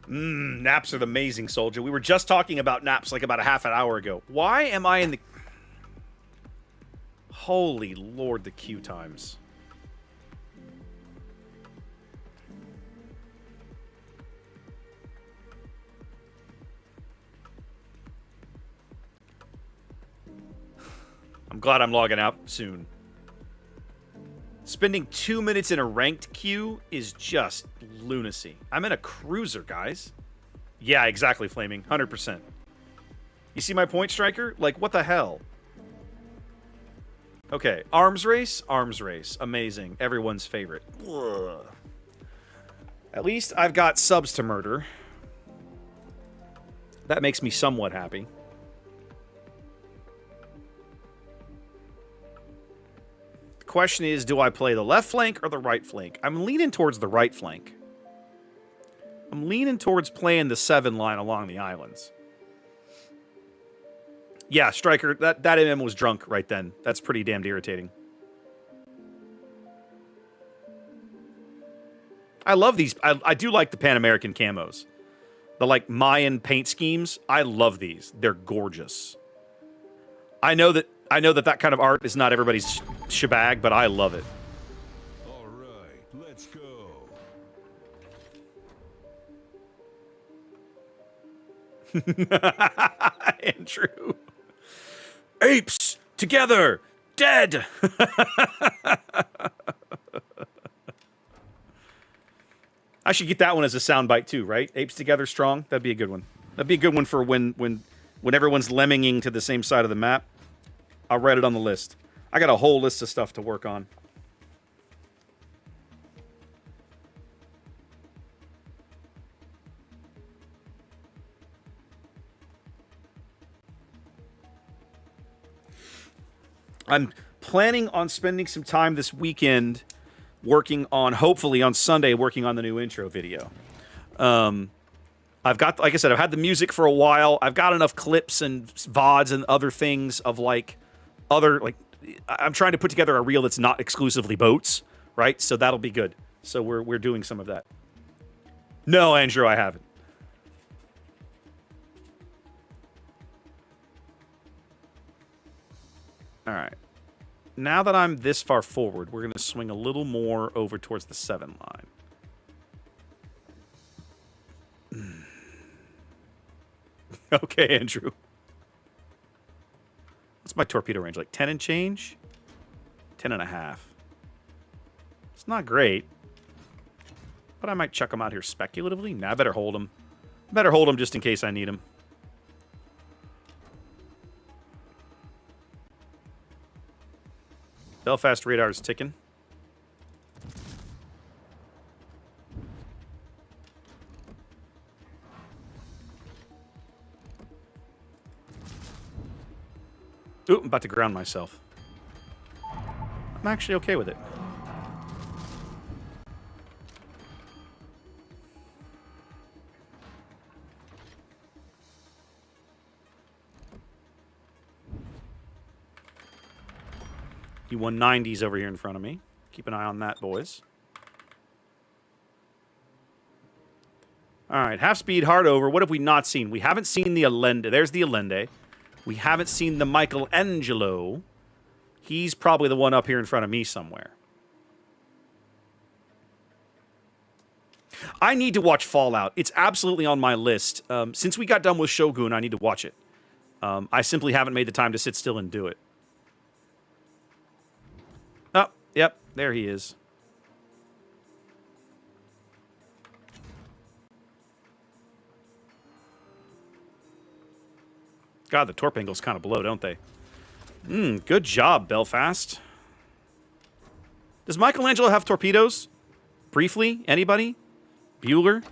Naps are amazing, soldier. We were just talking about naps like about a half an hour ago. Why am I in the... Holy Lord, the queue times. I'm glad I'm logging out soon. Spending 2 minutes in a ranked queue is just lunacy. I'm in a cruiser, guys. Yeah, exactly, Flaming. 100%. You see my point, Striker? Like, what the hell? Okay, arms race, arms race. Amazing. Everyone's favorite. Ugh. At least I've got subs to murder. That makes me somewhat happy. The question is, do I play the left flank or the right flank? I'm leaning towards the right flank. I'm leaning towards playing the 7 line along the islands. Yeah, Striker, that MM was drunk right then. That's pretty damn irritating. I love these. I do like the Pan American camos. The like Mayan paint schemes. I love these. They're gorgeous. I know that that kind of art is not everybody's shebag, but I love it. All right, let's go. Andrew. Apes together, dead. I should get that one as a soundbite too, right? Apes together strong. That'd be a good one. That'd be a good one for when everyone's lemminging to the same side of the map. I'll write it on the list. I got a whole list of stuff to work on. I'm planning on spending some time this weekend working on, hopefully on Sunday, working on the new intro video. I've got, like I said, I've had the music for a while. I've got enough clips and VODs and other things of like, I'm trying to put together a reel that's not exclusively boats, right? So that'll be good. So we're doing some of that. No, Andrew, I haven't. All right. Now that I'm this far forward, we're going to swing a little more over towards the 7 line. Okay, Andrew. What's my torpedo range? Like 10 and change? 10 and a half. It's not great. But I might chuck them out here speculatively. Nah, I better hold them. Better hold them just in case I need them. Belfast radar's ticking. Ooh, I'm about to ground myself. I'm actually okay with it. U-190's over here in front of me. Keep an eye on that, boys. All right, half speed, hard over. What have we not seen? We haven't seen the Allende. There's the Allende. We haven't seen the Michelangelo. He's probably the one up here in front of me somewhere. I need to watch Fallout. It's absolutely on my list. Since we got done with Shogun, I need to watch it. I simply haven't made the time to sit still and do it. Oh, yep, there he is. God, the torp angles kind of blow, don't they? Good job, Belfast. Does Michelangelo have torpedoes? Briefly, anybody? Bueller?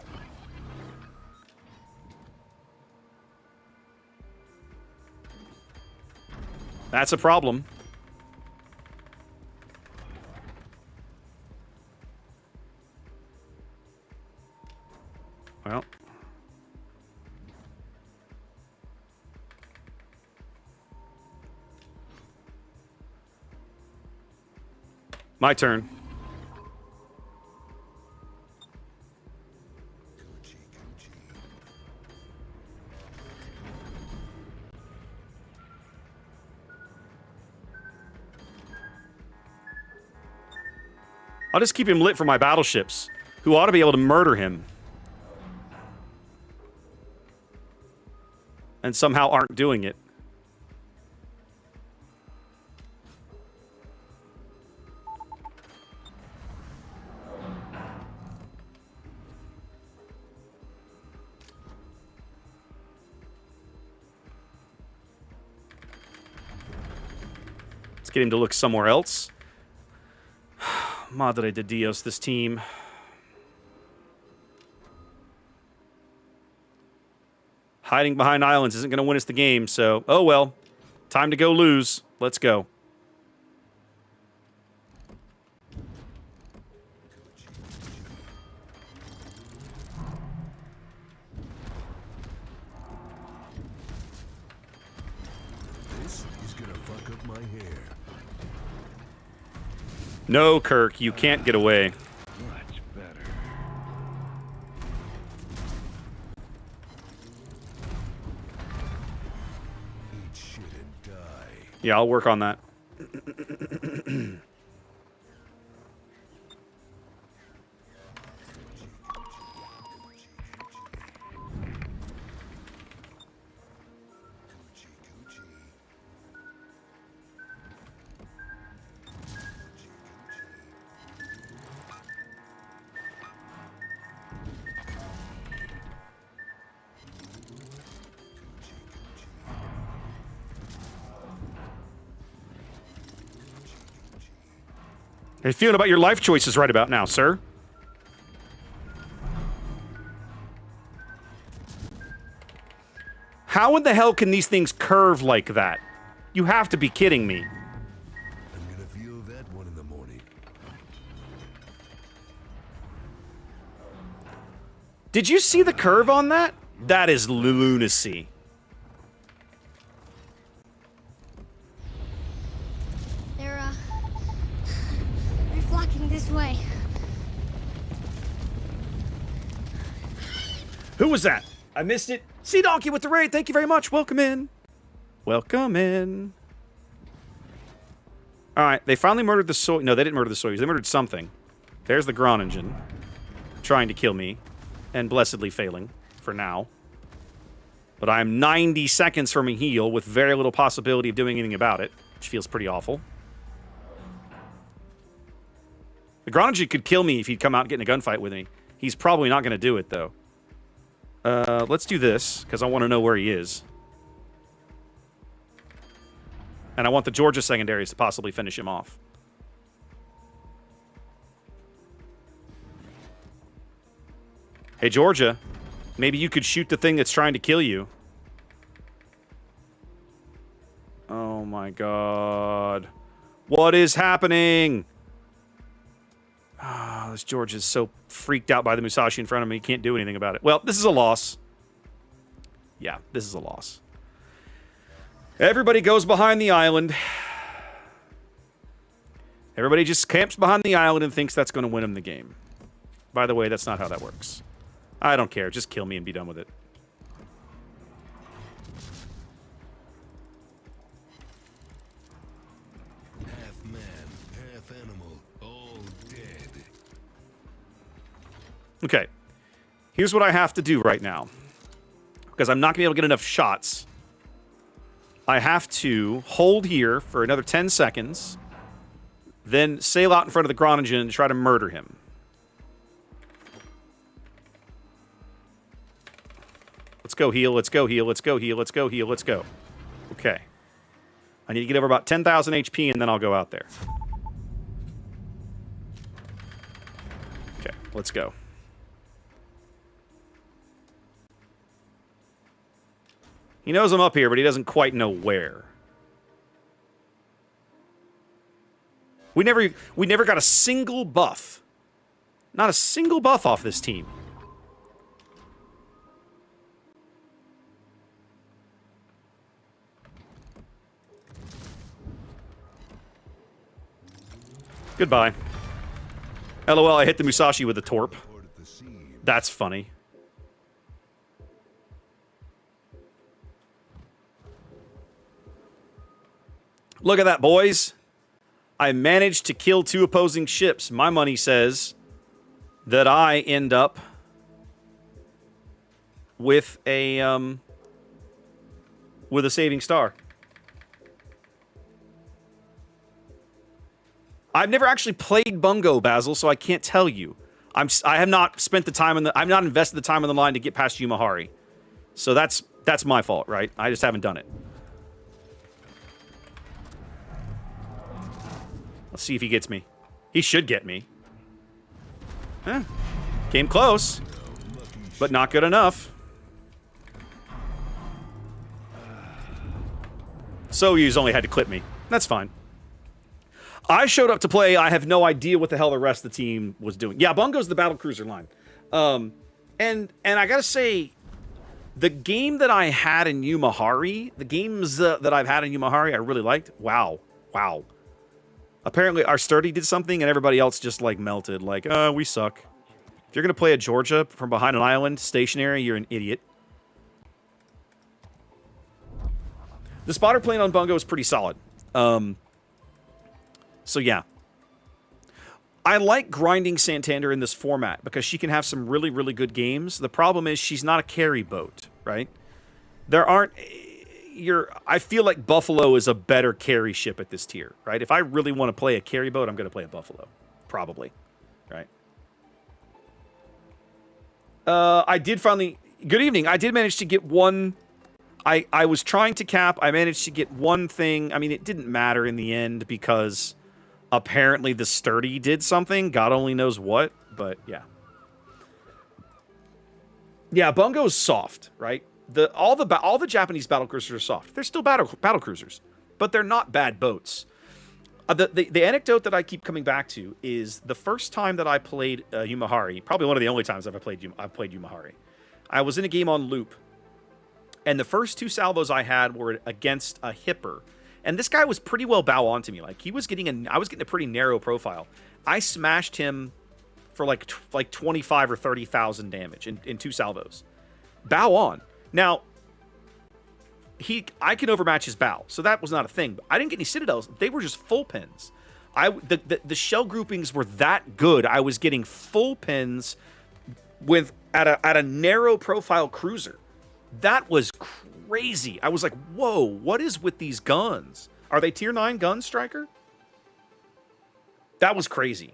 That's a problem. Well. My turn. I'll just keep him lit for my battleships, who ought to be able to murder him. And somehow aren't doing it. Let's get him to look somewhere else. Madre de Dios, this team. Hiding behind islands isn't going to win us the game, so... Oh, well. Time to go lose. Let's go. This is gonna fuck up my hair. No, Kirk, you can't get away. Much better. Yeah, I'll work on that. How you feeling about your life choices right about now, sir? How in the hell can these things curve like that? You have to be kidding me. I'm gonna feel that one in the morning. Did you see the curve on that? That is lunacy. They're flocking this way. Who was that? I missed it. Sea Donkey with the raid. Thank you very much. Welcome in. Welcome in. All right. They finally murdered the soy. No, they didn't murder the Soyuz. They murdered something. There's the Groningen trying to kill me and blessedly failing for now. But I'm 90 seconds from a heal with very little possibility of doing anything about it, which feels pretty awful. The Groningen could kill me if he'd come out and get in a gunfight with me. He's probably not going to do it, though. Let's do this, because I want to know where he is. And I want the Georgia secondaries to possibly finish him off. Hey, Georgia, maybe you could shoot the thing that's trying to kill you. Oh, my God. What is happening? Oh, this George is so freaked out by the Musashi in front of me, he can't do anything about it. Well, this is a loss. Yeah, this is a loss. Everybody goes behind the island. Everybody just camps behind the island and thinks that's going to win them the game. By the way, that's not how that works. I don't care. Just kill me and be done with it. Half man, half animal, all dead. Okay. Here's what I have to do right now. Because I'm not going to be able to get enough shots. I have to hold here for another 10 seconds. Then sail out in front of the Groningen and try to murder him. Let's go heal, let's go heal, let's go heal, let's go heal, let's go. Okay. I need to get over about 10,000 HP and then I'll go out there. Okay, let's go. He knows I'm up here, but he doesn't quite know where. We never got a single buff. Not a single buff off this team. Goodbye. LOL, I hit the Musashi with a torp. That's funny. Look at that, boys. I managed to kill 2 opposing ships. My money says that I end up with a saving star. I've never actually played Bungo, Basil, so I can't tell you. I have not spent the time I've not invested the time on the line to get past Yumahari. So that's my fault, right? I just haven't done it. Let's see if he gets me. He should get me. Eh. Came close, but not good enough. Soyuz only had to clip me. That's fine. I showed up to play. I have no idea what the hell the rest of the team was doing. Yeah, Bungo's the battlecruiser line. And I gotta say, the game that I had in Yumahari, the games that I've had in Yumahari, I really liked. Wow. Apparently, our Sturdy did something, and everybody else just, like, melted. Like, we suck. If you're gonna play a Georgia from behind an island, stationary, you're an idiot. The spotter plane on Bungo is pretty solid. So yeah. I like grinding Santander in this format because she can have some really, really good games. The problem is she's not a carry boat, right? There aren't... I feel like Buffalo is a better carry ship at this tier, right? If I really want to play a carry boat, I'm going to play a Buffalo. Probably, right? I did finally... Good evening. I did manage to get one... I was trying to cap. I managed to get one thing. I mean, it didn't matter in the end because apparently the Sturdy did something. God only knows what, but yeah. Yeah, Bungo's soft, right? All the Japanese battle cruisers are soft. They're still battle cruisers, but they're not bad boats. The anecdote that I keep coming back to is the first time that I played Yumahari, probably one of the only times I've played Yumahari. I was in a game on loop, and the first 2 salvos I had were against a hipper, and this guy was pretty well bow on to me. Like I was getting a pretty narrow profile. I smashed him for like 25 or 30,000 damage in 2 salvos. Bow on. Now, I can overmatch his bow, so that was not a thing. But I didn't get any citadels. They were just full pins. The shell groupings were that good. I was getting full pins at a narrow profile cruiser. That was crazy. I was like, whoa, what is with these guns? Are they tier 9 guns, Striker? That was crazy.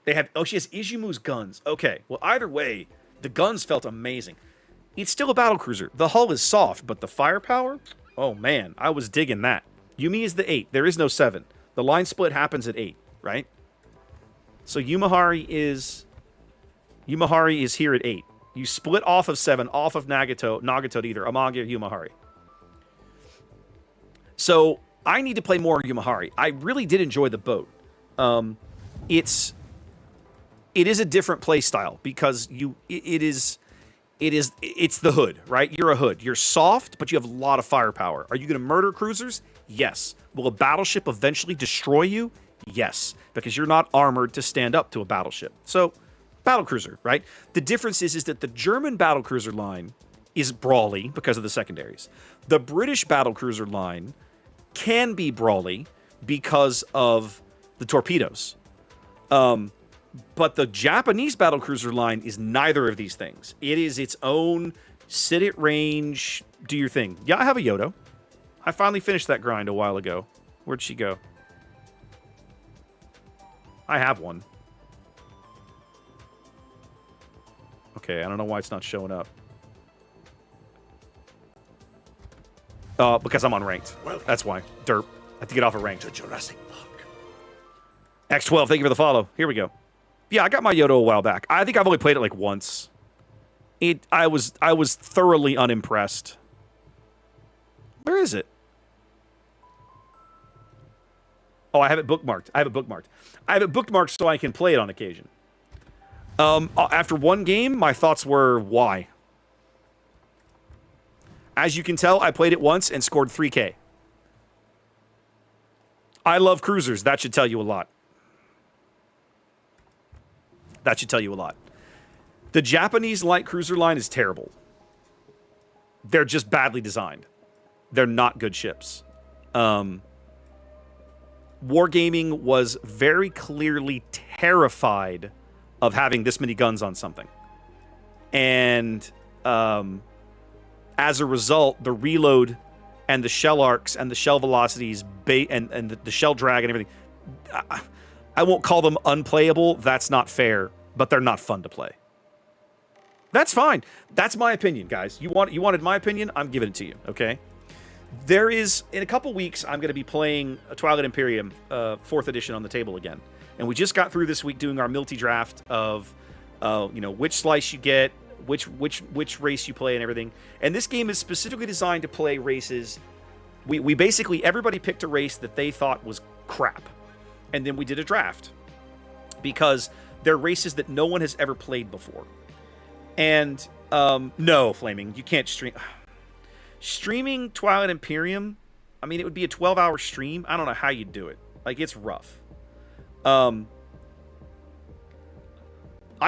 She has Izumo's guns. Okay, well, either way, the guns felt amazing. It's still a battlecruiser. The hull is soft, but the firepower? Oh, man, I was digging that. Yumi is the 8. There is no 7. The line split happens at 8, right? So Yumahari is here at 8. You split off of 7, off of Nagato either Amagi or Yumahari. So I need to play more Yumahari. I really did enjoy the boat. It is a different play style because it's the hood, right? You're a hood. You're soft, but you have a lot of firepower. Are you going to murder cruisers? Yes. Will a battleship eventually destroy you? Yes, because you're not armored to stand up to a battleship. So, battlecruiser, right? The difference is that the German battlecruiser line is brawly because of the secondaries. The British battlecruiser line can be brawly because of the torpedoes. But the Japanese battlecruiser line is neither of these things. It is its own sit at range, do your thing. Yeah, I have a Yodo. I finally finished that grind a while ago. Where'd she go? I have one. Okay, I don't know why it's not showing up. Because I'm unranked. That's why. Derp. I have to get off of ranked. To Jurassic Park. X12, thank you for the follow. Here we go. Yeah, I got my Yodo a while back. I think I've only played it like once. I was thoroughly unimpressed. Where is it? Oh, I have it bookmarked. I have it bookmarked so I can play it on occasion. After one game, my thoughts were, why? As you can tell, I played it once and scored 3K. I love cruisers. That should tell you a lot. That should tell you a lot. The Japanese light cruiser line is terrible. They're just badly designed. They're not good ships. Wargaming was very clearly terrified of having this many guns on something. And as a result, the reload and the shell arcs and the shell velocities and the shell drag and everything, I won't call them unplayable. That's not fair, but they're not fun to play. That's fine. That's my opinion, guys. You wanted my opinion? I'm giving it to you, okay? There is, in a couple weeks, I'm going to be playing Twilight Imperium 4th edition on the table again. And we just got through this week doing our multi draft of, which slice you get, which race you play and everything. And this game is specifically designed to play races. We basically, everybody picked a race that they thought was crap. And then we did a draft. Because they're races that no one has ever played before. And, no, Flaming, you can't stream. Streaming Twilight Imperium, I mean, it would be a 12-hour stream. I don't know how you'd do it. Like, it's rough. I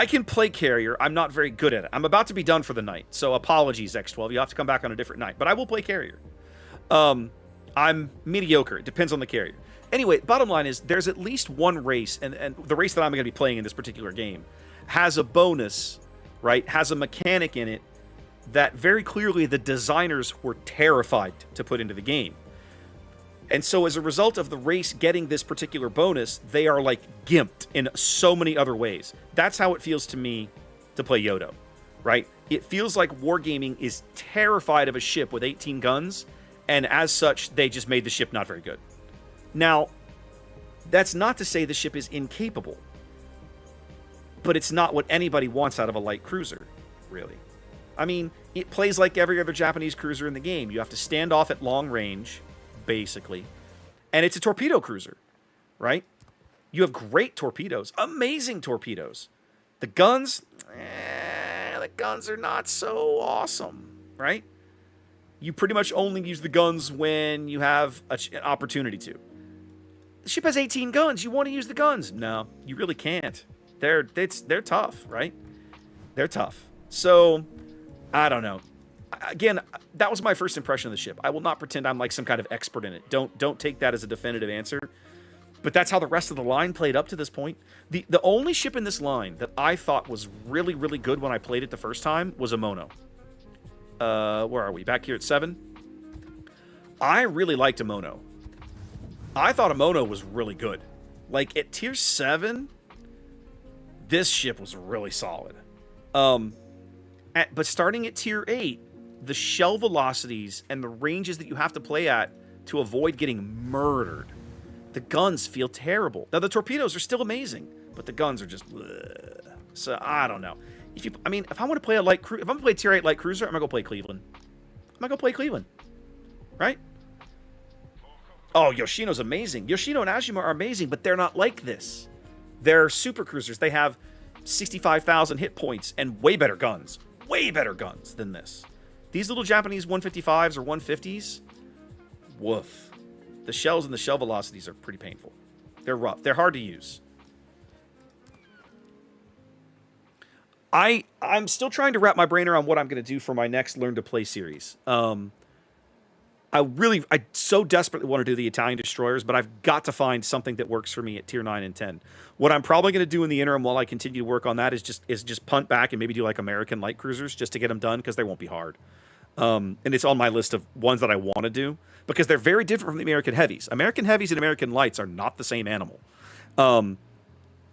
can play carrier. I'm not very good at it. I'm about to be done for the night. So apologies, X12. You have to come back on a different night. But I will play carrier. I'm mediocre. It depends on the carrier. Anyway, bottom line is there's at least one race, and the race that I'm going to be playing in this particular game has a bonus, right? Has a mechanic in it that very clearly the designers were terrified to put into the game. And so as a result of the race getting this particular bonus, they are like gimped in so many other ways. That's how it feels to me to play Yodo, right? It feels like Wargaming is terrified of a ship with 18 guns, and as such, they just made the ship not very good. Now, that's not to say the ship is incapable, but it's not what anybody wants out of a light cruiser, really. I mean, it plays like every other Japanese cruiser in the game. You have to stand off at long range, basically, and it's a torpedo cruiser, right? You have great torpedoes, amazing torpedoes. The guns are not so awesome, right? You pretty much only use the guns when you have an opportunity to. The ship has 18 guns. You want to use the guns? No, you really can't. They're tough, right? They're tough. So, I don't know. Again, that was my first impression of the ship. I will not pretend I'm like some kind of expert in it. Don't take that as a definitive answer. But that's how the rest of the line played up to this point. The only ship in this line that I thought was really, really good when I played it the first time was a Mono. Where are we? Back here at 7? I really liked a Mono. I thought a Mono was really good. Like, at tier 7, this ship was really solid. But starting at tier 8, the shell velocities and the ranges that you have to play at to avoid getting murdered. The guns feel terrible. Now, the torpedoes are still amazing, but the guns are just... bleh. So, I don't know. If I want to play if I'm going to play tier 8 light cruiser, I'm going to go play Cleveland. Right? Oh, Yoshino's amazing. Yoshino and Ajima are amazing, but they're not like this. They're super cruisers. They have 65,000 hit points and way better guns. Way better guns than this. These little Japanese 155s or 150s, woof. The shells and the shell velocities are pretty painful. They're rough. They're hard to use. I'm still trying to wrap my brain around what I'm going to do for my next Learn to Play series. I so desperately want to do the Italian destroyers, but I've got to find something that works for me at tier 9 and 10. What I'm probably going to do in the interim while I continue to work on that is just punt back and maybe do like American light cruisers just to get them done, because they won't be hard. And it's on my list of ones that I want to do because they're very different from the American heavies. American heavies and American lights are not the same animal. And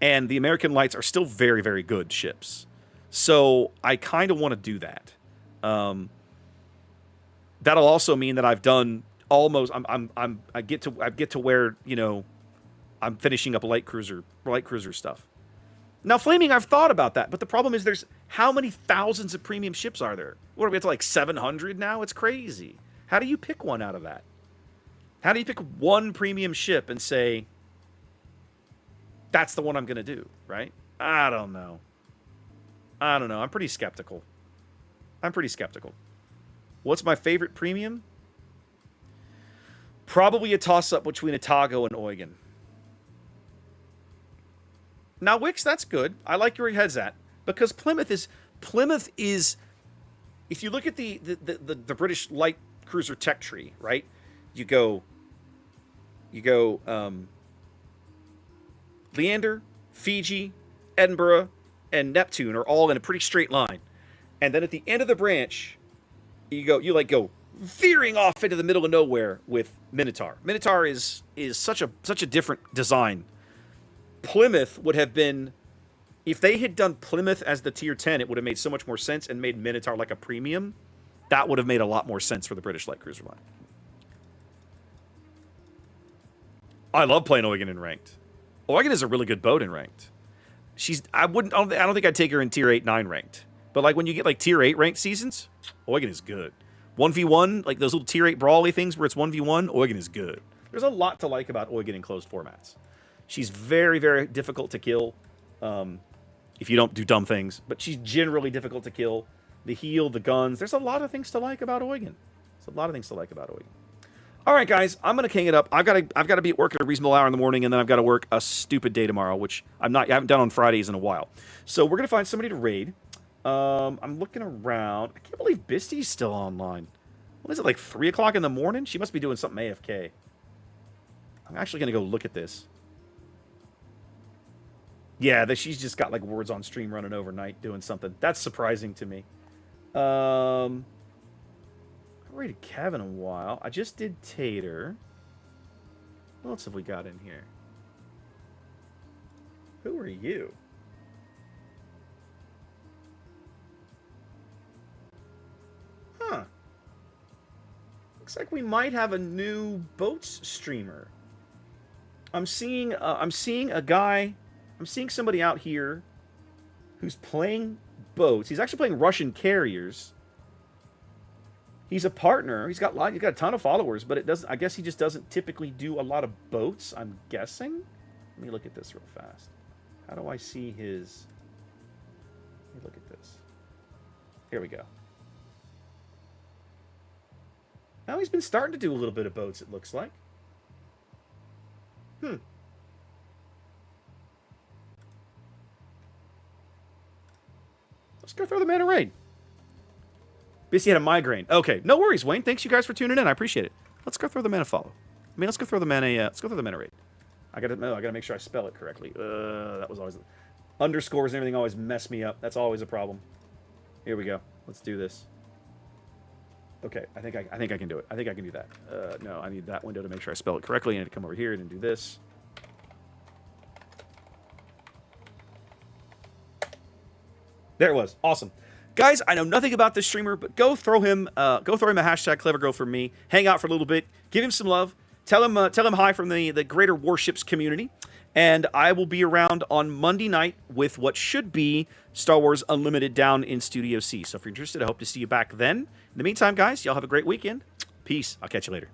the American lights are still very, very good ships. So I kind of want to do that. That'll also mean that I've done almost. I get to where, you know, I'm finishing up light cruiser stuff. Now, Flaming, I've thought about that, but the problem is there's how many thousands of premium ships are there? What are we up to, like 700 now? It's crazy. How do you pick one out of that? How do you pick one premium ship and say, that's the one I'm going to do, right? I don't know. I'm pretty skeptical. What's my favorite premium? Probably a toss-up between Atago and Eugen. Now, Wix, that's good. I like where your head's at. Because Plymouth is, if you look at the British light cruiser tech tree, right? You go Leander, Fiji, Edinburgh, and Neptune are all in a pretty straight line. And then at the end of the branch, you go veering off into the middle of nowhere with Minotaur. Minotaur is such a different design. Plymouth would have been, if they had done Plymouth as the tier 10, it would have made so much more sense and made Minotaur like a premium. That would have made a lot more sense for the British light cruiser line. I love playing Eugen in ranked. Eugen is a really good boat in ranked. I don't think I'd take her in tier 8, 9 ranked. But like when you get like tier 8 ranked seasons, Eugen is good. 1v1, like those little tier 8 brawly things where it's 1v1, Eugen is good. There's a lot to like about Eugen in closed formats. She's very, very difficult to kill if you don't do dumb things. But she's generally difficult to kill. The heal, the guns. There's a lot of things to like about Eugen. All right, guys. I'm going to king it up. I've got to be at work at a reasonable hour in the morning, and then I've got to work a stupid day tomorrow, which I haven't done on Fridays in a while. So we're going to find somebody to raid. I'm looking around. I can't believe Bisty's still online. What is it, like 3 o'clock in the morning? She must be doing something AFK. I'm actually going to go look at this. Yeah, that she's just got like words on stream running overnight doing something. That's surprising to me. I haven't rated Kev in a while. I just did Tater. What else have we got in here? Who are you? Huh. Looks like we might have a new boats streamer. I'm seeing a guy. I'm seeing somebody out here who's playing boats. He's actually playing Russian carriers. He's a partner. He's got a ton of followers, but it doesn't. I guess he just doesn't typically do a lot of boats. I'm guessing. Let me look at this real fast. How do I see his? Let me look at this. Here we go. Now he's been starting to do a little bit of boats. It looks like. Let's go throw the man a raid. Busy had a migraine. Okay, no worries, Wayne. Thanks you guys for tuning in. I appreciate it. Let's go throw the man a follow. I mean, let's go throw the man a raid. I gotta make sure I spell it correctly. That was always underscores and everything always mess me up. That's always a problem. Here we go. Let's do this. Okay, I think I can do it. I think I can do that. No, I need that window to make sure I spell it correctly. I need to come over here and do this. There it was. Awesome. Guys, I know nothing about this streamer, but go throw him a hashtag #CleverGirl for me. Hang out for a little bit. Give him some love. Tell him hi from the greater Warships community. And I will be around on Monday night with what should be Star Wars Unlimited down in Studio C. So if you're interested, I hope to see you back then. In the meantime, guys, y'all have a great weekend. Peace. I'll catch you later.